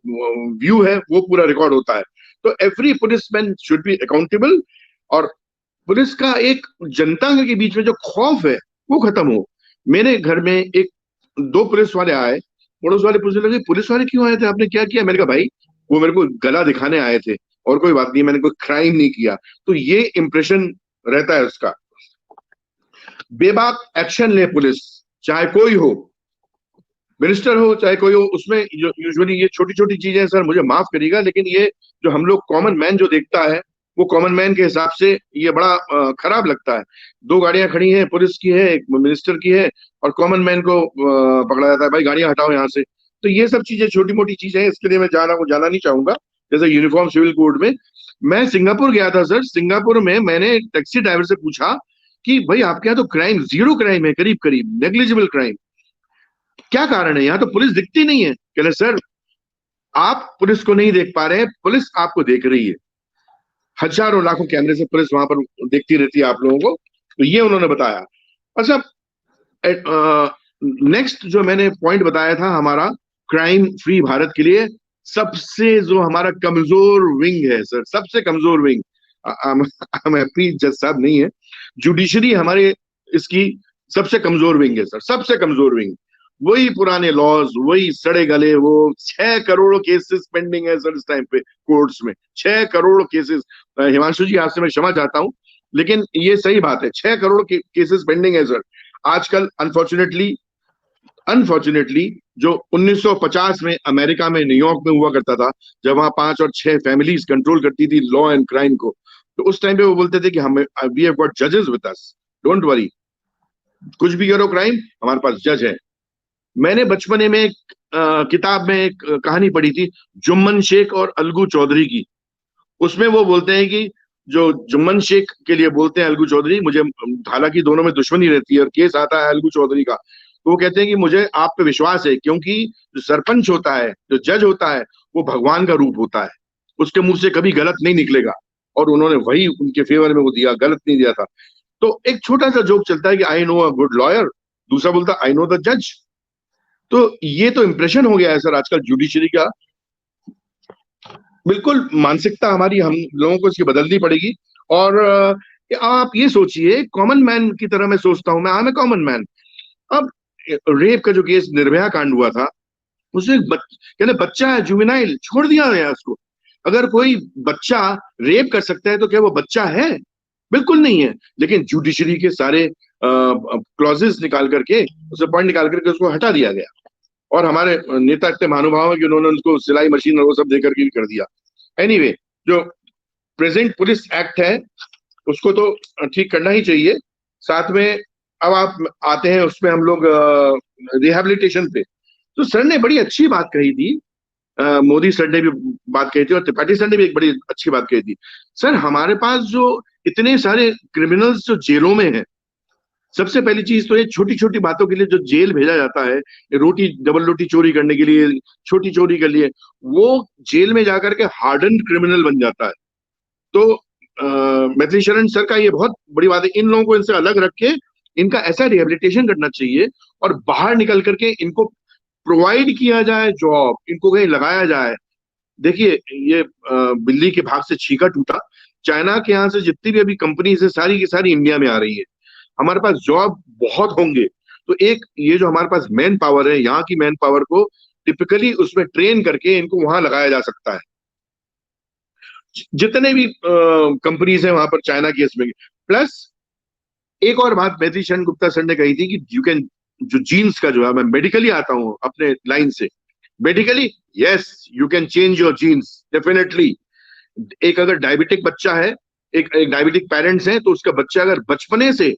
व्यू है वो पूरा रिकॉर्ड होता है। तो every policeman should be accountable, और पुलिस का एक जनता के बीच में जो खौफ है वो खत्म हो। मेरे घर में 2 पुलिस वाले आए, पड़ोस वाले पूछने लगे पुलिस वाले क्यों आए थे, आपने क्या किया? मैंने कहा भाई वो मेरे को गला दिखाने आए थे और कोई बात नहीं, मैंने कोई क्राइम नहीं किया। तो ये इंप्रेशन रहता है उसका। बेबाक एक्शन ले पुलिस, चाहे कोई हो, मिनिस्टर हो चाहे कोई हो। उसमें यूजुअली ये छोटी छोटी चीजें, सर मुझे माफ करिएगा, लेकिन ये जो हम लोग कॉमन मैन जो देखता है, वो कॉमन मैन के हिसाब से ये बड़ा खराब लगता है। 2 गाड़ियां खड़ी हैं, पुलिस की है, एक मिनिस्टर की है, और कॉमन मैन को पकड़ा जाता है, भाई गाड़ियां हटाओ यहाँ से। तो ये सब चीजें छोटी मोटी चीजें हैं, इसके लिए मैं जाना नहीं चाहूंगा। जैसे यूनिफॉर्म सिविल कोड में, मैं सिंगापुर गया था सर। सिंगापुर में मैंने टैक्सी ड्राइवर से पूछा कि भाई आपके यहाँ तो क्राइम 0 क्राइम है, करीब करीब नेग्लिजिबल क्राइम, क्या कारण है? यहाँ तो पुलिस दिखती नहीं है। कह रहे सर आप पुलिस को नहीं देख पा रहे हैं, पुलिस आपको देख रही है। हजारों लाखों कैमरे से पुलिस वहां पर देखती रहती है आप लोगों को। तो ये उन्होंने बताया। अच्छा, नेक्स्ट जो मैंने पॉइंट बताया था हमारा क्राइम फ्री भारत के लिए, सबसे जो हमारा कमजोर विंग है सर, सबसे कमजोर विंग, हैप्पी जज साहब नहीं है, जुडिशरी हमारे इसकी सबसे कमजोर विंग है सर, सबसे कमजोर विंग। वही पुराने लॉज, वही सड़े गले, वो 6 करोड़ केसेस पेंडिंग है सर इस टाइम पे कोर्ट्स में, 6 करोड़ केसेस। हिमांशु जी आपसे मैं क्षमा चाहता हूं, लेकिन ये सही बात है, 6 करोड़ केसेस पेंडिंग है सर आजकल। अनफॉर्चुनेटली अनफॉर्चुनेटली जो 1950 में अमेरिका में न्यूयॉर्क में हुआ करता था, जब वहां 5 और 6 फैमिलीज कंट्रोल करती थी लॉ एंड क्राइम को, तो उस टाइम पे वो बोलते थे कि हमें वी हैव गॉट जजेस विद अस, डोंट वरी, कुछ भी करो क्राइम, हमारे पास जज है। मैंने बचपने में एक किताब में एक कहानी पढ़ी थी जुम्मन शेख और अलगू चौधरी की। उसमें वो बोलते हैं कि जो जुम्मन शेख के लिए बोलते हैं अलगू चौधरी, मुझे हालांकि दोनों में दुश्मनी रहती है और केस आता है अलगू चौधरी का, तो वो कहते हैं कि मुझे आप पे विश्वास है, क्योंकि जो सरपंच होता है, जो जज होता है, वो भगवान का रूप होता है, उसके मुंह से कभी गलत नहीं निकलेगा, और उन्होंने वही उनके फेवर में वो दिया, गलत नहीं दिया था। तो एक छोटा सा जोक चलता है कि I know a good lawyer, दूसरा बोलता आई नो द जज। तो ये तो इंप्रेशन हो गया है सर आजकल जुडिशरी का, बिल्कुल मानसिकता हमारी, हम लोगों को इसकी बदलनी पड़ेगी। और आप ये सोचिए, कॉमन मैन की तरह मैं सोचता हूं, मैं I am a common man. अब रेप का जो केस निर्भया कांड हुआ था, उसमें कहते बच्चा है, जुवेनाइल, छोड़ दिया गया उसको। अगर कोई बच्चा रेप कर सकता है तो क्या वो बच्चा है? बिल्कुल नहीं है। लेकिन जुडिशरी के सारे क्लॉजेस निकाल करके, उसे पॉइंट निकाल करके उसको हटा दिया गया, और हमारे नेता इतने महानुभाव है कि उन्होंने उनको सिलाई मशीन और वो सब देकर के भी कर दिया। एनीवे, जो प्रेजेंट पुलिस एक्ट है उसको तो ठीक करना ही चाहिए। साथ में अब आप आते हैं उसमें हम लोग रिहैबिलिटेशन पे, तो सर ने बड़ी अच्छी बात कही थी, मोदी सर ने भी बात कही थी और त्रिपाठी सर ने भी एक बड़ी अच्छी बात कही थी। सर हमारे पास जो इतने सारे क्रिमिनल्स जो जेलों में हैं, सबसे पहली चीज तो ये छोटी छोटी बातों के लिए जो जेल भेजा जाता है, रोटी डबल रोटी चोरी करने के लिए, छोटी चोरी के लिए, वो जेल में जाकर के हार्डन क्रिमिनल बन जाता है। तो मैथिली शरण सर का ये बहुत बड़ी बात है, इन लोगों को इनसे अलग रख के इनका ऐसा रिहेबिलिटेशन करना चाहिए, और बाहर निकल करके इनको प्रोवाइड किया जाए जॉब, इनको कहीं लगाया जाए। देखिए ये बिल्ली के भाग से छीका टूटा, चाइना के यहाँ से जितनी भी अभी कंपनीज है सारी की सारी इंडिया में आ रही है, हमारे पास जॉब बहुत होंगे। तो एक ये जो हमारे पास मैन पावर है, यहाँ की मैन पावर को टिपिकली उसमें ट्रेन करके इनको वहां लगाया जा सकता है। जितने भी कंपनीज हैं वहां पर चाइना की इसमें। प्लस एक और बात मैथिली शरण गुप्ता सर ने कही थी कि यू कैन, जो जीन्स का जो है, मैं मेडिकली आता हूं अपने लाइन से, medically yes you can change your genes definitely. एक अगर डायबिटिक बच्चा है, एक डायबिटिक पेरेंट्स है, तो उसका बच्चा अगर बचपने से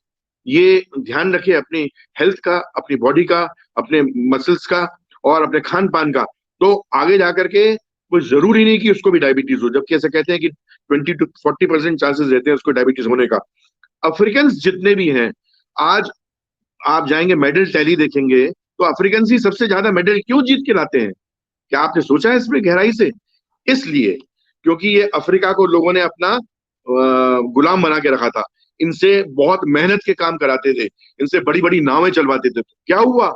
ये ध्यान रखे अपनी हेल्थ का, अपनी बॉडी का, अपने मसल्स का और अपने खान पान का, तो आगे जाकर के कोई जरूरी नहीं कि उसको भी डायबिटीज हो, जबकि ऐसा कहते हैं कि 20 to 40% चांसेस रहते हैं उसको डायबिटीज होने का। अफ्रीकन जितने भी हैं, आज आप जाएंगे मेडल टैली देखेंगे, तो अफ्रीकन ही सबसे ज्यादा मेडल क्यों जीत के लाते हैं? क्या आपने सोचा है इसमें गहराई से? इसलिए क्योंकि ये अफ्रीका को लोगों ने अपना गुलाम बना के रखा था, इनसे बहुत मेहनत के काम कराते थे, इनसे बड़ी बड़ी नावें चलवाते थे। क्या हुआ?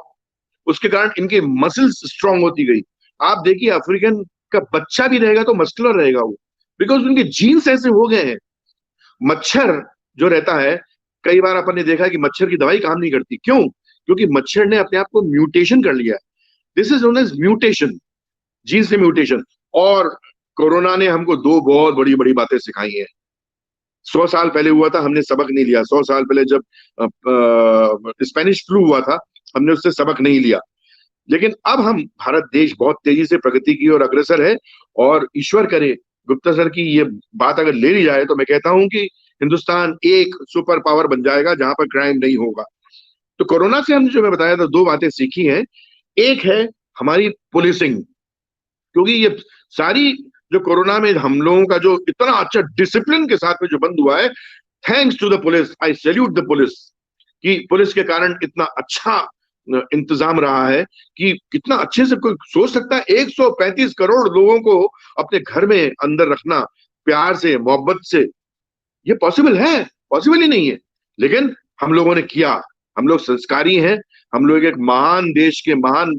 उसके कारण इनकी मसल्स स्ट्रांग होती गई। आप देखिए अफ्रीकन का बच्चा भी रहेगा तो मस्कुलर रहेगा वो, बिकॉज उनके जीन्स ऐसे हो गए हैं। मच्छर जो रहता है, कई बार अपन ने देखा है कि मच्छर की दवाई काम नहीं करती, क्यों? क्योंकि मच्छर ने अपने आप को म्यूटेशन कर लिया है। This is known as mutation, gene से म्यूटेशन। और कोरोना ने हमको दो बहुत बड़ी बड़ी बातें सिखाई हैं। 100 साल पहले हुआ था, हमने सबक नहीं लिया। 100 साल पहले जब स्पेनिश फ्लू हुआ था, हमने उससे सबक नहीं लिया। लेकिन अब हम, भारत देश बहुत तेजी से प्रगति की और अग्रसर है, और ईश्वर करे गुप्ता सर की ये बात अगर ले ली जाए तो मैं कहता हूं कि हिंदुस्तान एक सुपर पावर बन जाएगा जहां पर क्राइम नहीं होगा। तो कोरोना से हमने, जो मैं बताया था, दो बातें सीखी हैं। एक है हमारी पुलिसिंग, क्योंकि ये सारी जो कोरोना में हम लोगों का जो इतना अच्छा डिसिप्लिन के साथ में जो बंद हुआ है, thanks to the police, I salute the police, कि पुलिस के कारण इतना अच्छा इंतजाम रहा है कि कितना अच्छे से कोई सोच सकता है 135 करोड़ लोगों को अपने घर में अंदर रखना, प्यार से, मोहब्बत से। ये पॉसिबल है? पॉसिबल ही नहीं है, लेकिन हम लोगों ने किया। हम लोग संस्कारी हैं, हम लोग एक महान देश के महान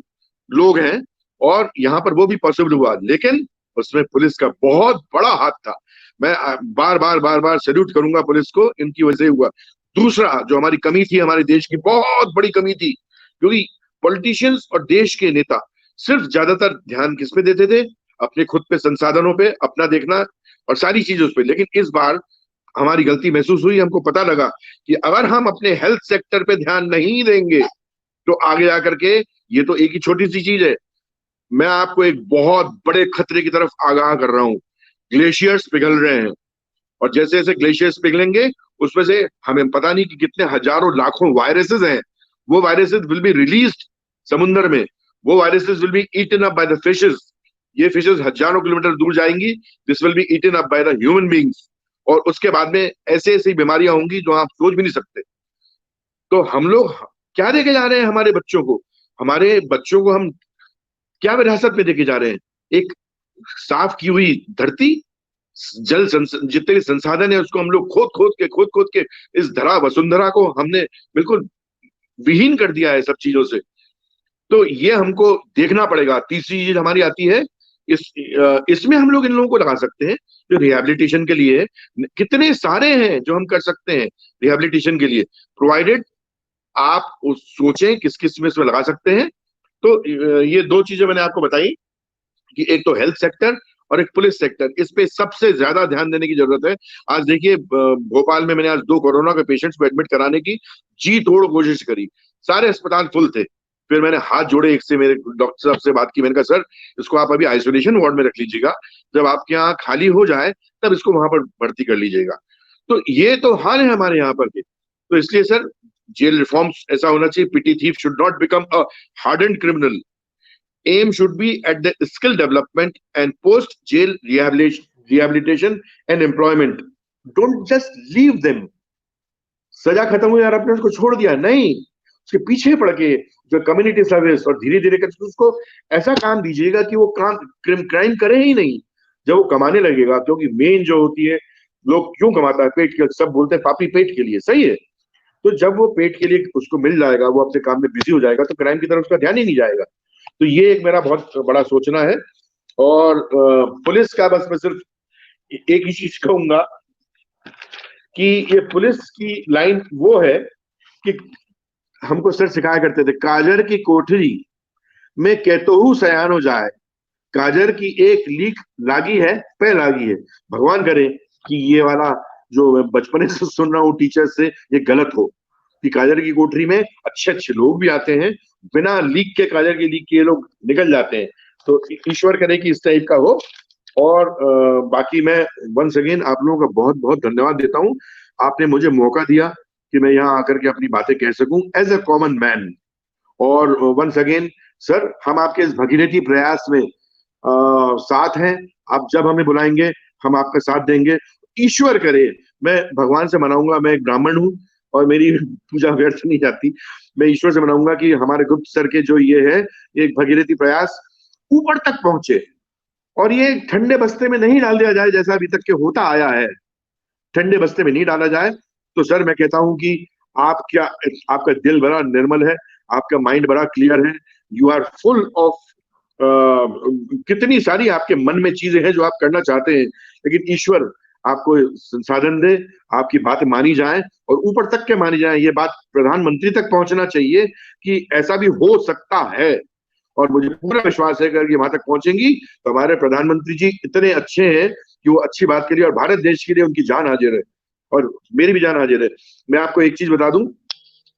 लोग हैं, और यहाँ पर वो भी पॉसिबल हुआ। लेकिन उसमें पुलिस का बहुत बड़ा हाथ था। मैं बार बार सैल्यूट करूंगा पुलिस को, इनकी वजह से हुआ। दूसरा जो हमारी कमी थी, हमारे देश की बहुत बड़ी कमी थी, क्योंकि पॉलिटिशियंस और देश के नेता सिर्फ ज्यादातर ध्यान किस पे देते थे? अपने खुद पे, संसाधनों पे, अपना देखना और सारी चीजों पे। लेकिन इस बार हमारी गलती महसूस हुई। हमको पता लगा कि अगर हम अपने हेल्थ सेक्टर पे ध्यान नहीं देंगे तो आगे जाकर के ये तो एक ही छोटी सी चीज है, मैं आपको एक बहुत बड़े खतरे की तरफ आगाह कर रहा हूं। ग्लेशियर्स पिघल रहे हैं, और जैसे जैसे ग्लेशियर्स पिघलेंगे उसमें से हमें पता नहीं कि कितने हजारों लाखों वायरसेस हैं, वो वायरसेस विल बी रिलीज्ड समुद्र में, वो viruses will be eaten up by the fishes. ये फिशेस हजारों किलोमीटर दूर जाएंगी, this will be eaten up by the human beings, और उसके बाद में ऐसे ऐसी बीमारियां होंगी जो आप सोच भी नहीं सकते। तो हम लोग क्या देके जा रहे हैं हमारे बच्चों को? हमारे बच्चों को हम क्या विरासत में देके जा रहे हैं? एक साफ की हुई धरती, जितने भी संसाधन है उसको हम लोग खोद खोद के इस धरा वसुंधरा को हमने बिल्कुल विहीन कर दिया है सब चीजों से। तो ये हमको देखना पड़ेगा। तीसरी चीज हमारी आती है, इसमें हम लोग इन लोगों को लगा सकते हैं जो रिहैबिलिटेशन के लिए, कितने सारे हैं जो हम कर सकते हैं रिहैबिलिटेशन के लिए, प्रोवाइडेड आप सोचें किस किस में इसमें लगा सकते हैं। तो ये दो चीजें मैंने आपको बताई कि एक तो हेल्थ सेक्टर और एक पुलिस सेक्टर, इस पे सबसे ज्यादा ध्यान देने की जरूरत है। आज देखिए भोपाल में मैंने आज 2 कोरोना के पेशेंट्स को एडमिट कराने की जी तोड़ कोशिश करी, सारे अस्पताल फुल थे। फिर मैंने हाथ जोड़े, एक से मेरे डॉक्टर साहब से बात की, मैंने कहा सर इसको आप अभी आइसोलेशन वार्ड में रख लीजिएगा, जब आपके यहाँ खाली हो जाए तब इसको वहां पर भर्ती कर लीजिएगा। तो ये तो हाल है हमारे यहाँ पर के। तो इसलिए सर जेल रिफॉर्म्स ऐसा होना चाहिए, petty thief should not become a hardened criminal, aim should be at the skill development and post jail rehabilitation and employment. Don't just leave them. सजा खत्म हुई यार आपने उसको छोड़ दिया, नहीं, उसके पीछे पड़ के जो कम्युनिटी सर्विस, और धीरे धीरे करके उसको ऐसा काम दीजिएगा कि वो क्राइम करे ही नहीं जब वो कमाने लगेगा। क्योंकि मेन जो होती है, लोग क्यों कमाता है? पेट के, सब बोलते हैं पापी पेट के लिए, सही है। तो जब वो पेट के लिए उसको मिल जाएगा, वो अपने काम में बिजी हो जाएगा, तो क्राइम की तरफ उसका ध्यान ही नहीं जाएगा। तो ये एक मेरा बहुत बड़ा सोचना है। और पुलिस का बस मैं सिर्फ एक ही चीज कहूंगा कि ये पुलिस की लाइन वो है कि हमको सर सिखाया करते थे, काजर की कोठरी में कहतोहू सयान हो जाए, काजर की एक लीक लागी है पे लागी है। भगवान करे कि ये वाला जो मैं बचपने से सुन रहा हूँ टीचर से, ये गलत हो कि काजर की कोठरी में अच्छे अच्छे लोग भी आते हैं, बिना लीक के, काजर की लीक के ये लोग निकल जाते हैं। तो ईश्वर करे कि इस टाइप का हो। और बाकी मैं वंस अगेन आप लोगों का बहुत बहुत धन्यवाद देता हूं, आपने मुझे मौका दिया कि मैं यहाँ आकर के अपनी बातें कह सकूं एज अ कॉमन मैन। और वंस अगेन सर, हम आपके इस भगीरथी प्रयास में साथ हैं। आप जब हमें बुलाएंगे हम आपका साथ देंगे। ईश्वर करे, मैं भगवान से मनाऊंगा, मैं एक ब्राह्मण हूँ और मेरी पूजा व्यर्थ नहीं जाती। मैं ईश्वर से मनाऊंगा कि हमारे गुप्त सर के जो ये है, एक भगीरथी प्रयास ऊपर तक पहुंचे, और ये ठंडे बस्ते में नहीं डाल दिया जाए जैसा अभी तक के होता आया है, ठंडे बस्ते में नहीं डाला जाए। तो सर मैं कहता हूं कि आपका दिल बड़ा निर्मल है, आपका माइंड बड़ा क्लियर है, यू आर फुल ऑफ कितनी सारी आपके मन में चीजें हैं जो आप करना चाहते हैं, लेकिन ईश्वर आपको संसाधन दे, आपकी बात मानी जाए और ऊपर तक के मानी जाए। ये बात प्रधानमंत्री तक पहुंचना चाहिए कि ऐसा भी हो सकता है, और मुझे पूरा विश्वास है कि अगर ये वहां तक पहुंचेंगी तो हमारे प्रधानमंत्री जी इतने अच्छे हैं कि वो अच्छी बात के लिए और भारत देश के लिए उनकी जान हाजिर है, और मेरी भी जान हाजिर है। मैं आपको एक चीज बता दूं,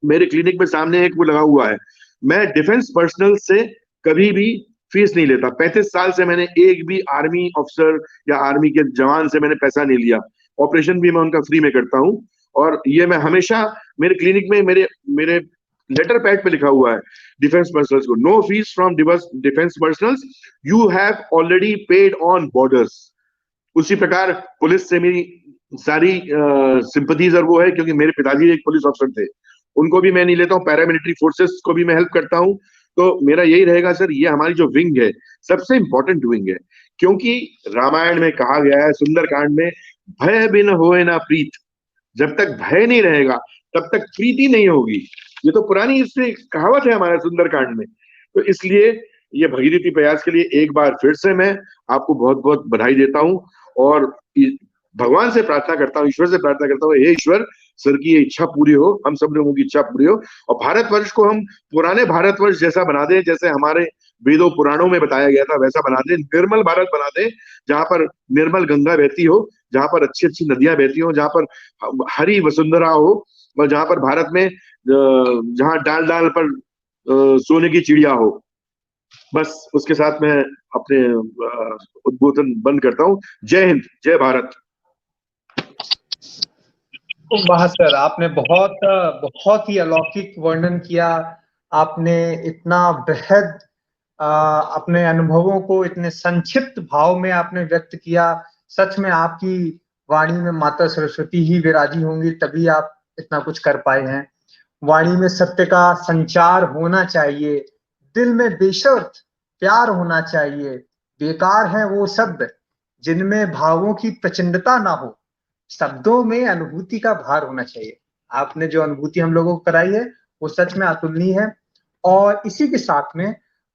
मेरे क्लिनिक में सामने एक वो लगा हुआ है, मैं डिफेंस पर्सनल से कभी भी फीस नहीं लेता। 35 साल से मैंने एक भी आर्मी ऑफिसर या आर्मी के जवान से मैंने पैसा नहीं लिया। ऑपरेशन भी मैं उनका फ्री में करता हूं, और ये मैं हमेशा मेरे क्लिनिक में मेरे लेटर पैड पे लिखा हुआ है डिफेंस पर्सनल्स को, no fees from defence personnels, you have already paid on borders. उसी प्रकार पुलिस से मेरी सारी सिंपथीज और वो है, क्योंकि मेरे पिताजी एक पुलिस ऑफिसर थे, उनको भी मैं नहीं लेता हूँ। पैरामिलिट्री फोर्सेस को भी मैं हेल्प करता हूँ। तो मेरा यही रहेगा सर, ये हमारी जो विंग है सबसे इंपॉर्टेंट विंग है, क्योंकि रामायण में कहा गया है, सुंदरकांड में, भय बिन होए ना प्रीत, जब तक भय नहीं रहेगा तब तक प्रीति नहीं होगी। ये तो पुरानी इससे कहावत है हमारे सुंदरकांड में। तो इसलिए ये भगीरथी प्रयास के लिए एक बार फिर से मैं आपको बहुत बहुत बधाई देता हूं, और भगवान से प्रार्थना करता हूँ, ईश्वर से प्रार्थना करता हूँ, हे ईश्वर, सर की ये इच्छा पूरी हो, हम सब लोगों की इच्छा पूरी हो, और भारतवर्ष को हम पुराने भारतवर्ष जैसा बना दें, जैसे हमारे वेदों पुराणों में बताया गया था वैसा बना दें, निर्मल भारत बना दें, जहां पर निर्मल गंगा बहती हो, जहां पर अच्छी अच्छी नदियां बहती हो, जहां पर हरी वसुंधरा हो, और जहां पर भारत में जहां डाल डाल पर सोने की चिड़िया हो। बस उसके साथ मैं अपने उद्बोधन बंद करता हूँ। जय हिंद, जय भारत।
वाह सर, आपने बहुत बहुत ही अलौकिक वर्णन किया। आपने इतना बेहद अपने अनुभवों को इतने संक्षिप्त भाव में आपने व्यक्त किया। सच में आपकी वाणी में माता सरस्वती ही विराजी होंगी, तभी आप इतना कुछ कर पाए हैं। वाणी में सत्य का संचार होना चाहिए, दिल में बेशर्त प्यार होना चाहिए। बेकार है वो शब्द जिनमें भावों की प्रचंडता ना हो, शब्दों में अनुभूति का भार होना चाहिए। आपने जो अनुभूति हम लोगों को कराई है वो सच में अतुलनीय है। और इसी के साथ में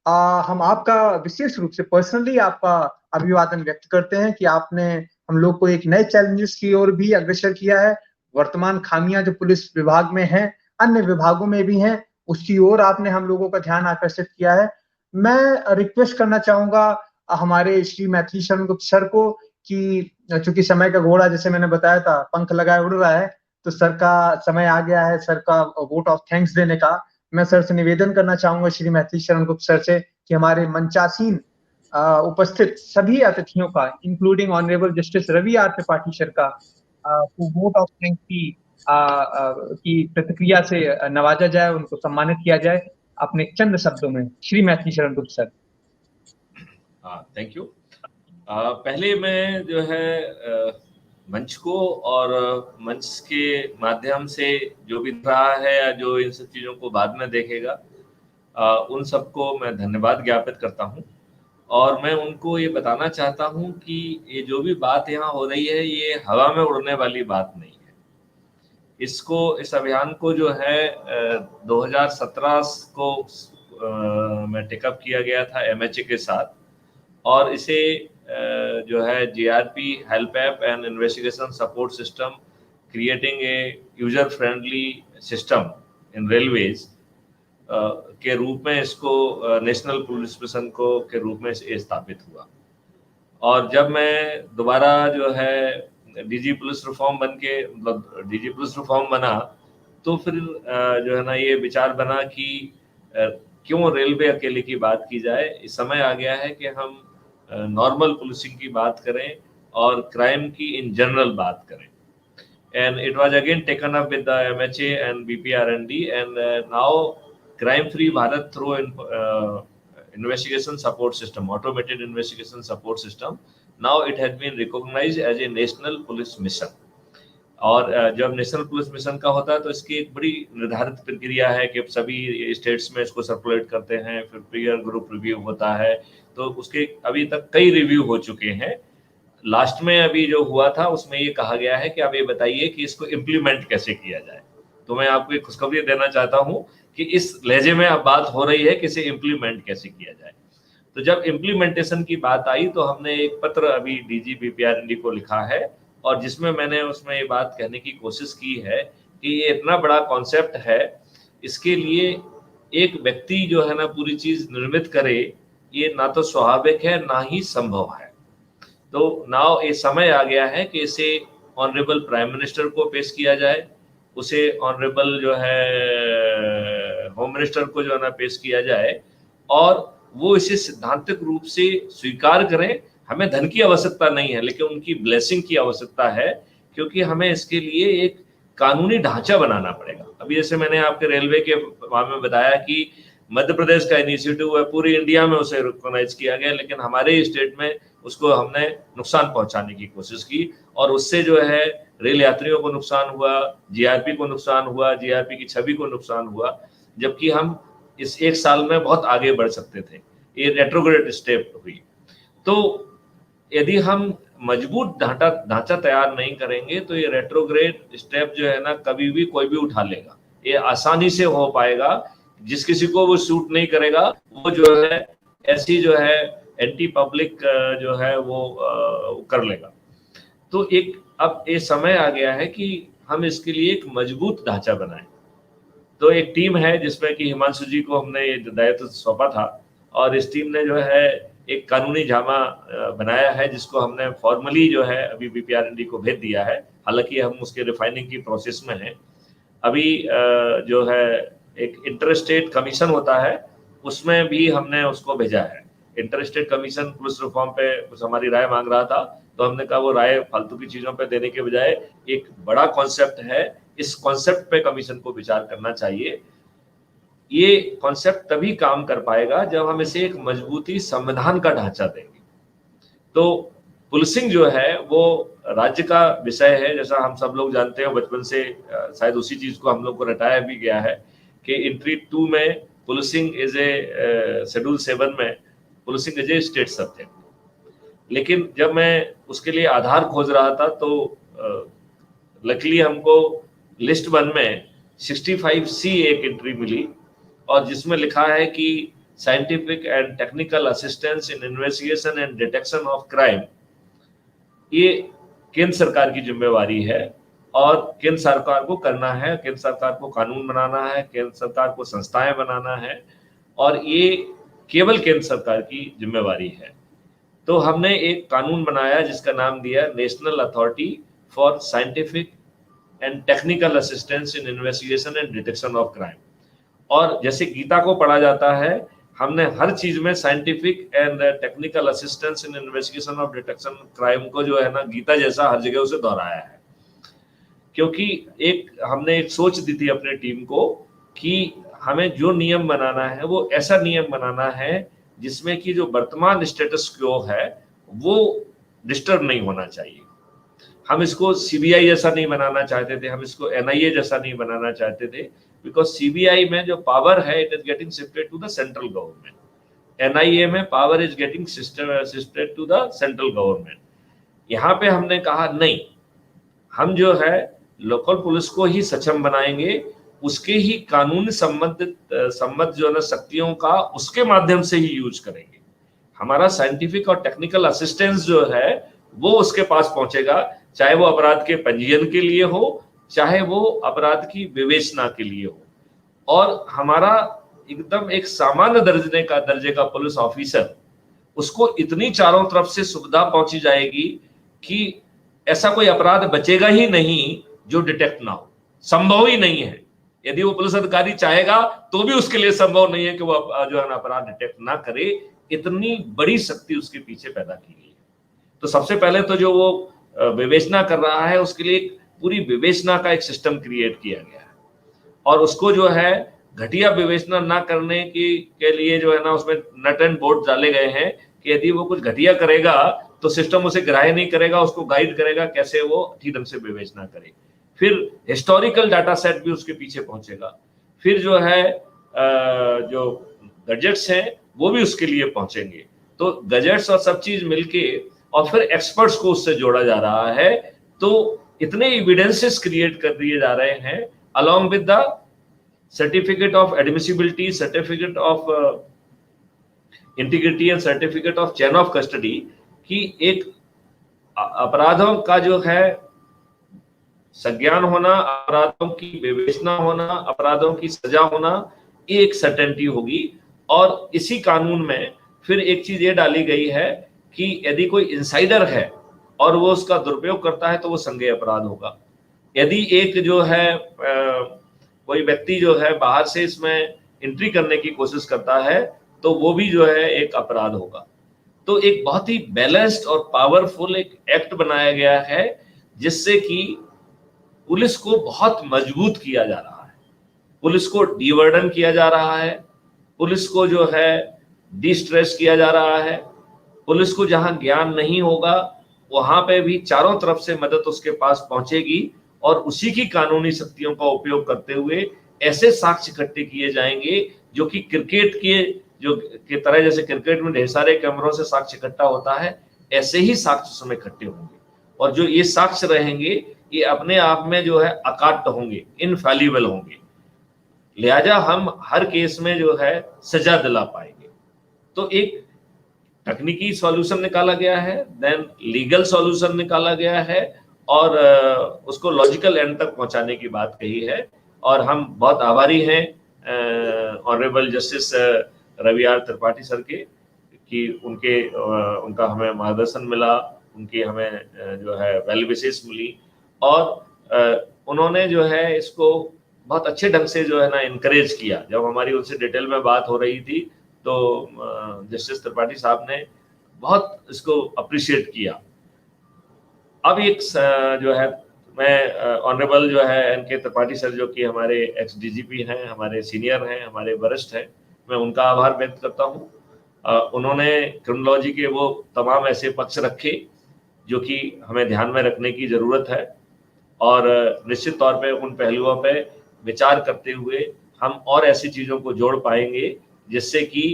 हम आपका विशेष रूप से पर्सनली आपका अभिवादन व्यक्त करते हैं कि आपने हम लोग को एक नए चैलेंजेस की ओर भी अग्रसर किया है। वर्तमान खामियां जो पुलिस विभाग में हैं, अन्य विभागों में भी हैं, उसकी ओर आपने हम लोगों का ध्यान आकर्षित किया है। मैं रिक्वेस्ट करना चाहूंगा हमारे श्री मैथिली शरण गुप्त सर को कि चूंकि समय का घोड़ा, जैसे मैंने बताया था, पंख लगाए उड़ रहा है, तो सर का समय आ गया है सर का वोट ऑफ थैंक्स देने का। मैं सर से निवेदन करना चाहूंगा, श्री मैथिली शरण गुप्त सर से, कि हमारे मंचासीन उपस्थित सभी अतिथियों का, including honourable justice Ravi R Tripathi sir का, वोट ऑफ थैंक्स की प्रतिक्रिया से नवाजा जाए, उनको सम्मानित किया जाए अपने चंद शब्दों में। श्री मैथिली शरण गुप्त सर।
Thank you. पहले मैं जो है मंच को और मंच के माध्यम से जो भी रहा है या जो इन सब चीज़ों को बाद में देखेगा, उन सबको मैं धन्यवाद ज्ञापित करता हूं। और मैं उनको ये बताना चाहता हूं कि ये जो भी बात यहाँ हो रही है, ये हवा में उड़ने वाली बात नहीं है। इस अभियान को जो है 2017 को में टेकअप किया गया था MHA के साथ, और इसे जो है GRP help app and investigation support system creating a user friendly system in railways के रूप में इसको नेशनल पुलिस मिशन को के रूप में स्थापित हुआ। और जब मैं दोबारा जो है डीजी पुलिस रिफॉर्म बना, तो फिर जो है ना ये विचार बना कि क्यों रेलवे अकेले की बात की जाए। इस समय आ गया है कि हम नॉर्मल पुलिसिंग की बात करें और क्राइम की इन जनरल बात करें। And it was again taken up with the MHA and BPRND, and now Crime Free Bharat through investigation support system, automated investigation support system, now it has been recognized as a national police mission. और जब national police mission का होता है तो इसकी एक बड़ी निर्धारित प्रक्रिया है कि सभी स्टेट्स में इसको सर्कुलेट करते हैं, फिर पीयर ग्रुप रिव्यू होता है। तो उसके अभी तक कई रिव्यू हो चुके हैं। लास्ट में अभी जो हुआ था उसमें ये कहा गया है कि आप ये बताइए कि इसको इम्प्लीमेंट कैसे किया जाए। तो मैं आपको एक खुशखबरी देना चाहता हूँ कि इस लहजे में अब बात हो रही है कि इसे इम्प्लीमेंट कैसे किया जाए। तो जब इम्प्लीमेंटेशन की बात आई तो हमने एक पत्र अभी DG BPRND को लिखा है, और जिसमें मैंने उसमें ये बात कहने की कोशिश की है कि ये इतना बड़ा कॉन्सेप्ट है, इसके लिए एक व्यक्ति जो है ना पूरी चीज निर्मित करे, ये ना तो स्वाभाविक है ना ही संभव है। तो नाउ ये समय आ गया है कि इसे ऑनरेबल प्राइम मिनिस्टर को पेश किया जाए, उसे ऑनरेबल जो है होम मिनिस्टर को जो है ना पेश किया जाए, और वो इसे सिद्धांतिक रूप से स्वीकार करें। हमें धन की आवश्यकता नहीं है, लेकिन उनकी ब्लेसिंग की आवश्यकता है, क्योंकि हमें इसके लिए एक कानूनी ढांचा बनाना पड़ेगा। अभी जैसे मैंने आपके रेलवे के बारे में बताया कि मध्य प्रदेश का इनिशिएटिव है, पूरी इंडिया में उसे रिकॉग्नाइज किया गया, लेकिन हमारे स्टेट में उसको हमने नुकसान पहुंचाने की कोशिश की, और उससे जो है रेल यात्रियों को नुकसान हुआ, GRP को नुकसान हुआ, GRP की छवि को नुकसान हुआ, जबकि हम इस एक साल में बहुत आगे बढ़ सकते थे। ये रेट्रोग्रेड स्टेप हुई। तो यदि हम मजबूत ढांचा तैयार नहीं करेंगे तो ये रेट्रोग्रेड स्टेप जो है ना कभी भी कोई भी उठा लेगा। ये आसानी से हो पाएगा, जिस किसी को वो सूट नहीं करेगा वो जो है ऐसी जो है एंटी पब्लिक जो है वो कर लेगा। तो एक अब ये समय आ गया है कि हम इसके लिए एक मजबूत ढांचा बनाएं। तो एक टीम है जिसमें कि हिमांशु जी को हमने ये दायित्व सौंपा था, और इस टीम ने जो है एक कानूनी जामा बनाया है, जिसको हमने फॉर्मली जो है अभी BPRND को भेज दिया है। हालांकि हम उसके रिफाइनिंग की प्रोसेस में हैं। अभी जो है एक इंटरस्टेट कमीशन होता है, उसमें भी हमने उसको भेजा है। इंटरस्टेट कमीशन पुलिस रिफॉर्म पे कुछ हमारी राय मांग रहा था, तो हमने कहा वो राय फालतू की चीजों पे देने के बजाय एक बड़ा कॉन्सेप्ट है, इस कॉन्सेप्ट पे कमीशन को विचार करना चाहिए। ये कॉन्सेप्ट तभी काम कर पाएगा जब हम इसे एक मजबूती संविधान का ढांचा देंगे। तो पुलिसिंग जो है वो राज्य का विषय है, जैसा हम सब लोग जानते हैं बचपन से, शायद उसी चीज को हम लोग को रटाया भी गया है कि एंट्री 2 में पुलिसिंग इज ए शेड्यूल 7 में policing is a state subject. लेकिन जब मैं उसके लिए आधार खोज रहा था तो लकीली हमको लिस्ट 1 में 65C एक एंट्री मिली, और जिसमें लिखा है कि scientific and technical assistance in investigation and detection of crime, ये केंद्र सरकार की जिम्मेवारी है और केंद्र सरकार को करना है। केंद्र सरकार को कानून बनाना है, केंद्र सरकार को संस्थाएं बनाना है, और ये केवल केंद्र सरकार की जिम्मेवारी है। तो हमने एक कानून बनाया जिसका नाम दिया national authority for scientific and technical assistance in investigation and detection of crime. और जैसे गीता को पढ़ा जाता है, हमने हर चीज में scientific and technical assistance in investigation of detection crime को जो है ना, गीता जैसा हर जगह उसे दोहराया है। क्योंकि हमने एक सोच दी थी अपने टीम को कि हमें जो नियम बनाना है वो ऐसा नियम बनाना है जिसमें कि जो वर्तमान स्टेटस क्वो है वो डिस्टर्ब नहीं होना चाहिए। हम इसको सीबीआई जैसा नहीं बनाना चाहते थे, हम इसको एनआईए जैसा नहीं बनाना चाहते थे, बिकॉज सीबीआई में जो पावर है it is getting shifted to the central government, NIA में power is getting shifted to the central government. यहाँ पे हमने कहा नहीं, हम जो है लोकल पुलिस को ही सक्षम बनाएंगे, उसके ही कानूनी संबद्ध जो है ना शक्तियों का उसके माध्यम से ही यूज करेंगे। हमारा साइंटिफिक और टेक्निकल असिस्टेंस जो है वो उसके पास पहुंचेगा, चाहे वो अपराध के पंजीयन के लिए हो, चाहे वो अपराध की विवेचना के लिए हो। और हमारा एकदम एक सामान्य दर्जे का पुलिस ऑफिसर, उसको इतनी चारों तरफ से सुविधा पहुंची जाएगी कि ऐसा कोई अपराध बचेगा ही नहीं जो डिटेक्ट ना हो, संभव ही नहीं है। यदि वो पुलिस अधिकारी चाहेगा तो भी उसके लिए संभव नहीं है कि वो जो है ना अपराध डिटेक्ट ना करे। इतनी बड़ी शक्ति उसके पीछे पैदा की गई है। तो सबसे पहले तो जो वो विवेचना कर रहा है उसके लिए पूरी विवेचना का एक सिस्टम क्रिएट किया गया है, और उसको जो है घटिया विवेचना ना करने के लिए जो है ना उसमें नट एंड बोल्ट डाले गए हैं कि यदि वो कुछ घटिया करेगा तो सिस्टम उसे ग्राह्य नहीं करेगा, उसको गाइड करेगा कैसे वो ठीक ढंग से विवेचना करे। फिर हिस्टोरिकल डाटा सेट भी उसके पीछे पहुंचेगा, फिर जो है जो गजेट्स हैं वो भी उसके लिए पहुंचेंगे। तो गजेट्स और सब चीज मिलके और फिर एक्सपर्ट्स को उससे जोड़ा जा रहा है। तो इतने एविडेंसेस क्रिएट कर दिए जा रहे हैं along with the certificate of admissibility, certificate of integrity and certificate of chain of custody, कि एक अपराधों का जो है संज्ञान होना, अपराधों की विवेचना होना, अपराधों की सजा होना, ये एक सर्टेनिटी होगी। और इसी कानून में फिर एक चीज ये डाली गई है कि यदि कोई इनसाइडर है और वो उसका दुरुपयोग करता है तो वो संज्ञेय अपराध होगा। यदि एक जो है कोई व्यक्ति जो है बाहर से इसमें एंट्री करने की कोशिश करता है तो वो भी जो है एक अपराध होगा। तो एक बहुत ही बैलेंस्ड और पावरफुल एक एक्ट बनाया गया है जिससे कि पुलिस को बहुत मजबूत किया जा रहा है, पुलिस को डीवर्डन किया जा रहा है, पुलिस को जो है डिस्ट्रेस किया जा रहा है, पुलिस को जहां ज्ञान नहीं होगा वहां पे भी चारों तरफ से मदद उसके पास पहुंचेगी, और उसी की कानूनी शक्तियों का उपयोग करते हुए ऐसे साक्ष्य इकट्ठे किए जाएंगे जो कि क्रिकेट के तरह, जैसे क्रिकेट में ढेर सारे कैमरों से साक्ष्य इकट्ठा होता है, ऐसे ही साक्ष्य उसमें इकट्ठे होंगे। और जो ये साक्ष्य रहेंगे ये अपने आप में जो है अकाट्य होंगे, इनफैलिबल होंगे, लिहाजा हम हर केस में जो है सजा दिला पाएंगे। तो एक तकनीकी सॉल्यूशन निकाला गया है, देन लीगल सॉल्यूशन निकाला गया है, और उसको लॉजिकल एंड तक पहुंचाने की बात कही है। और हम बहुत आभारी हैं honourable justice Ravi R Tripathi sir के कि उनका हमें मार्गदर्शन मिला, उनकी हमें जो है वेल विशेस मिली, और उन्होंने जो है इसको बहुत अच्छे ढंग से जो है ना इनकरेज किया। जब हमारी उनसे डिटेल में बात हो रही थी तो जस्टिस त्रिपाठी साहब ने बहुत इसको अप्रिशिएट किया। अब एक जो है मैं ऑनरेबल जो है एनके त्रिपाठी सर, जो कि हमारे एक्स डीजीपी हैं, हमारे सीनियर हैं, हमारे वरिष्ठ हैं, मैं उनका आभार व्यक्त करता हूँ। उन्होंने क्रोनोलॉजी के वो तमाम ऐसे पक्ष रखे जो कि हमें ध्यान में रखने की जरूरत है, और निश्चित तौर पे उन पहलुओं पे विचार करते हुए हम और ऐसी चीजों को जोड़ पाएंगे जिससे कि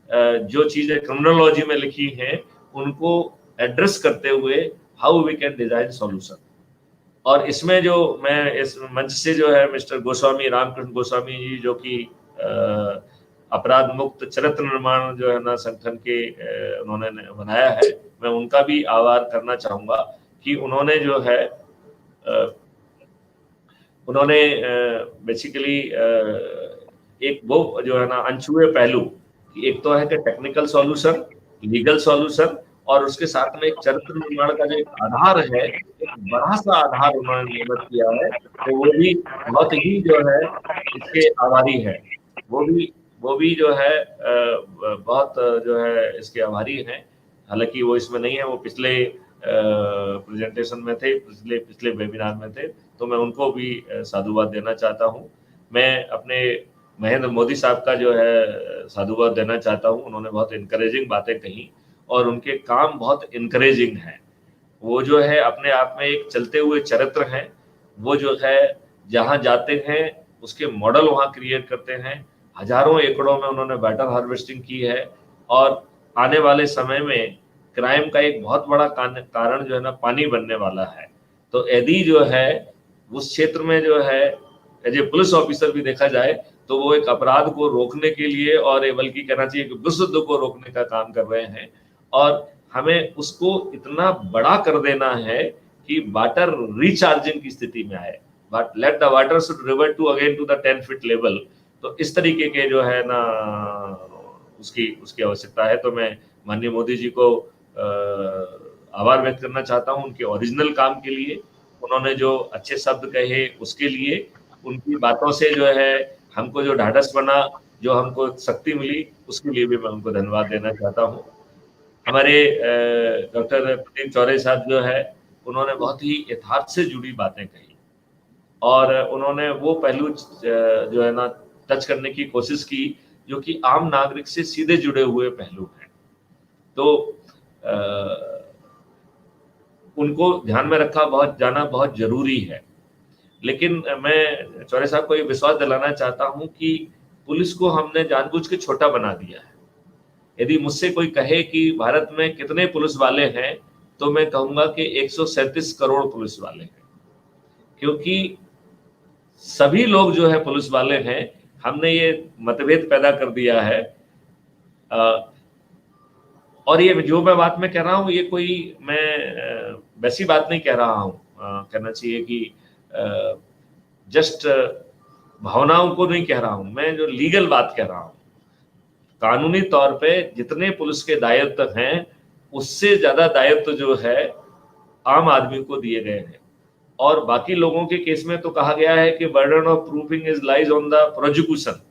जो चीजें क्रोनोलॉजी में लिखी हैं उनको एड्रेस करते हुए how we can design solution. और इसमें जो मैं इस मंच से जो है मिस्टर गोस्वामी, रामकृष्ण गोस्वामी जी, जो कि अपराध मुक्त चरित्र निर्माण जो है ना संगठन के उन्होंने बनाया है, मैं उनका भी आभार करना चाहूंगा कि उन्होंने जो है उन्होंने बेसिकली एक वो जो है ना अनछुए पहलू कि एक तो है कि टेक्निकल सॉल्यूशन, लीगल सॉल्यूशन, और उसके साथ में एक चरित्र निर्माण का जो एक आधार है, एक बड़ा सा आधार उन्होंने निर्मित किया है, तो वो भी बहुत ही जो है इसके आभारी है। वो भी जो है बहुत जो है इसके आभारी हैं। हालांकि वो इसमें नहीं है, वो पिछले प्रेजेंटेशन में थे, पिछले वेबिनार में थे, तो मैं उनको भी साधुवाद देना चाहता हूँ। मैं अपने महेंद्र मोदी साहब का जो है साधुवाद देना चाहता हूँ। उन्होंने बहुत इनकरेजिंग बातें कही और उनके काम बहुत इनकरेजिंग हैं। वो जो है अपने आप में एक चलते हुए चरित्र हैं। वो जो है जहाँ जाते हैं उसके मॉडल वहाँ क्रिएट करते हैं। हजारों एकड़ों में उन्होंने वाटर हार्वेस्टिंग की है, और आने वाले समय में क्राइम का एक बहुत बड़ा कारण जो है ना पानी बनने वाला है। तो यदि जो है उस क्षेत्र में जो है एज ए पुलिस ऑफिसर भी देखा जाए तो वो एक अपराध को रोकने के लिए, और बल्कि कहना चाहिए कि विशुद्ध को रोकने का काम कर रहे हैं, और हमें उसको इतना बड़ा कर देना है कि वाटर रिचार्जिंग की स्थिति में आए, but let the water should revert to again to the 10 feet level. तो इस तरीके के जो है ना उसकी आवश्यकता है। तो मैं माननीय मोदी जी को आभार व्यक्त करना चाहता हूँ उनके ओरिजिनल काम के लिए, उन्होंने जो अच्छे शब्द कहे उसके लिए, उनकी बातों से जो है हमको जो ढाढ़स बना, जो हमको शक्ति मिली, उसके लिए भी मैं उनको धन्यवाद देना चाहता हूँ। हमारे डॉक्टर प्रदीप चौरे साहब जो है उन्होंने बहुत ही यथार्थ से जुड़ी बातें कही, और उन्होंने वो पहलू जो है ना टच करने की कोशिश की जो कि आम नागरिक से सीधे जुड़े हुए पहलू हैं। तो उनको ध्यान में रखा जाना बहुत जरूरी है। लेकिन मैं चौरे साहब को ये विश्वास दिलाना चाहता हूं कि पुलिस को हमने जानबूझ के छोटा बना दिया है। यदि मुझसे कोई कहे कि भारत में कितने पुलिस वाले हैं, तो मैं कहूंगा कि 137 करोड़ पुलिस वाले हैं, क्योंकि सभी लोग जो है पुलिस वाले हैं। हमने ये मतभेद पैदा कर दिया है, और ये जो मैं बात में कह रहा हूँ ये कोई मैं वैसी बात नहीं कह रहा हूँ। कहना चाहिए कि जस्ट भावनाओं को नहीं कह रहा हूँ, मैं जो लीगल बात कह रहा हूँ। कानूनी तौर पे जितने पुलिस के दायित्व हैं उससे ज्यादा दायित्व जो है आम आदमी को दिए गए हैं, और बाकी लोगों के केस में तो कहा गया है कि burden of proving is lies on the prosecution.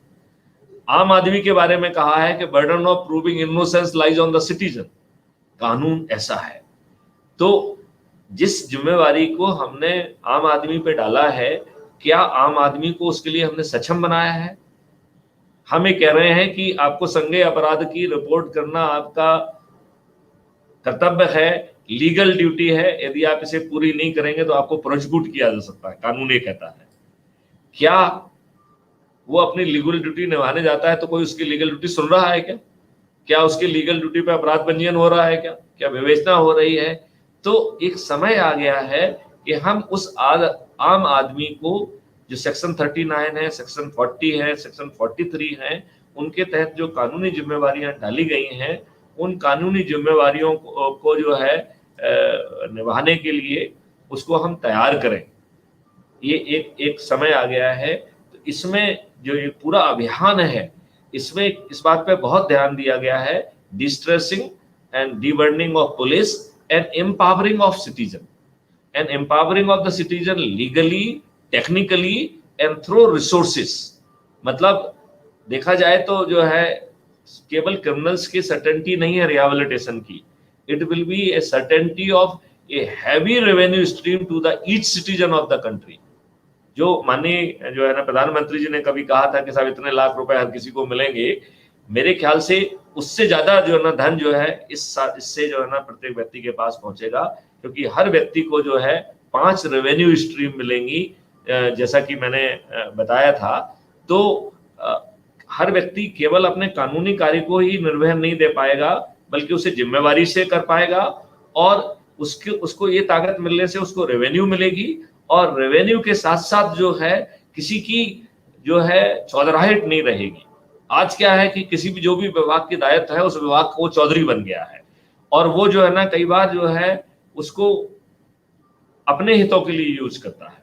आम आदमी के बारे में कहा है कि burden of proving innocence lies on the citizen. कानून ऐसा है। तो जिस जिम्मेवारी को हमने आम आदमी पे डाला है, क्या आम आदमी को उसके लिए हमने सक्षम बनाया है? हम ये कह रहे हैं कि आपको संज्ञेय अपराध की रिपोर्ट करना आपका कर्तव्य है, लीगल ड्यूटी है। यदि आप इसे पूरी नहीं करेंगे तो आपको प्रोसिक्यूट किया जा सकता है, कानून ये कहता है। क्या वो अपनी लीगल ड्यूटी निभाने जाता है तो कोई उसकी लीगल ड्यूटी सुन रहा है क्या? क्या उसकी लीगल ड्यूटी पे अपराध पंजीयन हो रहा है क्या? क्या विवेचना हो रही है? तो एक समय आ गया है कि हम उस आम आदमी को जो सेक्शन 39 है, सेक्शन 40 है, सेक्शन 43 है, उनके तहत जो कानूनी जिम्मेवारियां डाली गई हैं, उन कानूनी जिम्मेवारियों को जो है निभाने के लिए उसको हम तैयार करें। ये एक समय आ गया है। तो इसमें जो ये पूरा अभियान है, इसमें इस बात पे बहुत ध्यान दिया गया है, distressing and deburdening of police and empowering of citizen, and empowering of the citizen legally, technically and through resources. मतलब देखा जाए तो जो है केवल क्रिमिनल्स की सर्टेनिटी नहीं है रिहेबिलिटेशन की, it will be a certainty of a heavy revenue stream to the each citizen of the country. जो माननीय जो है ना प्रधानमंत्री जी ने कभी कहा था कि साहब इतने लाख रुपए हर किसी को मिलेंगे, मेरे ख्याल से उससे ज्यादा जो है ना धन जो है इससे जो है ना प्रत्येक व्यक्ति के पास पहुंचेगा, क्योंकि हर व्यक्ति को जो है 5 रेवेन्यू स्ट्रीम मिलेंगी, जैसा कि मैंने बताया था। तो हर व्यक्ति केवल अपने कानूनी कार्य को ही निर्वहन नहीं दे पाएगा, बल्कि उसे जिम्मेवारी से कर पाएगा, और उसको ये ताकत मिलने से उसको रेवेन्यू मिलेगी, और रेवेन्यू के साथ साथ जो है किसी की जो है चौधराहट नहीं रहेगी। आज क्या है कि किसी भी जो भी विभाग की दायित्व है उस विभाग को चौधरी बन गया है, और वो जो है ना कई बार जो है उसको अपने हितों के लिए यूज करता है।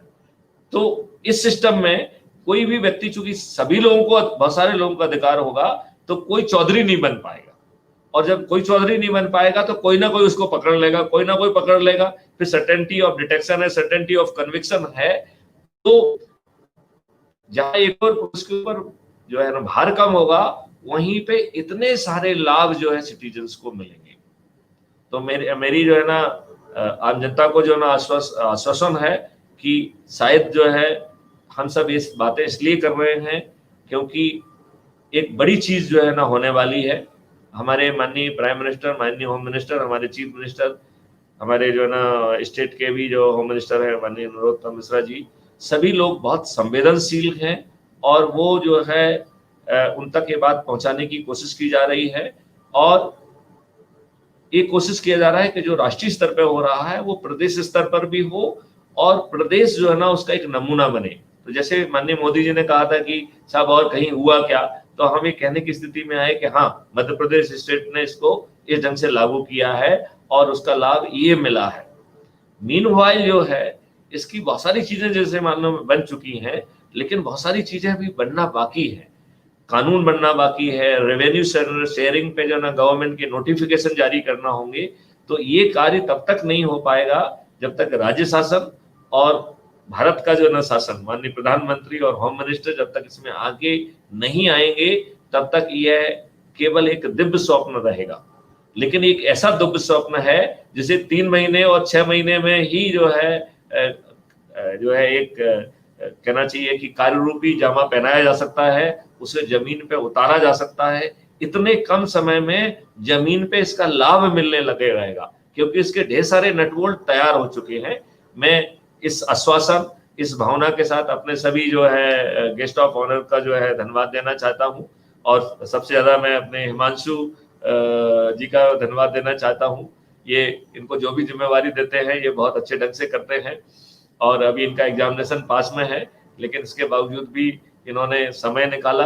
तो इस सिस्टम में कोई भी व्यक्ति, चूंकि सभी लोगों को, बहुत सारे लोगों का अधिकार होगा, तो कोई चौधरी नहीं बन पाएगा, और जब कोई चौधरी नहीं बन पाएगा तो कोई ना कोई उसको पकड़ लेगा, कोई ना कोई पकड़ लेगा। फिर सर्टेनिटी ऑफ डिटेक्शन है, सर्टेनिटी ऑफ कन्विक्शन है। तो जहां एक और उसके ऊपर जो है ना भार कम होगा, वहीं पे इतने सारे लाभ जो है सिटीजन्स को मिलेंगे। तो मेरी जो है ना आम जनता को जो है ना आश्वासन है कि शायद जो है हम सब इस बातें इसलिए कर रहे हैं क्योंकि एक बड़ी चीज जो है ना होने वाली है। हमारे माननीय प्राइम मिनिस्टर, माननीय होम मिनिस्टर, हमारे चीफ मिनिस्टर, हमारे जो है ना स्टेट के भी जो होम मिनिस्टर है माननीय नरोत्तम मिश्रा जी, सभी लोग बहुत संवेदनशील हैं, और वो जो है उन तक ये बात पहुंचाने की कोशिश की जा रही है, और ये कोशिश किया जा रहा है कि जो राष्ट्रीय स्तर पर हो रहा है वो प्रदेश स्तर पर भी हो, और प्रदेश जो है ना उसका एक नमूना बने। तो जैसे माननीय मोदी जी ने कहा था कि साहब और कहीं हुआ क्या, तो हम ये कहने की स्थिति में आए कि हाँ, मध्य प्रदेश स्टेट ने इसको इस ढंग से लागू किया है और उसका लाभ ये मिला है। मीनवाइल जो है इसकी बहुत सारी चीजें जैसे मान लो बन चुकी हैं, लेकिन बहुत सारी चीजें अभी बनना बाकी है। कानून बनना बाकी है, रेवेन्यू शेयरिंग पे जो ना गवर्नमेंट के नोटिफिकेशन जारी करना होंगे। तो ये कार्य तब तक नहीं हो पाएगा जब तक राज्य शासन और भारत का जो ना शासन, माननीय प्रधानमंत्री और होम मिनिस्टर जब तक इसमें आगे नहीं आएंगे, तब तक यह केवल एक दिव्य स्वप्न रहेगा। लेकिन एक ऐसा दिव्य स्वप्न है जिसे 3 महीने और 6 महीने में ही जो है एक कहना चाहिए कि कार्य रूपी जामा पहनाया जा सकता है, उसे जमीन पे उतारा जा सकता है। इतने कम समय में जमीन पे इसका लाभ मिलने लगे रहेगा, क्योंकि इसके ढेर सारे नटवोल्ट तैयार हो चुके हैं। मैं इस आश्वासन, इस भावना के साथ अपने सभी जो है गेस्ट ऑफ ऑनर का जो है धन्यवाद देना चाहता हूं, और सबसे ज्यादा मैं अपने हिमांशु जी का धन्यवाद देना चाहता हूं। ये इनको जो भी जिम्मेवारी देते हैं ये बहुत अच्छे ढंग से करते हैं, और अभी इनका एग्जामिनेशन पास में है, लेकिन इसके बावजूद भी इन्होंने समय निकाला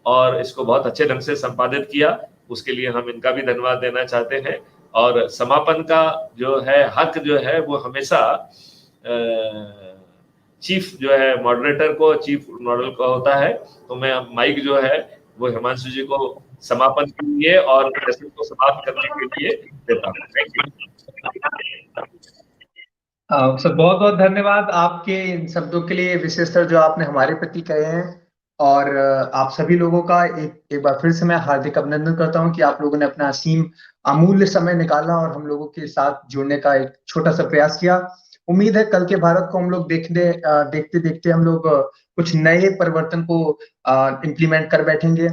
और इसको बहुत अच्छे ढंग से संपादित किया। उसके लिए हम इनका भी धन्यवाद देना चाहते हैं। और समापन का जो है हक जो है वो हमेशा चीफ जो है मॉडरेटर को, चीफ मॉडल को होता है। तो मैं माइक जो है वो हिमांशु जी को समापन के लिए और सेशन को समाप्त करने के लिए देता हूँ। थैंक यू
सर, बहुत बहुत धन्यवाद आपके इन शब्दों के लिए, विशेषकर जो आपने हमारे प्रति कहे हैं। और आप सभी लोगों का एक बार फिर से मैं हार्दिक अभिनंदन करता हूं कि आप लोगों ने अपना असीम अमूल्य समय निकाला और हम लोगों के साथ जुड़ने का एक छोटा सा प्रयास किया। उम्मीद है कल के भारत को हम लोग देखते देखते हम लोग कुछ नए परिवर्तन को इम्प्लीमेंट कर बैठेंगे।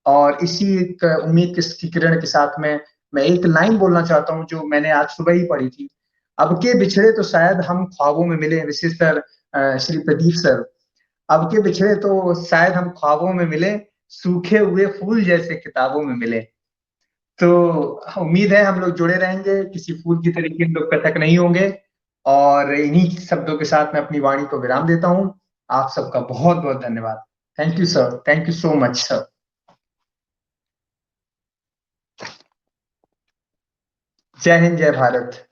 और इसी उम्मीद की किरण के साथ में मैं एक लाइन बोलना चाहता हूँ जो मैंने आज सुबह ही पढ़ी थी। अब के बिछड़े तो शायद हम ख्वाबों में मिले, विशेषकर श्री प्रदीप सर। अब के बिछड़े तो शायद हम ख्वाबों में मिले, सूखे हुए फूल जैसे किताबों में मिले। तो उम्मीद है हम लोग जुड़े रहेंगे, किसी फूल की तरीके हम लोग पृथक नहीं होंगे। और इन्हीं शब्दों के साथ मैं अपनी वाणी को विराम देता हूं। आप सबका बहुत बहुत धन्यवाद। Thank you sir, thank you so much sir. जय हिंद, जय भारत।